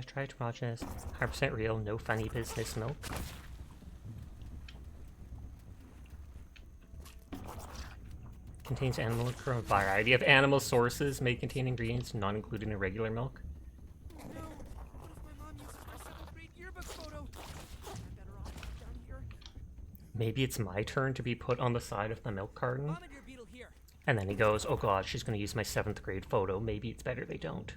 Try homogenous, 100% real, no funny business milk. Contains animal from a variety of animal sources, may contain ingredients not included in regular milk. Oh no! What if my mom uses my 7th grade yearbook photo? I'm better off down here. Maybe it's my turn to be put on the side of the milk carton. Bombardier beetle here. And then he goes, oh god, she's going to use my 7th grade photo. Maybe it's better they don't.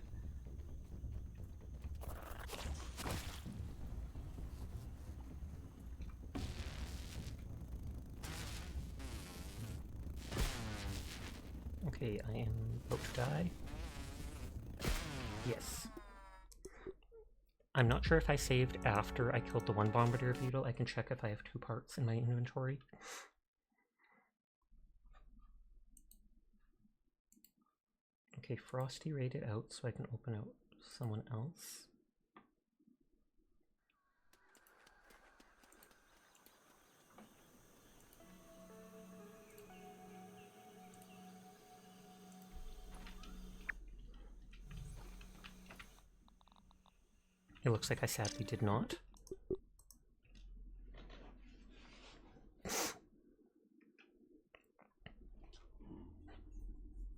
Okay, I am about to die. Yes. I'm not sure if I saved after I killed the one Bombardier beetle. I can check if I have 2 parts in my inventory. Okay, Frosty raided out so I can open out someone else. It looks like I sadly did not.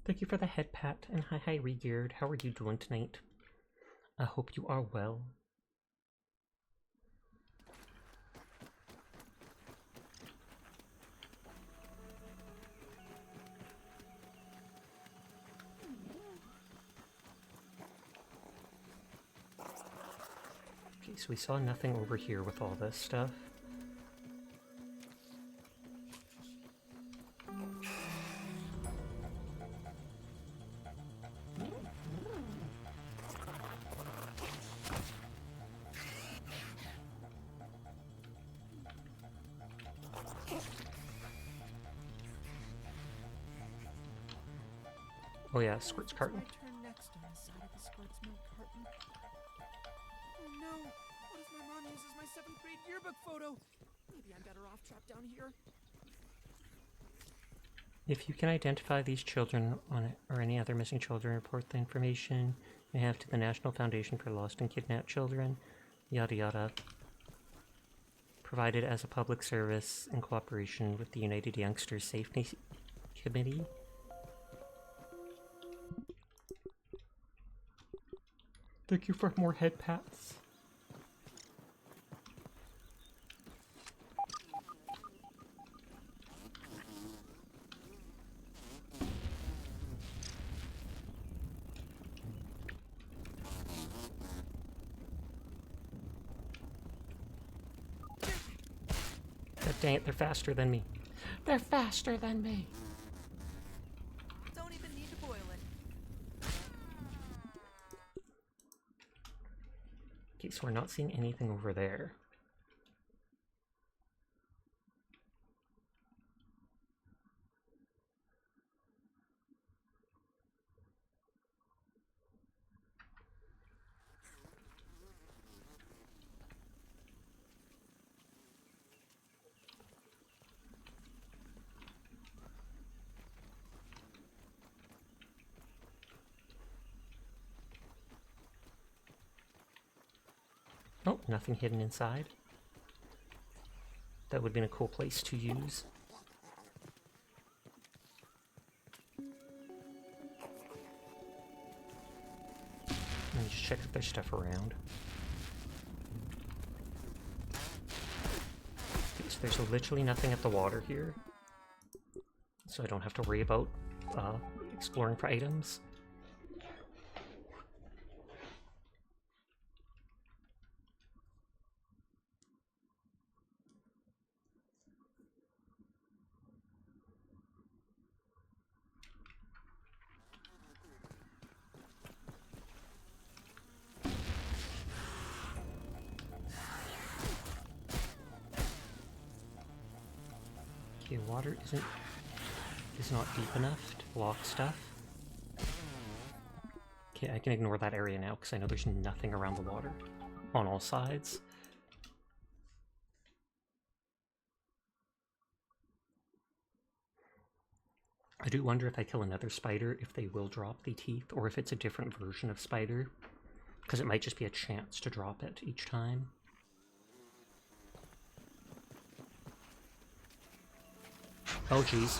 Thank you for the head pat, and hi Regeared. How are you doing tonight? I hope you are well. Okay, so we saw nothing over here with all this stuff. Oh yeah, Squirt's carton. My turn next on the side of the Squirt's milk carton. Oh no! What if my mom uses my 7th grade yearbook photo? Maybe I'm better off trapped down here. If you can identify these children on it, or any other missing children, report the information you have to the National Foundation for Lost and Kidnapped Children, yada yada. Provided as a public service in cooperation with the United Youngsters Safety Committee. Thank you for more head pats. God dang it, they're faster than me. They're faster than me. Don't even need to boil it. Okay, so we're not seeing anything over there. Oh, nothing hidden inside. That would have been a cool place to use. Let me just check if there's stuff around. Okay, so there's literally nothing at the water here. So I don't have to worry about exploring for items. Okay, water is not deep enough to block stuff. Okay, I can ignore that area now because I know there's nothing around the water on all sides. I do wonder if I kill another spider if they will drop the teeth, or if it's a different version of spider, because it might just be a chance to drop it each time. Oh geez,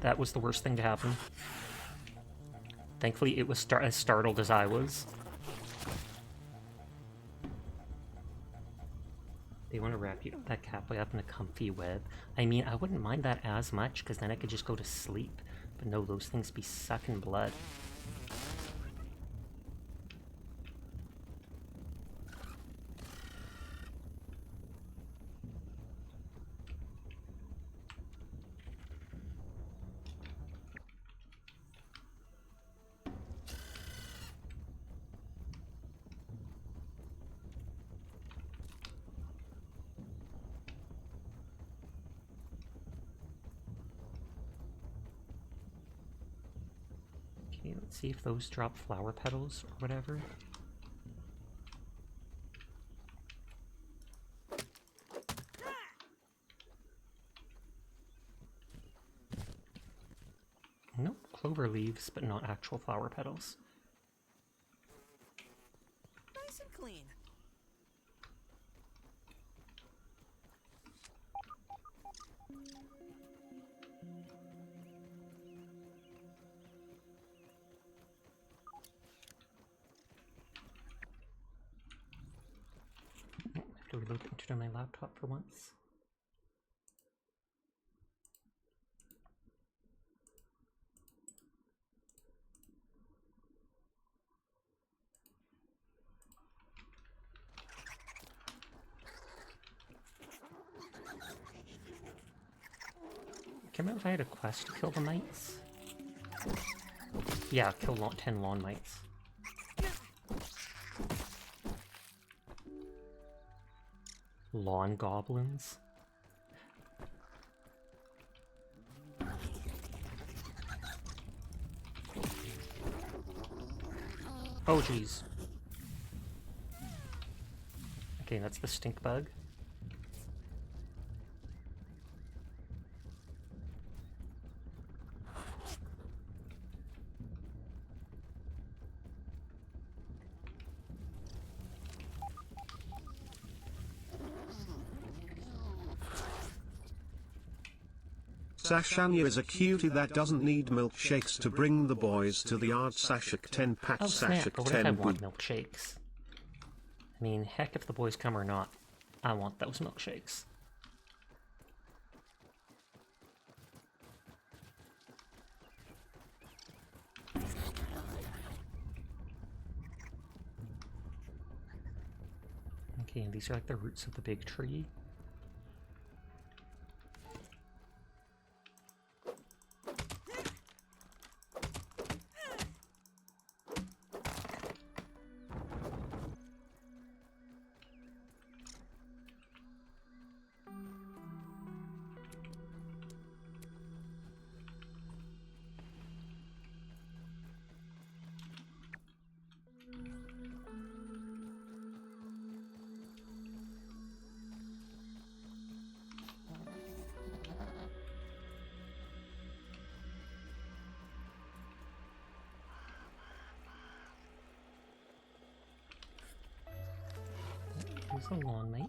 that was the worst thing to happen. Thankfully it was as startled as I was. They want to wrap that catboy up in a comfy web. I mean, I wouldn't mind that as much, because then I could just go to sleep. But no, those things be sucking blood. Okay, let's see if those drop flower petals or whatever. Nope, clover leaves, but not actual flower petals. Nice and clean. I have to reload the internet on my laptop for once. Can't remember if I had a quest to kill the mites. Yeah, kill 10 lawn mites. Lawn goblins. Oh jeez. Okay, that's the stink bug. Sashanya is a cutie that doesn't need milkshakes to bring the boys to the yard. Sashak 10 pat Oh snap, Sashak but what if I 10 want boop. milkshakes? I mean, heck if the boys come or not, I want those milkshakes. Okay, and these are like the roots of the big tree. There's a lawn mite.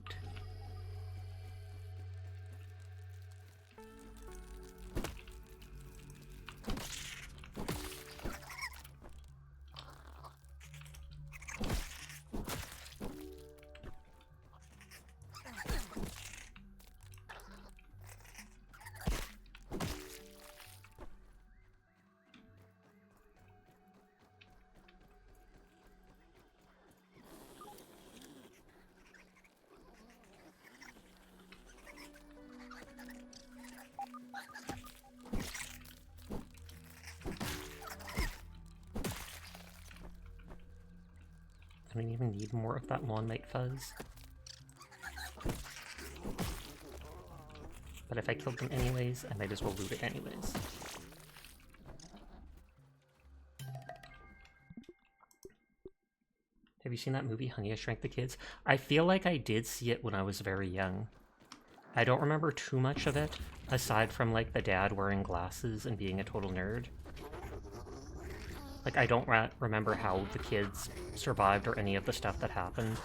I don't even need more of that lawn mite fuzz. But if I killed them anyways, I might as well loot it anyways. Have you seen that movie, Honey, I Shrunk the Kids? I feel like I did see it when I was very young. I don't remember too much of it, aside from, like, the dad wearing glasses and being a total nerd. Like, I don't remember how the kids survived or any of the stuff that happened.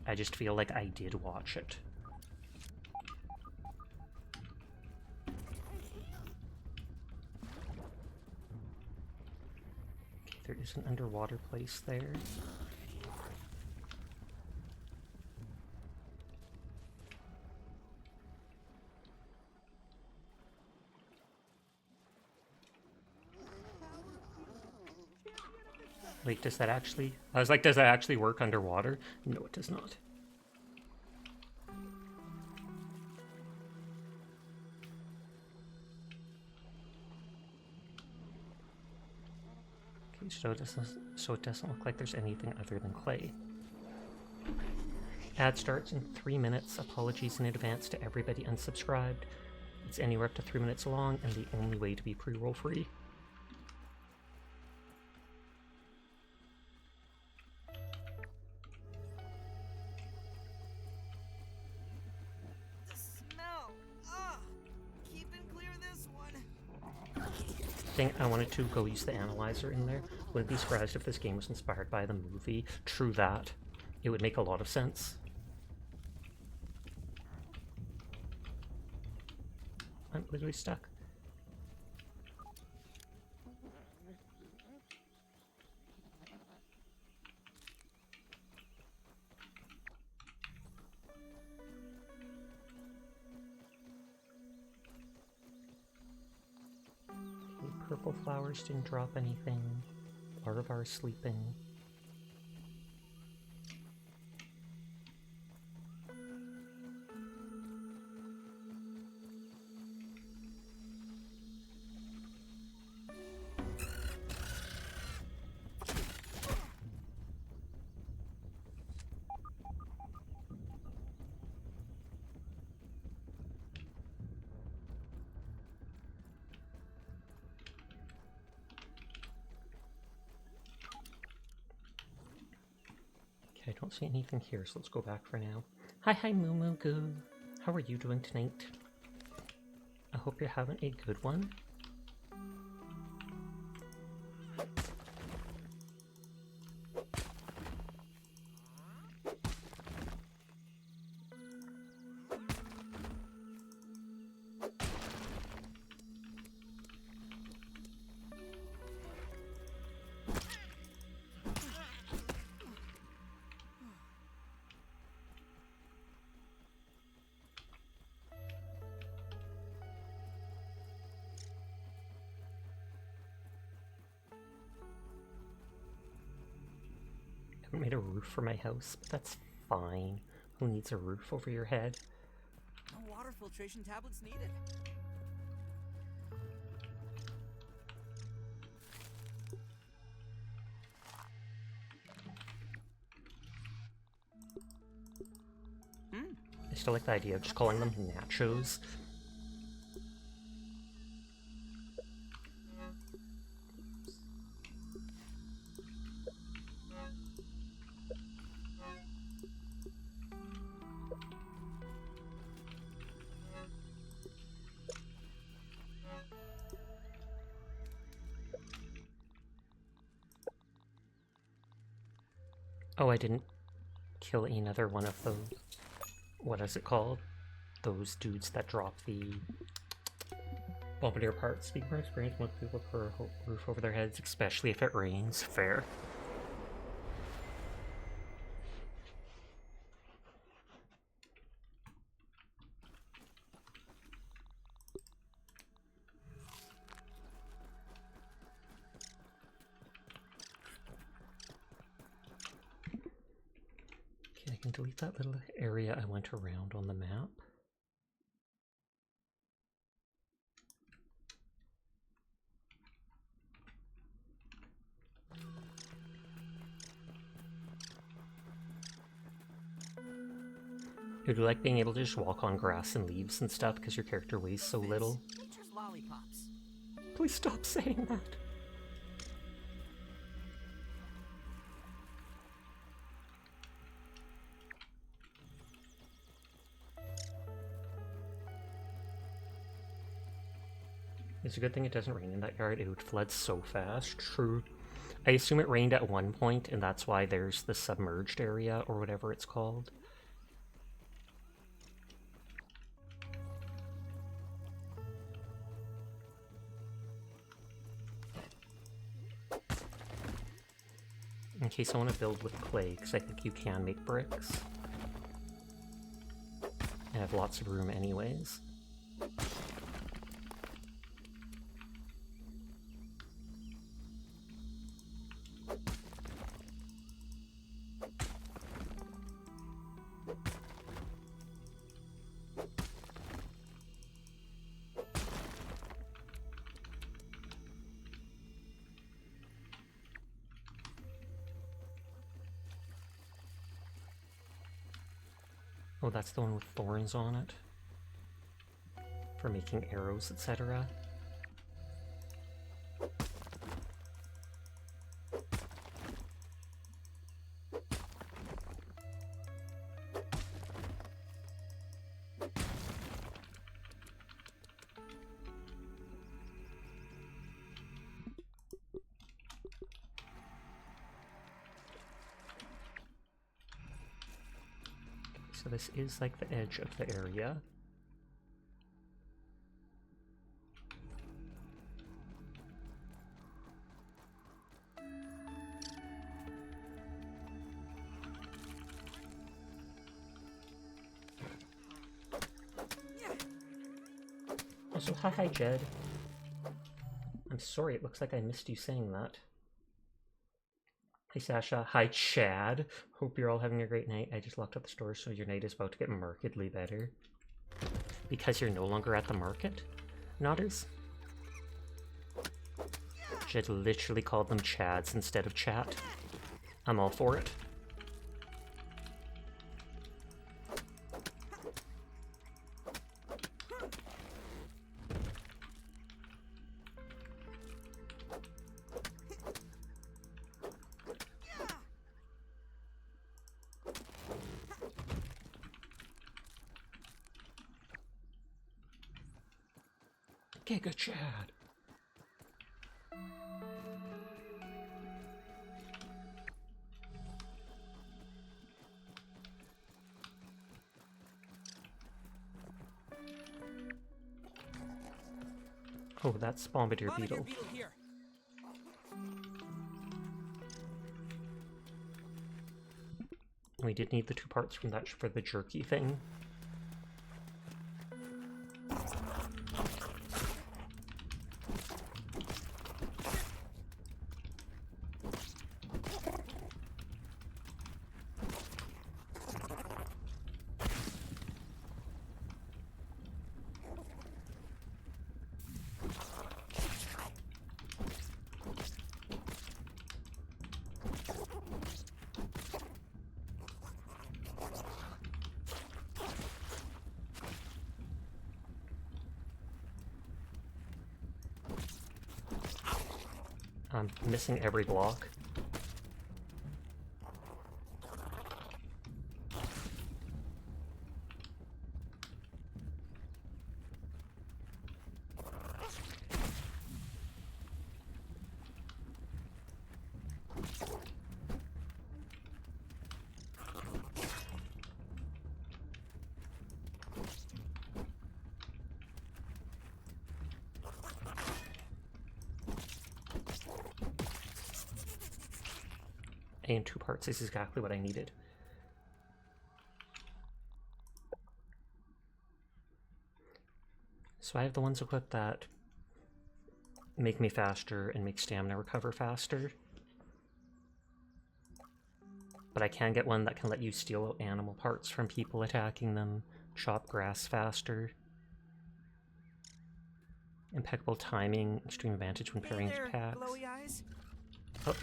I just feel like I did watch it. Okay, there is an underwater place there. Wait, does that actually... I was like, does that actually work underwater? No, it does not. Okay, so it doesn't look like there's anything other than clay. Ad starts in 3 minutes. Apologies in advance to everybody unsubscribed. It's anywhere up to 3 minutes long, and the only way to be pre-roll free. I wanted to go use the analyzer in there. Wouldn't be surprised if this game was inspired by the movie. True that. It would make a lot of sense. I'm literally stuck. Purple flowers didn't drop anything. Larvar sleeping. I don't see anything here, so let's go back for now. Hi Moo Moo Goo. How are you doing tonight? I hope you're having a good one. I haven't made a roof for my house, but that's fine. Who needs a roof over your head? No water filtration tablets needed. I still like the idea of just calling them nachos. Oh, I didn't kill another one of those. What is it called? Those dudes that drop the bombardier parts. Speaking from experience, most people prefer a roof over their heads, especially if it rains. Fair. Okay, I can delete that little area I went around on the map. I do like being able to just walk on grass and leaves and stuff because your character weighs so little. Nature's lollipops. Please stop saying that. It's a good thing it doesn't rain in that yard. It would flood so fast. True. I assume it rained at one point, and that's why there's the submerged area, or whatever it's called. In case I want to build with clay, because I think you can make bricks. I have lots of room anyways. Oh, that's the one with thorns on it. For making arrows, etc. So this is like the edge of the area. Also, hi Jed. I'm sorry, it looks like I missed you saying that. Hi Sasha. Hi Chad. Hope you're all having a great night. I just locked up the store, so your night is about to get markedly better. Because you're no longer at the market? Nodders? Jed literally called them Chads instead of chat. I'm all for it. Giga Chad. Oh, that's Bombardier Beetle. Here. We did need the 2 parts from that for the jerky thing. I'm missing every block. And 2 parts is exactly what I needed. So I have the ones equipped that make me faster and make stamina recover faster. But I can get one that can let you steal animal parts from people attacking them, chop grass faster. Impeccable timing, extreme advantage when pairing packs. Glowy eyes. Oh.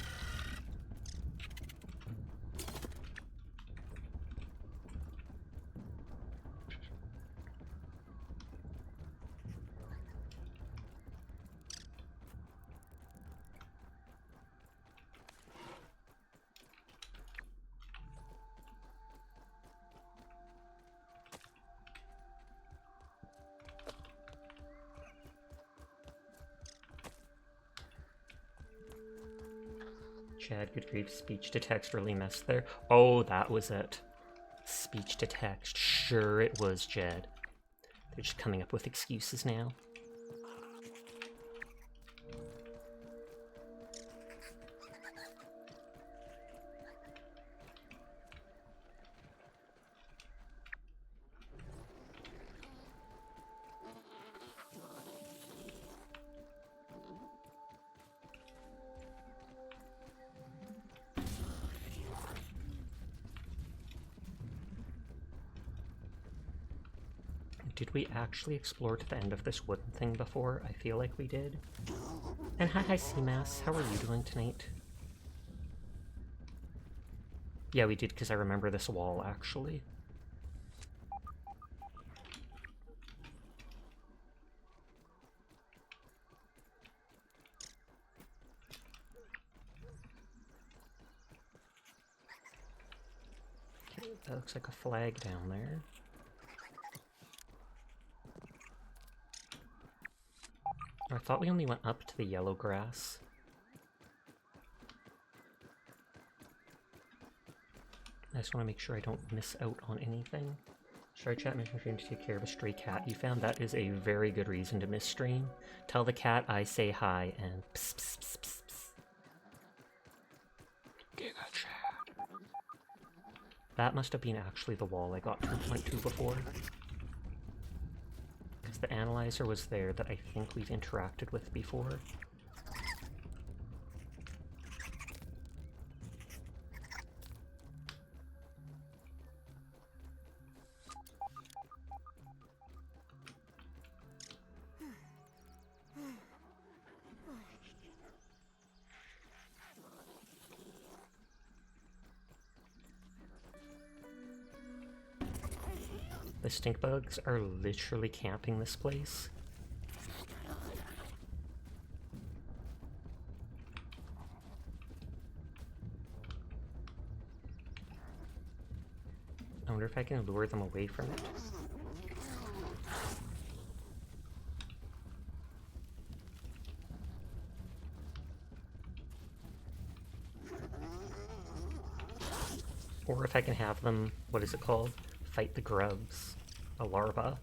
Chad, good grief, speech to text really messed there. Oh, that was it. Speech to text. Sure it was, Jed. They're just coming up with excuses now. Did we actually explore to the end of this wooden thing before? I feel like we did. And hi Seamass, how are you doing tonight? Yeah, we did, because I remember this wall, actually. Okay, that looks like a flag down there. I thought we only went up to the yellow grass. I just want to make sure I don't miss out on anything. Sorry chat, making sure to take care of a stray cat you found. That is a very good reason to miss stream. Tell the cat I say hi and pss pss pss pss pss. Giga chat. That must have been actually the wall I got 2.2 before. Because the analyzer was there that I think we've interacted with before. The stink bugs are literally camping this place. I wonder if I can lure them away from it. Or if I can have them, what is it called? Fight the grubs. A larva.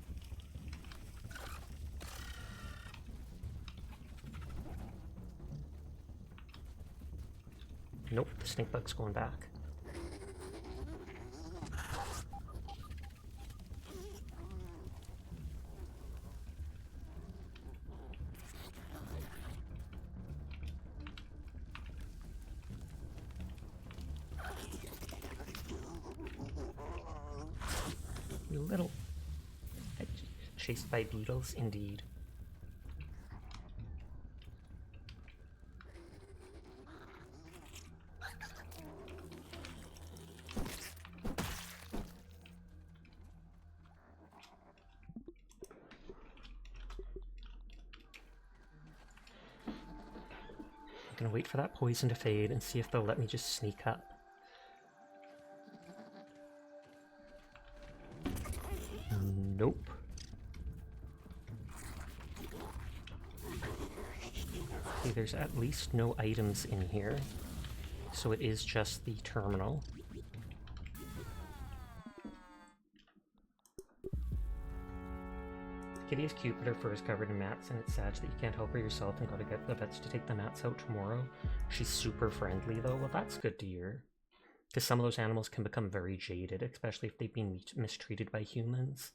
Nope, the stink bug's going back. You little... Chased by beetles, indeed. I'm gonna wait for that poison to fade and see if they'll let me just sneak up. Nope. Okay, there's at least no items in here, so it is just the terminal. Kitty is cute, but her fur is covered in mats, and it's sad that you can't help her yourself and gotta get the vets to take the mats out tomorrow. She's super friendly, though. Well, that's good to hear. Because some of those animals can become very jaded, especially if they've been mistreated by humans.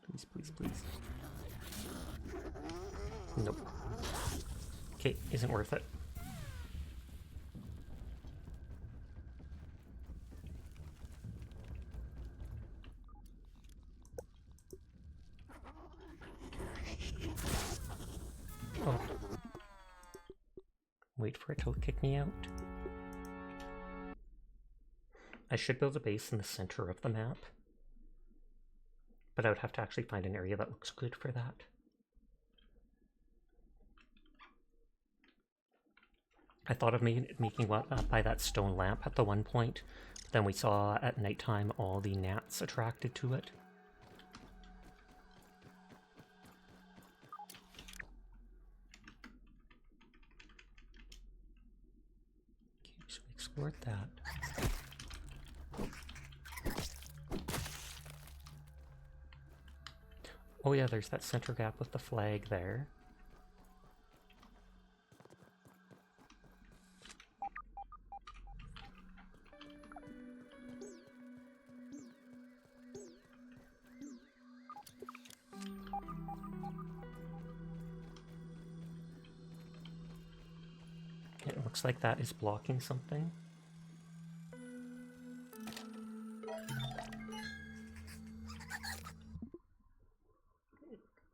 Please, please, please. Nope. Okay, isn't worth it. Oh. Wait for it to kick me out. I should build a base in the center of the map. But I would have to actually find an area that looks good for that. I thought of making one by that stone lamp at the one point, but then we saw at nighttime all the gnats attracted to it. Okay, so we explored that. Oh yeah, there's that center gap with the flag there. It looks like that is blocking something.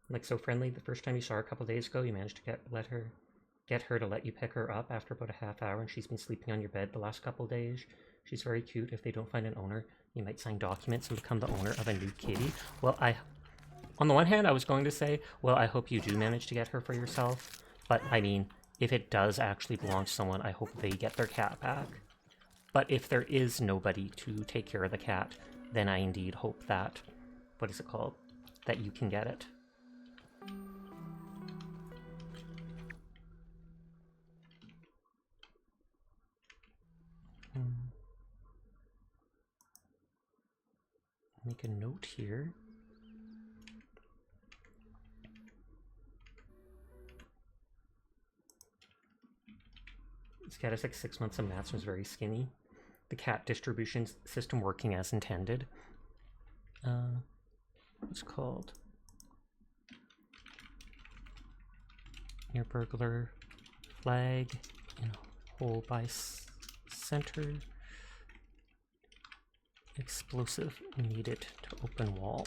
Like so friendly, the first time you saw her a couple days ago, you managed to get her to let you pick her up after about a half hour, and she's been sleeping on your bed the last couple days. She's very cute. If they don't find an owner, you might sign documents and become the owner of a new kitty. Well, on the one hand, I was going to say, well, I hope you do manage to get her for yourself. But, I mean, if it does actually belong to someone, I hope they get their cat back. But if there is nobody to take care of the cat, then I indeed hope that, what is it called, that you can get it. Make a note here. This cat is like 6 months of mats and was very skinny. The cat distribution system working as intended. What's it called? Near burglar flag in hole by center. Explosive needed to open wall.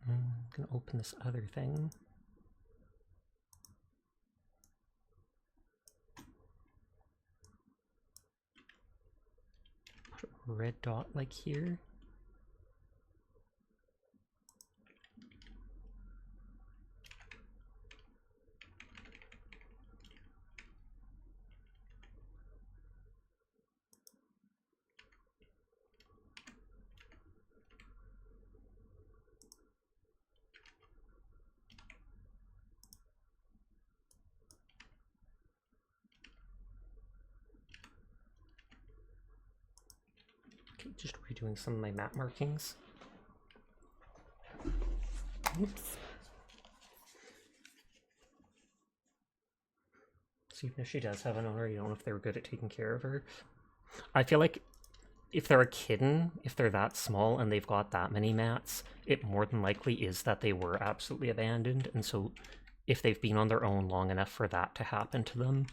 I'm gonna open this other thing. Put a red dot like here. Okay, just redoing some of my map markings. Oops. So even if she does have an owner, you don't know if they were good at taking care of her. I feel like if they're a kitten, if they're that small and they've got that many mats, it more than likely is that they were absolutely abandoned. And so if they've been on their own long enough for that to happen to them,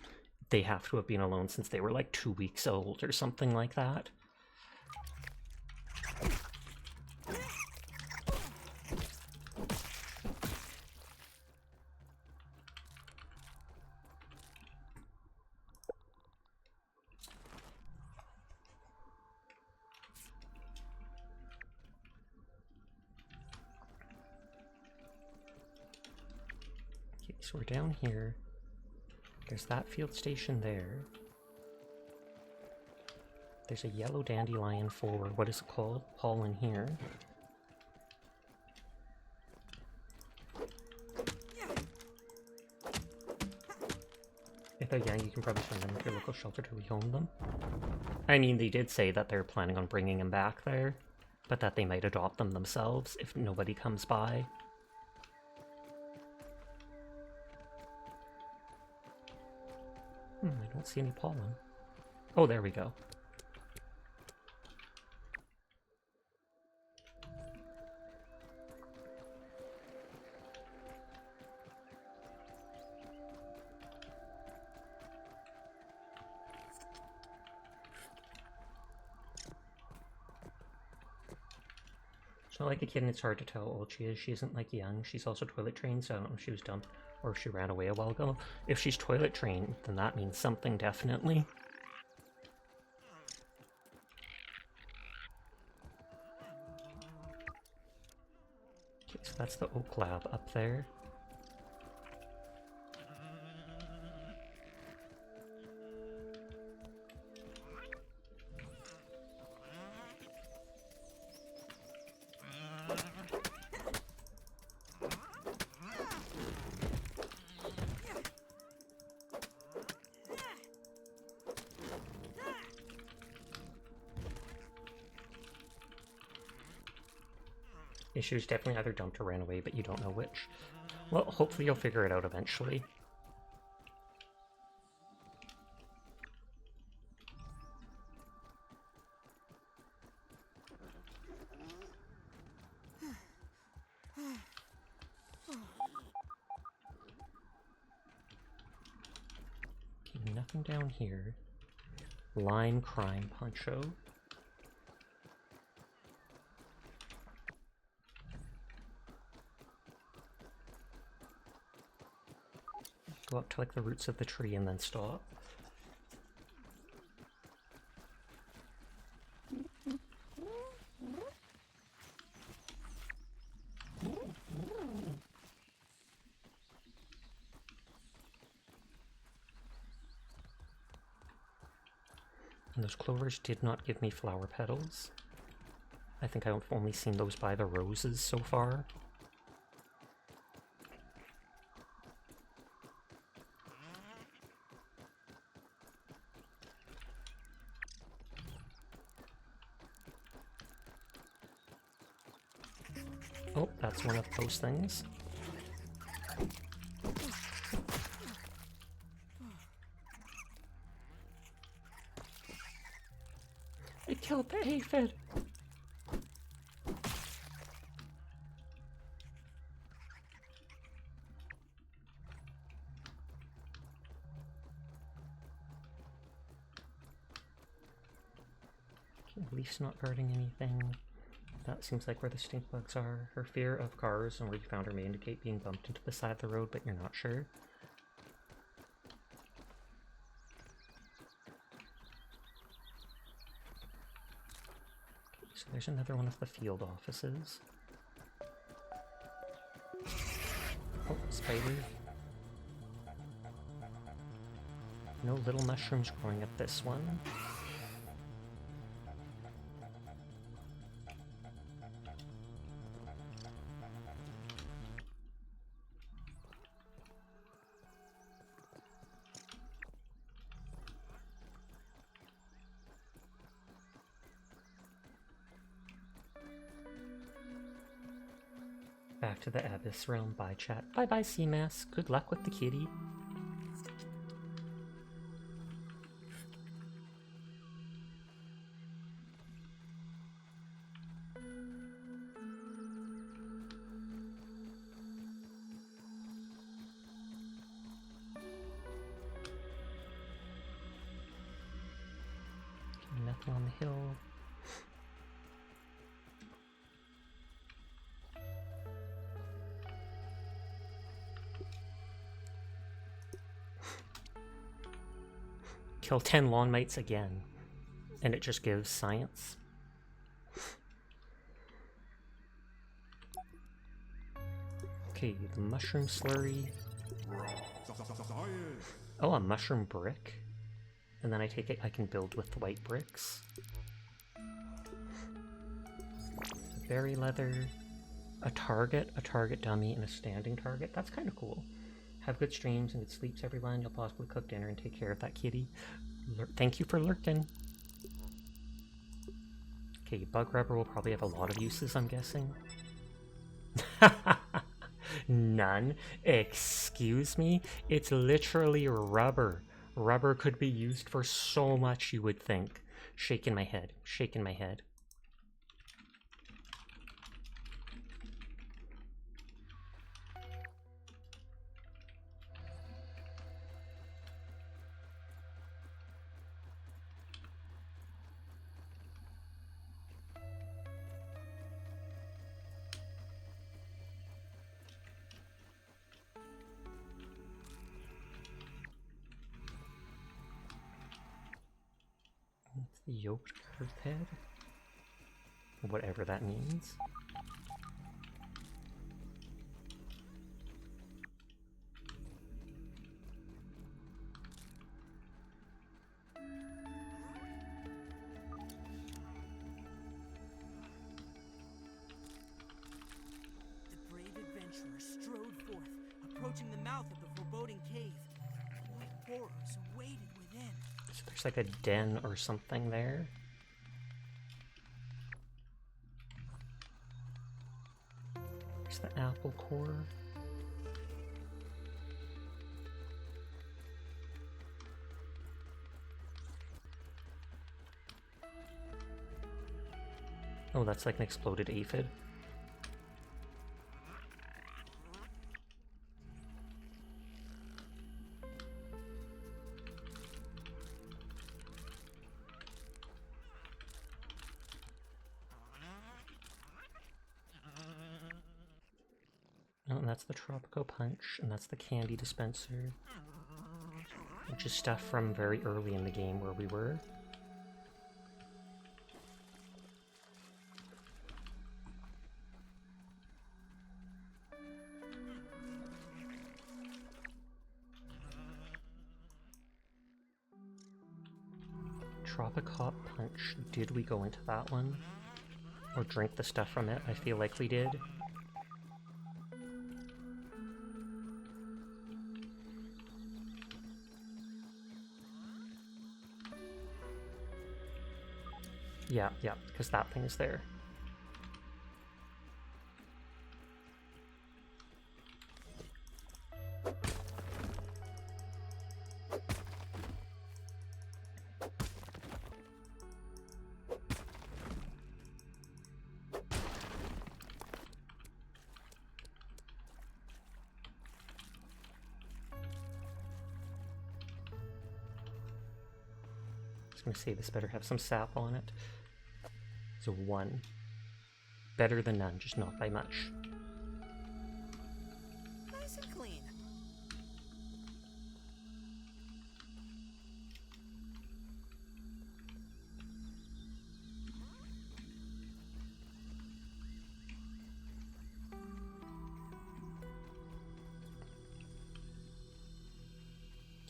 they have to have been alone since they were like 2 weeks old or something like that. So we're down here. There's that field station there. There's a yellow dandelion for, what is it called? Pollen here. If they're young, you can probably find them at your local shelter to rehome them. I mean, they did say that they're planning on bringing them back there, but that they might adopt them themselves if nobody comes by. I don't see any pollen. Oh, there we go. It's not like a kid and it's hard to tell how old she is. She isn't like young. She's also toilet trained, so I don't know if she was dumped or if she ran away a while ago. If she's toilet trained, then that means something definitely. Okay, so that's the Oak Lab up there. Yeah, she was definitely either dumped or ran away, but you don't know which. Well, hopefully you'll figure it out eventually. Okay, nothing down here. Line crime poncho. Go up to like the roots of the tree and then stop. And those clovers did not give me flower petals. I think I've only seen those by the roses so far. Oh, that's one of those things. I killed the aphid! Okay, Leaf's not guarding anything. That seems like where the stink bugs are. Her fear of cars and where you found her may indicate being bumped into the side of the road, but you're not sure. Okay, so there's another one of the field offices. Oh, spider. No little mushrooms growing at this one. Back to the Abyss Realm. Bye, chat. Bye-bye, Seamass. Good luck with the kitty. Okay, nothing on the hill. Kill 10 lawn mites again, and it just gives science. Okay, the mushroom slurry. Oh, a mushroom brick. And then I take it I can build with the white bricks. Berry leather. A target dummy, and a standing target. That's kind of cool. Have good streams and good sleeps, everyone. You'll possibly cook dinner and take care of that kitty. Thank you for lurking. Okay, bug rubber will probably have a lot of uses, I'm guessing. None. Excuse me? It's literally rubber. Rubber could be used for so much, you would think. Shaking my head. Shaking my head. Yoked head? Whatever that means. The brave adventurer strode forth, approaching the mouth of the foreboding cave. What horrors awaited within? So there's like a den or something there. There's the apple core. Oh, that's like an exploded aphid. Oh, and that's the Tropico Punch, and that's the candy dispenser. Which is stuff from very early in the game where we were. Tropicop Punch. Did we go into that one? Or drink the stuff from it? I feel like we did. Yeah, because that thing is there. I was gonna say this better have some sap on it. So 1. Better than none, just not by much. Nice and clean.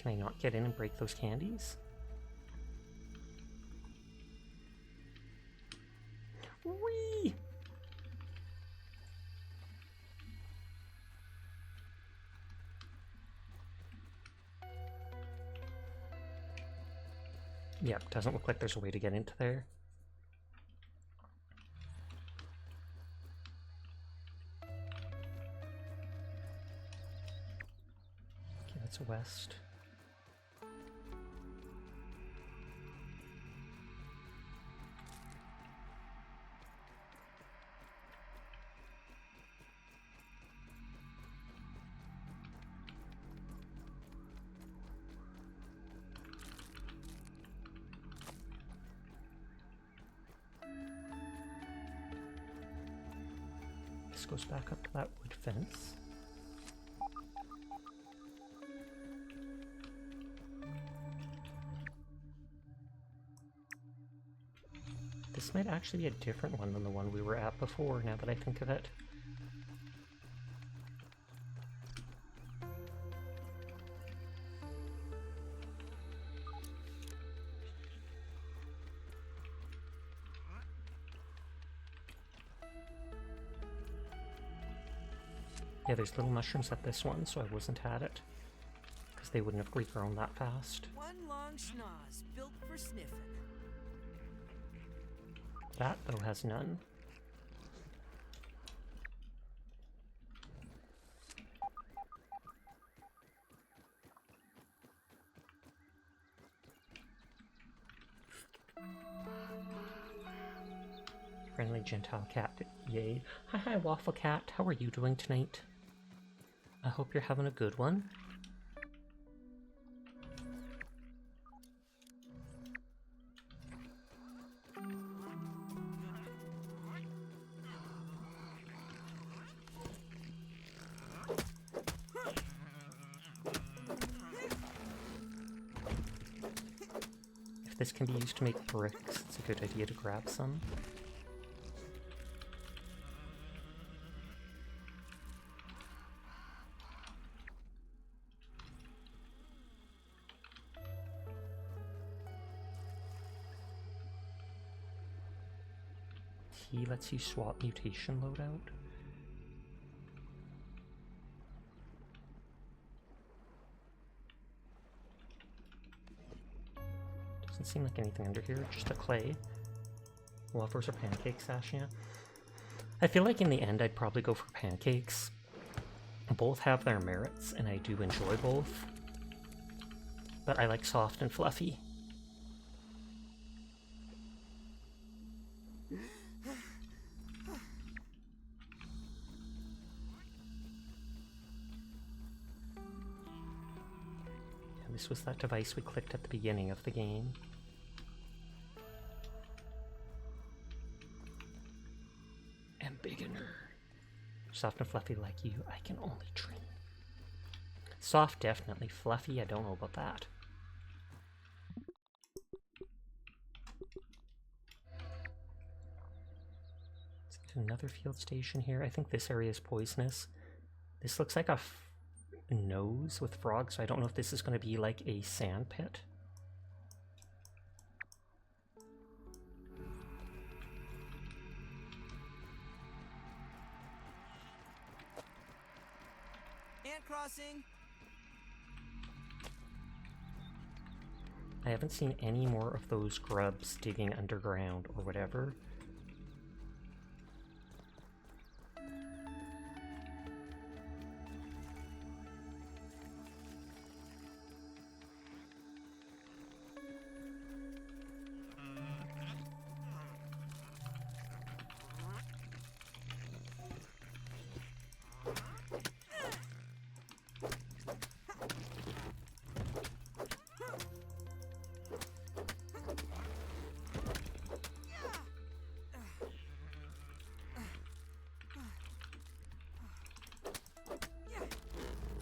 Can I not get in and break those candies? Whee! Yep, doesn't look like there's a way to get into there. Okay, that's a west. This goes back up to that wood fence. This might actually be a different one than the one we were at before, now that I think of it. Yeah, there's little mushrooms at this one, so I wasn't at it. Because they wouldn't have regrown that fast. One long schnoz built for sniffing. That, though, has none. Friendly Gentile cat, yay. Hi, Waffle Cat, how are you doing tonight? I hope you're having a good one. if this can be used to make bricks, it's a good idea to grab some. He lets you swap mutation loadout. Doesn't seem like anything under here, just a clay. Waffles or pancakes, Ashia? I feel like in the end I'd probably go for pancakes. Both have their merits, and I do enjoy both. But I like soft and fluffy. This was that device we clicked at the beginning of the game. Embiggener. Soft and fluffy like you, I can only dream. Soft, definitely. Fluffy, I don't know about that. Let's get another field station here. I think this area is poisonous. This looks like a nose with frogs, so I don't know if this is going to be like a sand pit. Ant crossing. I haven't seen any more of those grubs digging underground or whatever.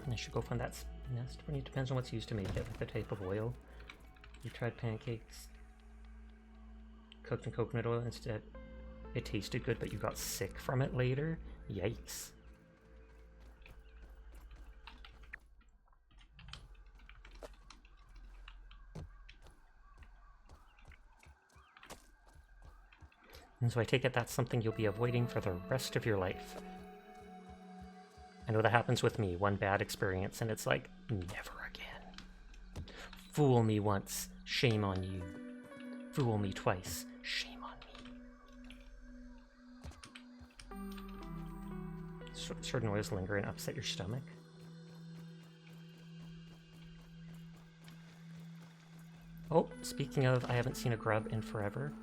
I should go find that nest. It depends on what's used to make it, like the type of oil. You tried pancakes cooked in coconut oil instead. It tasted good, but you got sick from it later? Yikes. And so I take it that's something you'll be avoiding for the rest of your life. I know that happens with me. One bad experience and it's like, never again. Fool me once, shame on you. Fool me twice, shame on me. Certain oils linger and upset your stomach. Oh, speaking of, I haven't seen a grub in forever.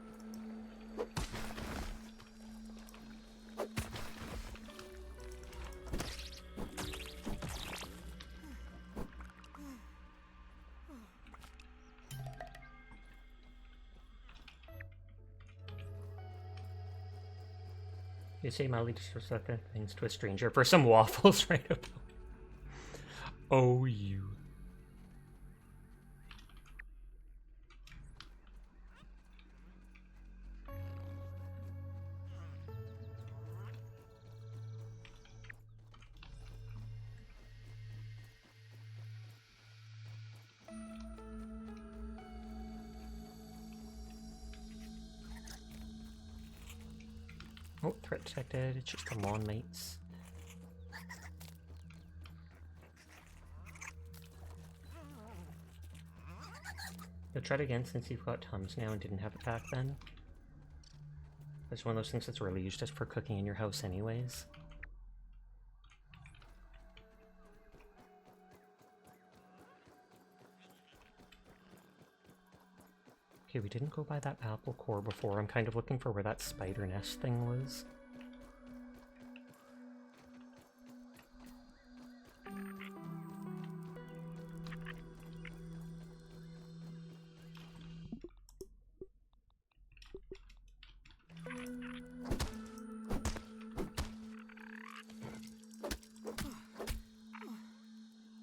You say mildly disrespectful things to a stranger for some waffles right about. Oh, you. Oh, threat detected. It's just the lawn mates. You'll try it again since you've got Tums now and didn't have it back then. It's one of those things that's really used just for cooking in your house anyways. Okay, we didn't go by that apple core before. I'm kind of looking for where that spider nest thing was.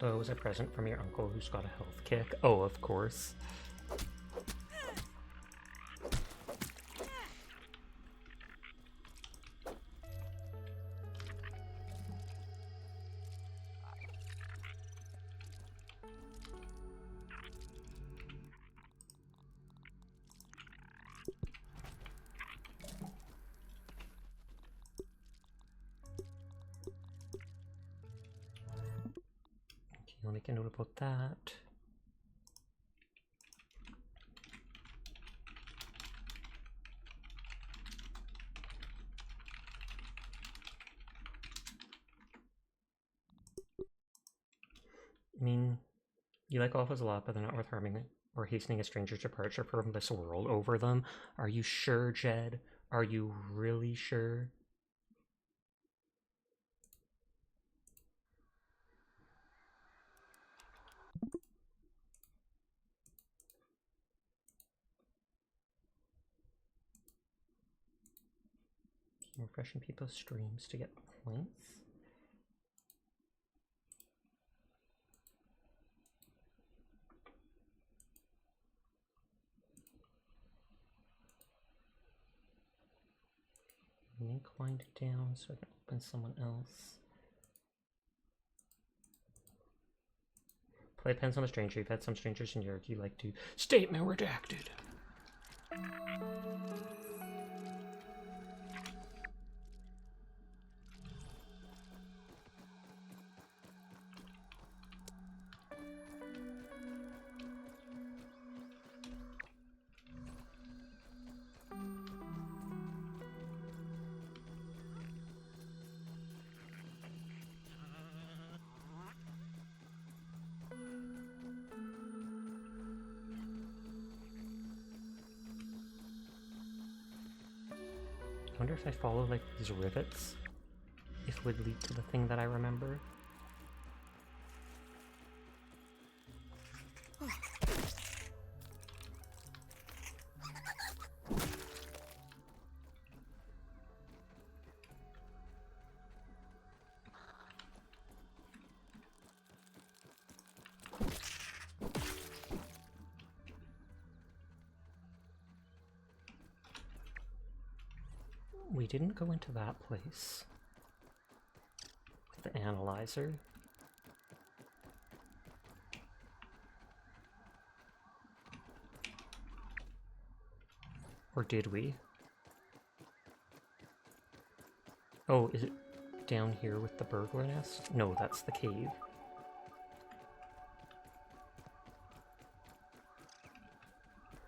Oh, it was a present from your uncle who's got a health kick. Oh, of course. make a note about that. I mean, you like waffles a lot, but they're not worth harming or hastening a stranger's departure from this world over them. Are you sure, Jed? Are you really sure? Refreshing people's streams to get points. Inclined down so I can open someone else. Play depends on the stranger. You've had some strangers in Europe you like to. Statement redacted. I wonder if I follow like these rivets, if it would lead to the thing that I remember. We didn't go into that place with the analyzer. Or did we? Oh, is it down here with the burglar nest? No, that's the cave.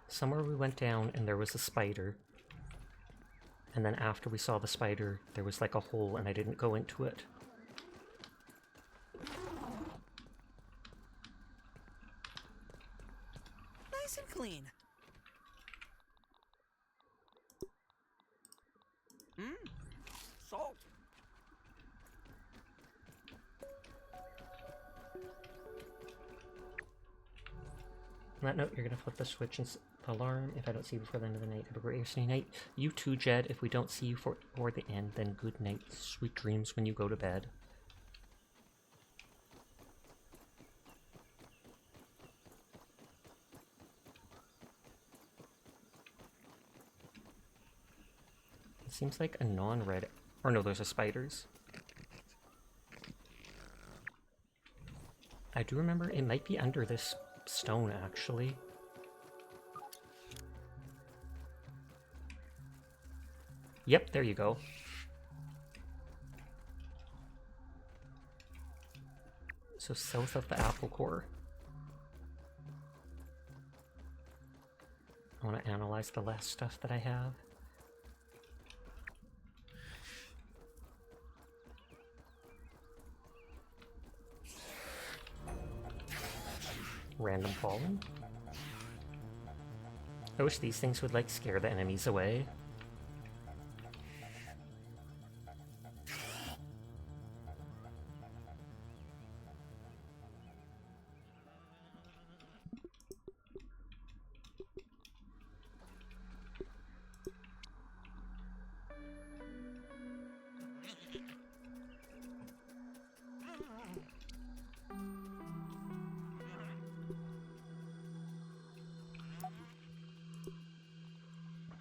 Somewhere we went down and there was a spider. And then after we saw the spider, there was like a hole and I didn't go into it. Nice and clean. Salt. On that note, you're gonna flip the switch and the alarm. If I don't see you before the end of the night, have a great rest of your night. You too, Jed. If we don't see you before the end, then good night. Sweet dreams when you go to bed. It seems like a non-red... Or no, those are spiders. I do remember it might be under this stone, actually. Yep, there you go. So south of the apple core. I want to analyze the last stuff that I have. Random fallen. I wish these things would like scare the enemies away.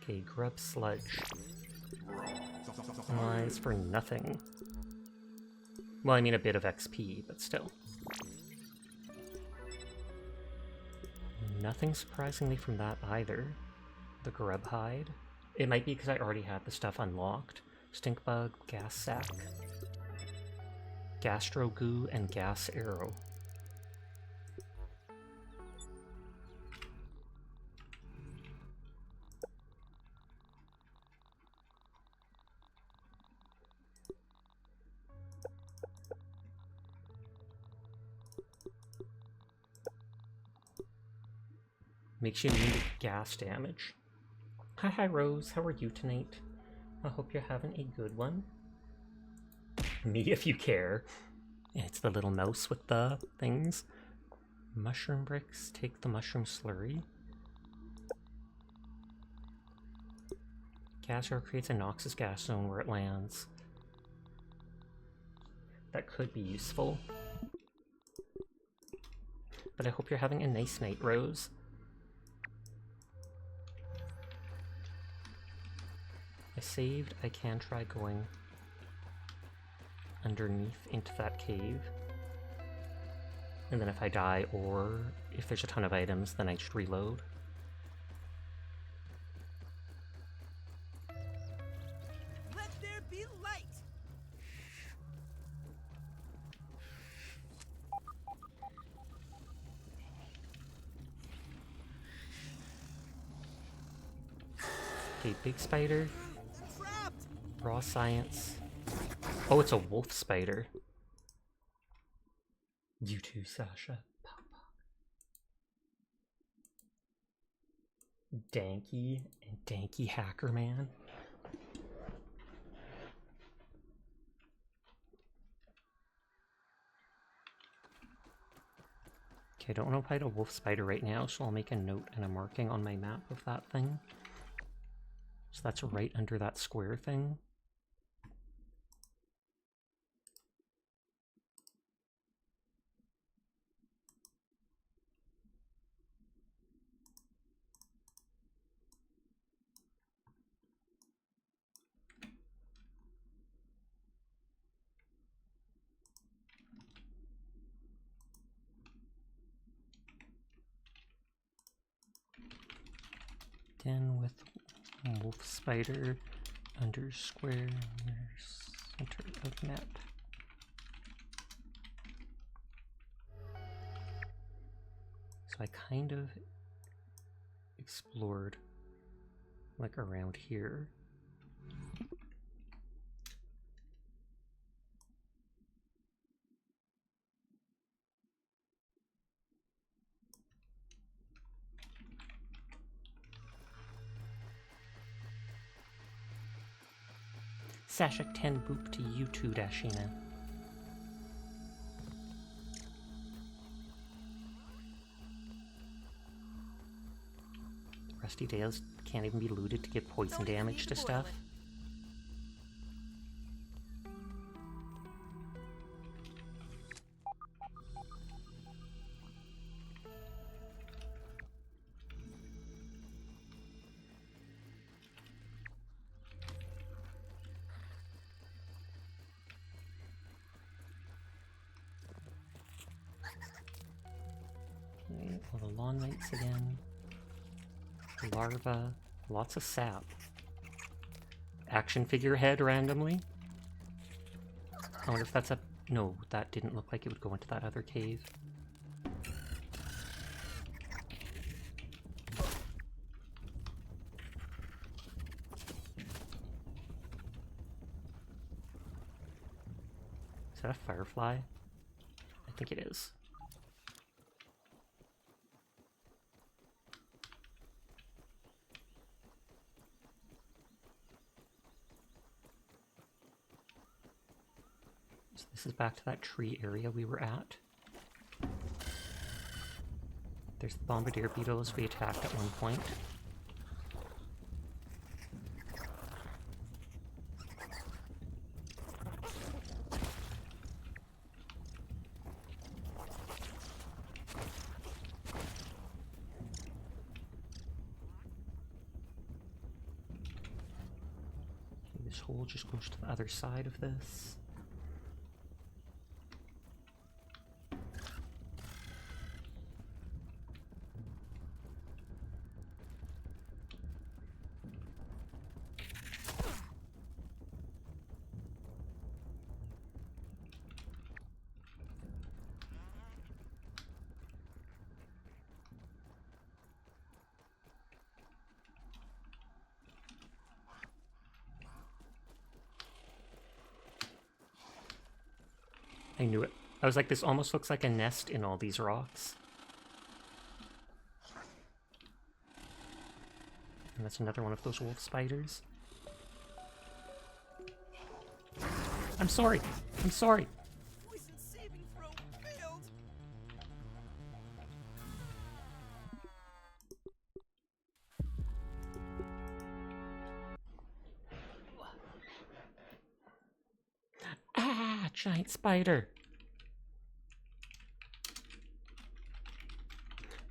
Okay, grub sludge. Lies for nothing. Well, I mean a bit of XP, but still. Nothing surprisingly from that either. The grub hide. It might be because I already had the stuff unlocked. Stink bug, gas sack, gastro goo, and gas arrow. Makes you immune to gas damage. Hi Rose, how are you tonight? I hope you're having a good one. Me if you care. It's the little mouse with the things. Mushroom bricks, take the mushroom slurry. Gas arrow creates a noxious gas zone where it lands. That could be useful. But I hope you're having a nice night, Rose. I saved. I can try going underneath into that cave. And then if I die or if there's a ton of items, then I just reload. Let there be light. Okay, big spider. I'm trapped. Raw science. Oh, it's a wolf spider. You too, Sasha. Danky and Danky Hacker Man. Okay, I don't want to fight a wolf spider right now, so I'll make a note and a marking on my map of that thing. So that's right under that square thing. Den with wolf spider under square near center of map. So I kind of explored like around here. Sashak 10 boop to you too, Dashina. Rusty Dales can't even be looted to give poison damage to stuff. Okay, all the lawn lights again. Larva, lots of sap. Action figure head randomly. I wonder if that's a... No, that didn't look like it would go into that other cave. Is that a firefly? I think it is. So this is back to that tree area we were at. There's the bombardier beetles we attacked at one point. This hole just goes to the other side of this. I knew it. I was like, this almost looks like a nest in all these rocks. And that's another one of those wolf spiders. I'm sorry! I'm sorry! Poison saving throw failed. Ah! Giant spider!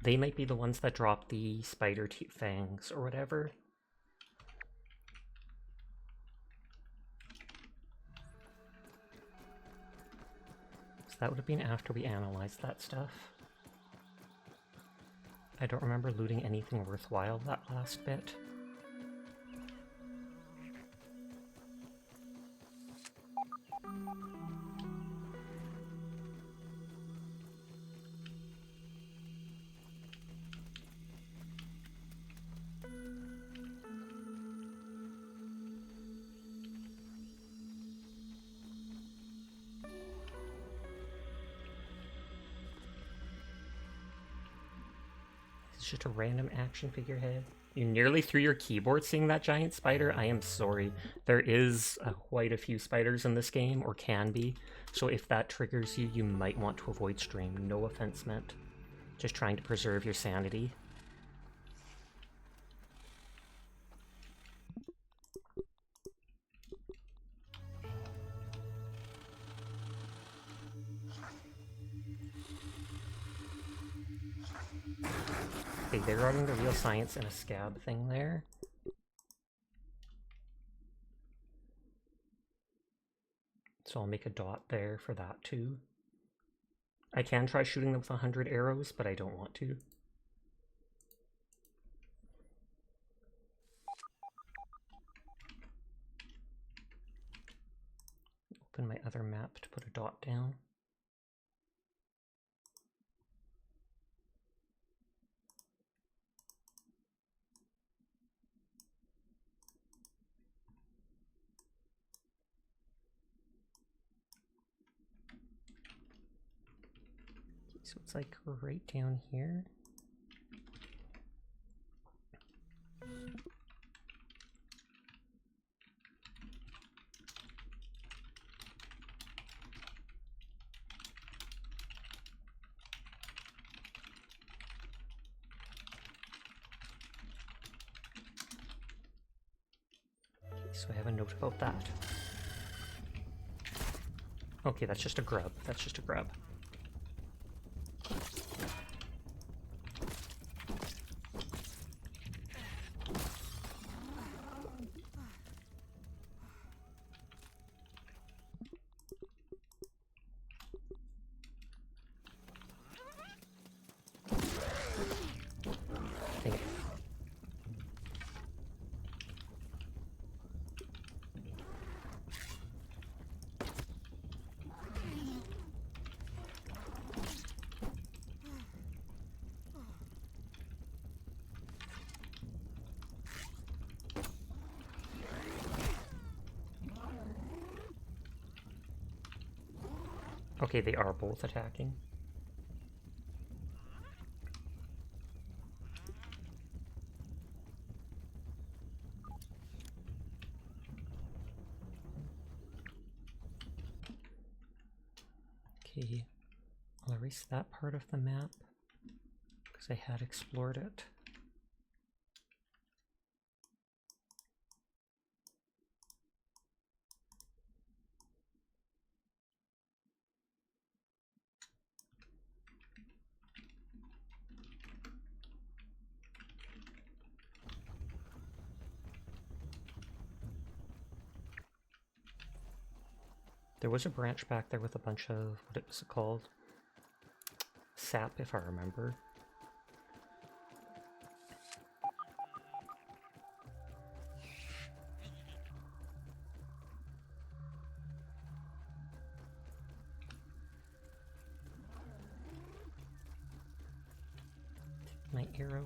They might be the ones that drop the spider fangs or whatever. So that would have been after we analyzed that stuff. I don't remember looting anything worthwhile that last bit. It's just a random action figure head. You nearly threw your keyboard seeing that giant spider? I am sorry. There is quite a few spiders in this game, or can be. So if that triggers you, you might want to avoid stream. No offense meant. Just trying to preserve your sanity. Okay, they're running the real science in a scab thing there. So I'll make a dot there for that too. I can try shooting them with 100 arrows, but I don't want to. Open my other map to put a dot down. So it's like right down here. So I have a note about that. Okay, that's just a grub. That's just a grub. Dang it. Okay, they are both attacking. Okay, I'll erase that part of the map because I had explored it. There was a branch back there with a bunch of, what was it called? Sap, if I remember. My arrow.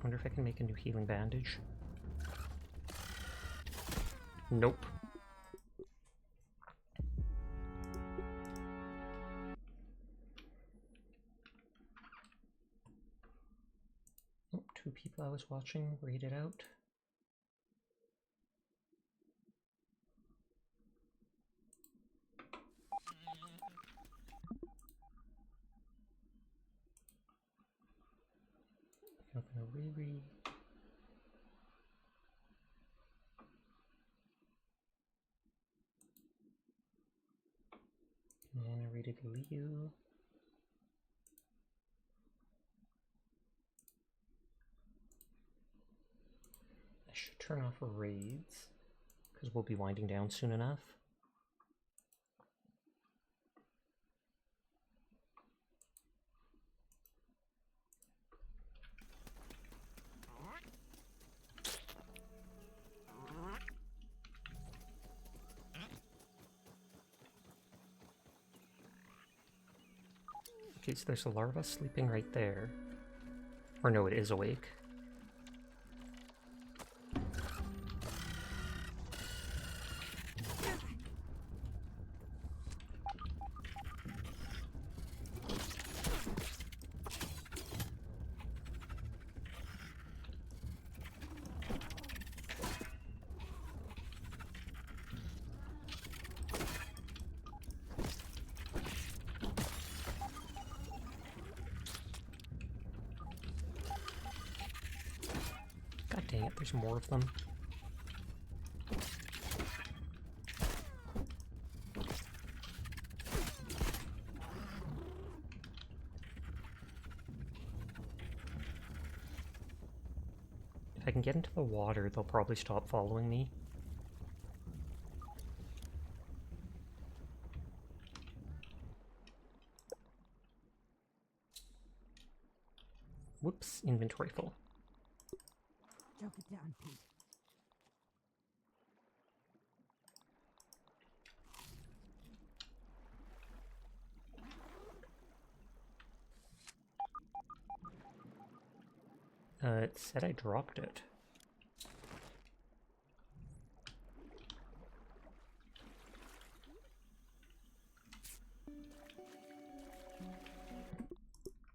Wonder if I can make a new healing bandage. Nope. Oh, 2 people I was watching read it out. I'm gonna reread. And I rated Liu. I should turn off raids, because we'll be winding down soon enough. Okay, so there's a larva sleeping right there. Or no, it is awake. God dang it, there's more of them. If I can get into the water, they'll probably stop following me. Whoops, inventory full. Choke it down, Pete. It said I dropped it.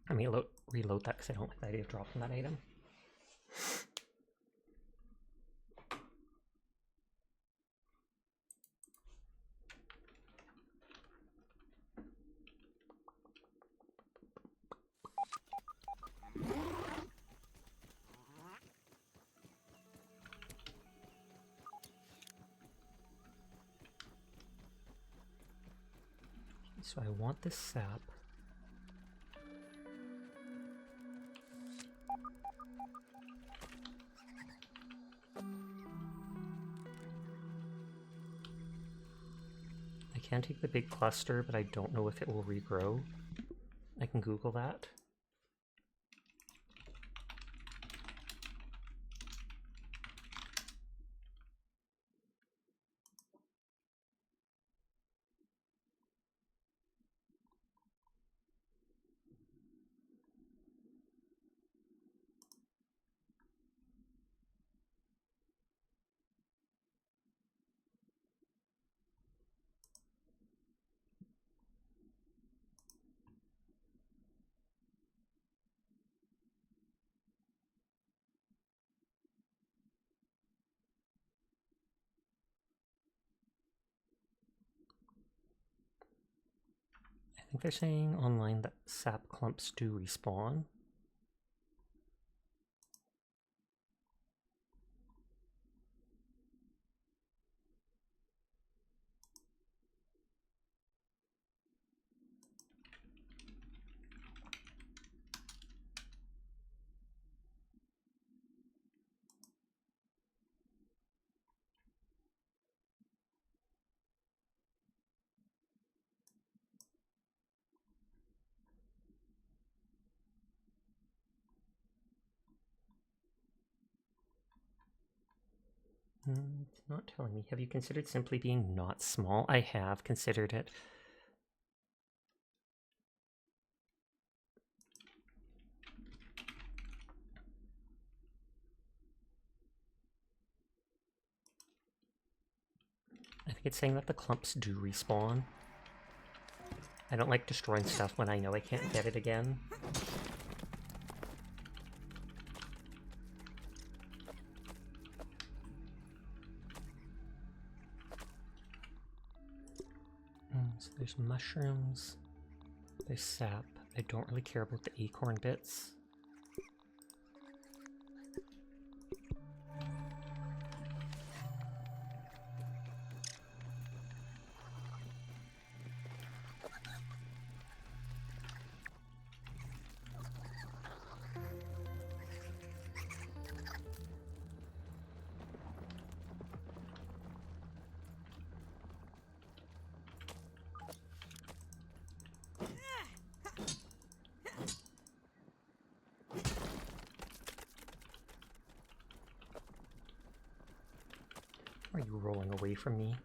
Let me reload that because I don't like the idea of dropping that item. So I want this sap. I can take the big cluster, but I don't know if it will regrow. I can Google that. I think they're saying online that sap clumps do respawn. It's not telling me. Have you considered simply being not small? I have considered it. I think it's saying that the clumps do respawn. I don't like destroying stuff when I know I can't get it again. So there's mushrooms, there's sap. I don't really care about the acorn bits. Are you rolling away from me?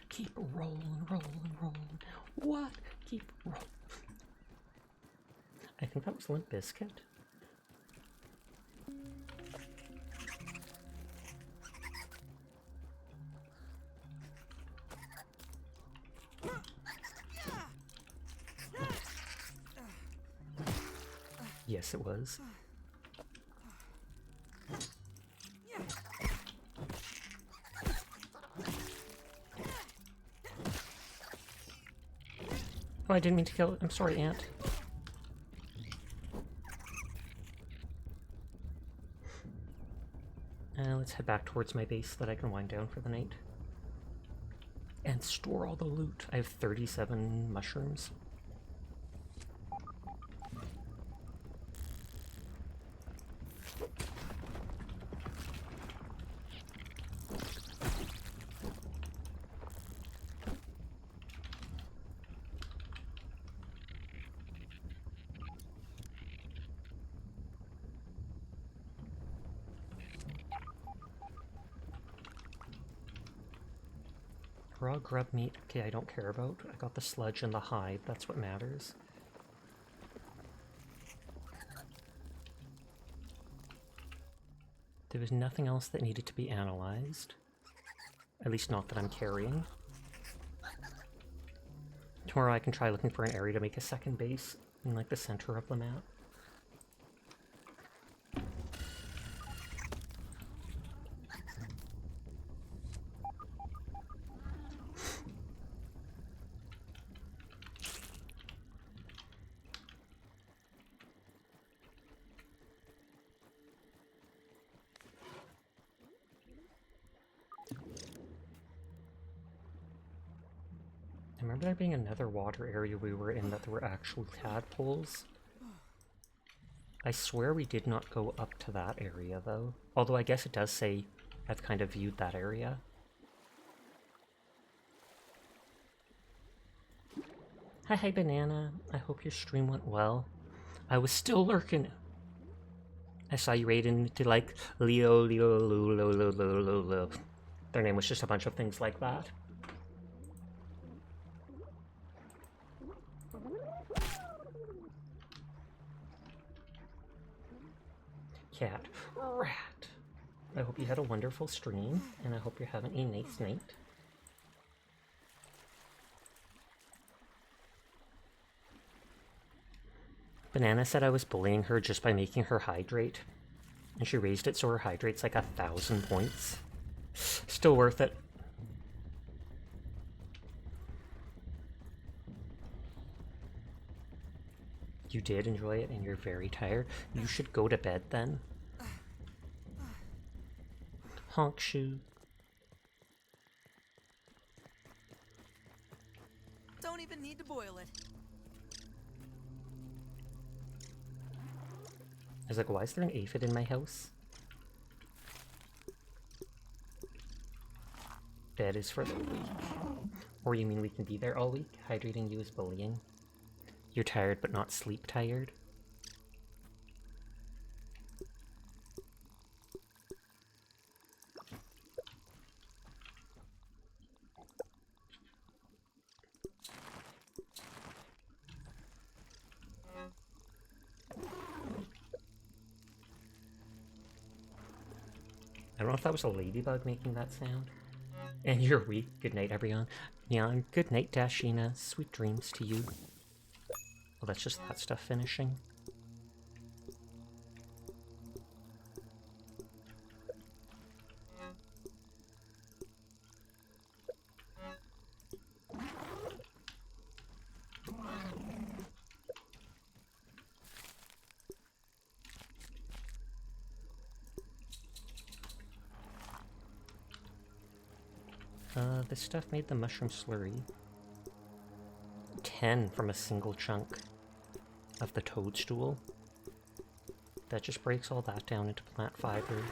Keep rolling, rolling, rolling. What? Keep rolling. I think that was Limp Bizkit. Yes, it was. Oh, I didn't mean to kill it. I'm sorry, Ant. Let's head back towards my base so that I can wind down for the night. And store all the loot. I have 37 mushrooms. Raw grub meat, okay, I don't care about. I got the sludge and the hide, that's what matters. There was nothing else that needed to be analyzed. At least not that I'm carrying. Tomorrow I can try looking for an area to make a second base in like the center of the map. I remember there being another water area we were in that there were actual tadpoles. I swear we did not go up to that area though. Although I guess it does say I've kind of viewed that area. Hi Banana, I hope your stream went well. I was still lurking. I saw you raid into like Leo. Their name was just a bunch of things like that. Cat, rat. I hope you had a wonderful stream, and I hope you're having a nice night. Banana said I was bullying her just by making her hydrate, and she raised it so her hydrate's like 1,000 points. Still worth it. You did enjoy it and you're very tired. You should go to bed then. Honk shoe. Don't even need to boil it. I was like, why is there an aphid in my house? Bed is for the weak. Or you mean we can be there all week? Hydrating you is bullying. You're tired but not sleep tired. I don't know if that was a ladybug making that sound. And you're weak. Good night, everyone. Neon, good night, Dashina. Sweet dreams to you. Well, that's just that stuff finishing. This stuff made the mushroom slurry. 10 from a single chunk of the toadstool. That just breaks all that down into plant fiber.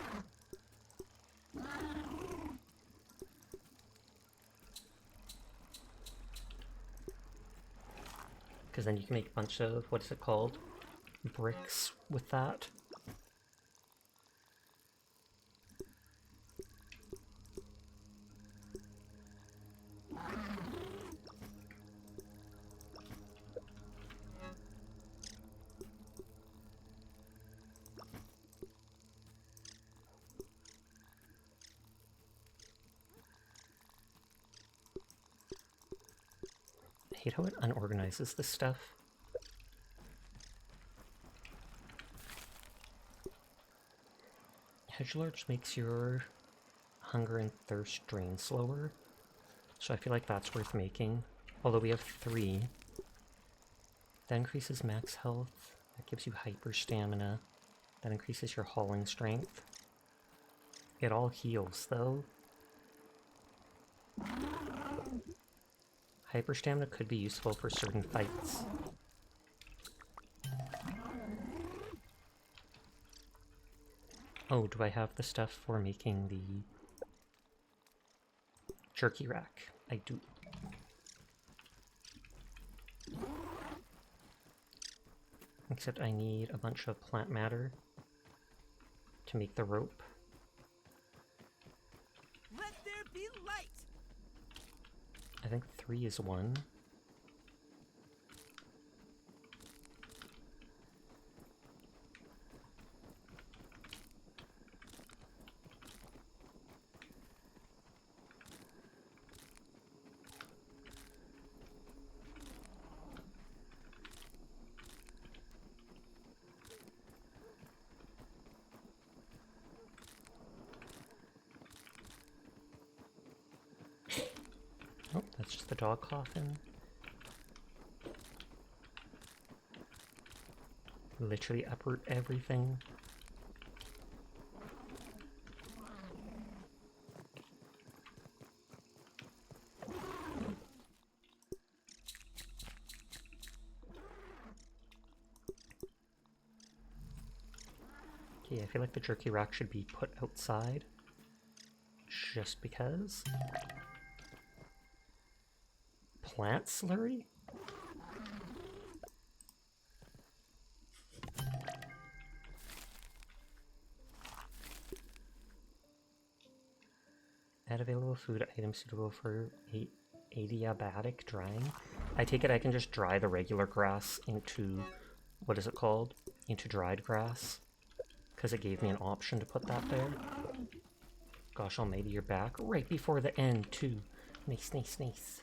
Because then you can make a bunch of, what is it called? Bricks with that. I hate how it unorganizes this stuff. Hedgelord makes your hunger and thirst drain slower, so I feel like that's worth making. Although we have 3. That increases max health, that gives you hyper stamina, that increases your hauling strength. It all heals though. Hyper stamina could be useful for certain fights. Oh, do I have the stuff for making the jerky rack? I do. Except I need a bunch of plant matter to make the rope. Let there be light! I think 3 is 1. Oh, that's just the dog coffin. Literally uproot everything. Okay, I feel like the jerky rack should be put outside. Just because. Plant slurry? Add available food items suitable for adiabatic drying. I take it I can just dry the regular grass into, what is it called? Into dried grass. Because it gave me an option to put that there. Gosh almighty, you're back right before the end too. Nice, nice, nice.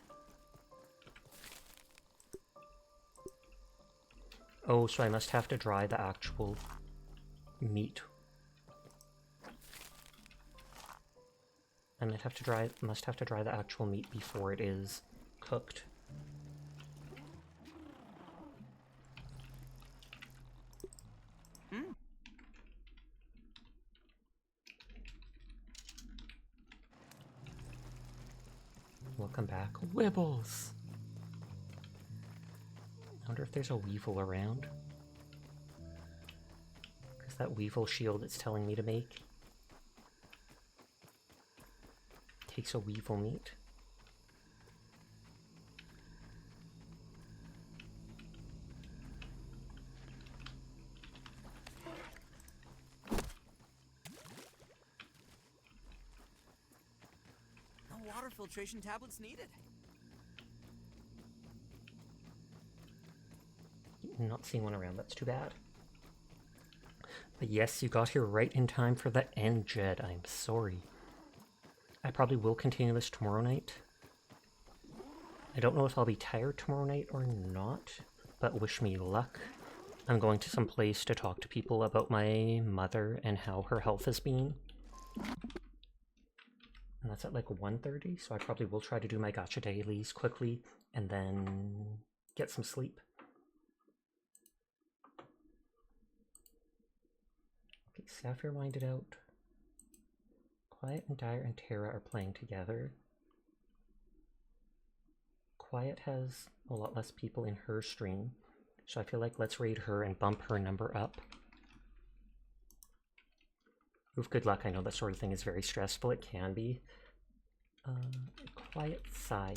Oh, so I must have to dry the actual meat. I must have to dry the actual meat before it is cooked. Welcome back, Wibbles! I wonder if there's a weevil around. Because that weevil shield it's telling me to make takes a weevil meat. No water filtration tablets needed. Not seeing one around, that's too bad. But yes, you got here right in time for the end, Jed. I'm sorry. I probably will continue this tomorrow night. I don't know if I'll be tired tomorrow night or not, but wish me luck. I'm going to some place to talk to people about my mother and how her health has been. And that's at like 1:30, so I probably will try to do my gacha dailies quickly and then get some sleep. Okay, Sapphire winded out. Quiet and Dire and Terra are playing together. Quiet has a lot less people in her stream, so I feel like let's raid her and bump her number up. Oof, good luck. I know that sort of thing is very stressful. It can be. Quiet Sigh.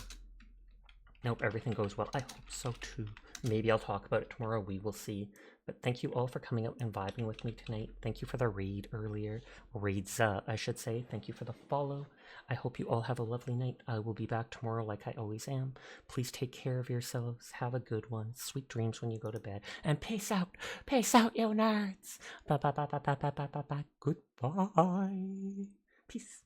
Nope, everything goes well. I hope so too. Maybe I'll talk about it tomorrow. We will see. But thank you all for coming out and vibing with me tonight. Thank you for the raid earlier. Raids, I should say. Thank you for the follow. I hope you all have a lovely night. I will be back tomorrow like I always am. Please take care of yourselves. Have a good one. Sweet dreams when you go to bed. And peace out. Peace out, you nerds. Bye bye bye bye bye bye bye bye bye. Goodbye. Peace.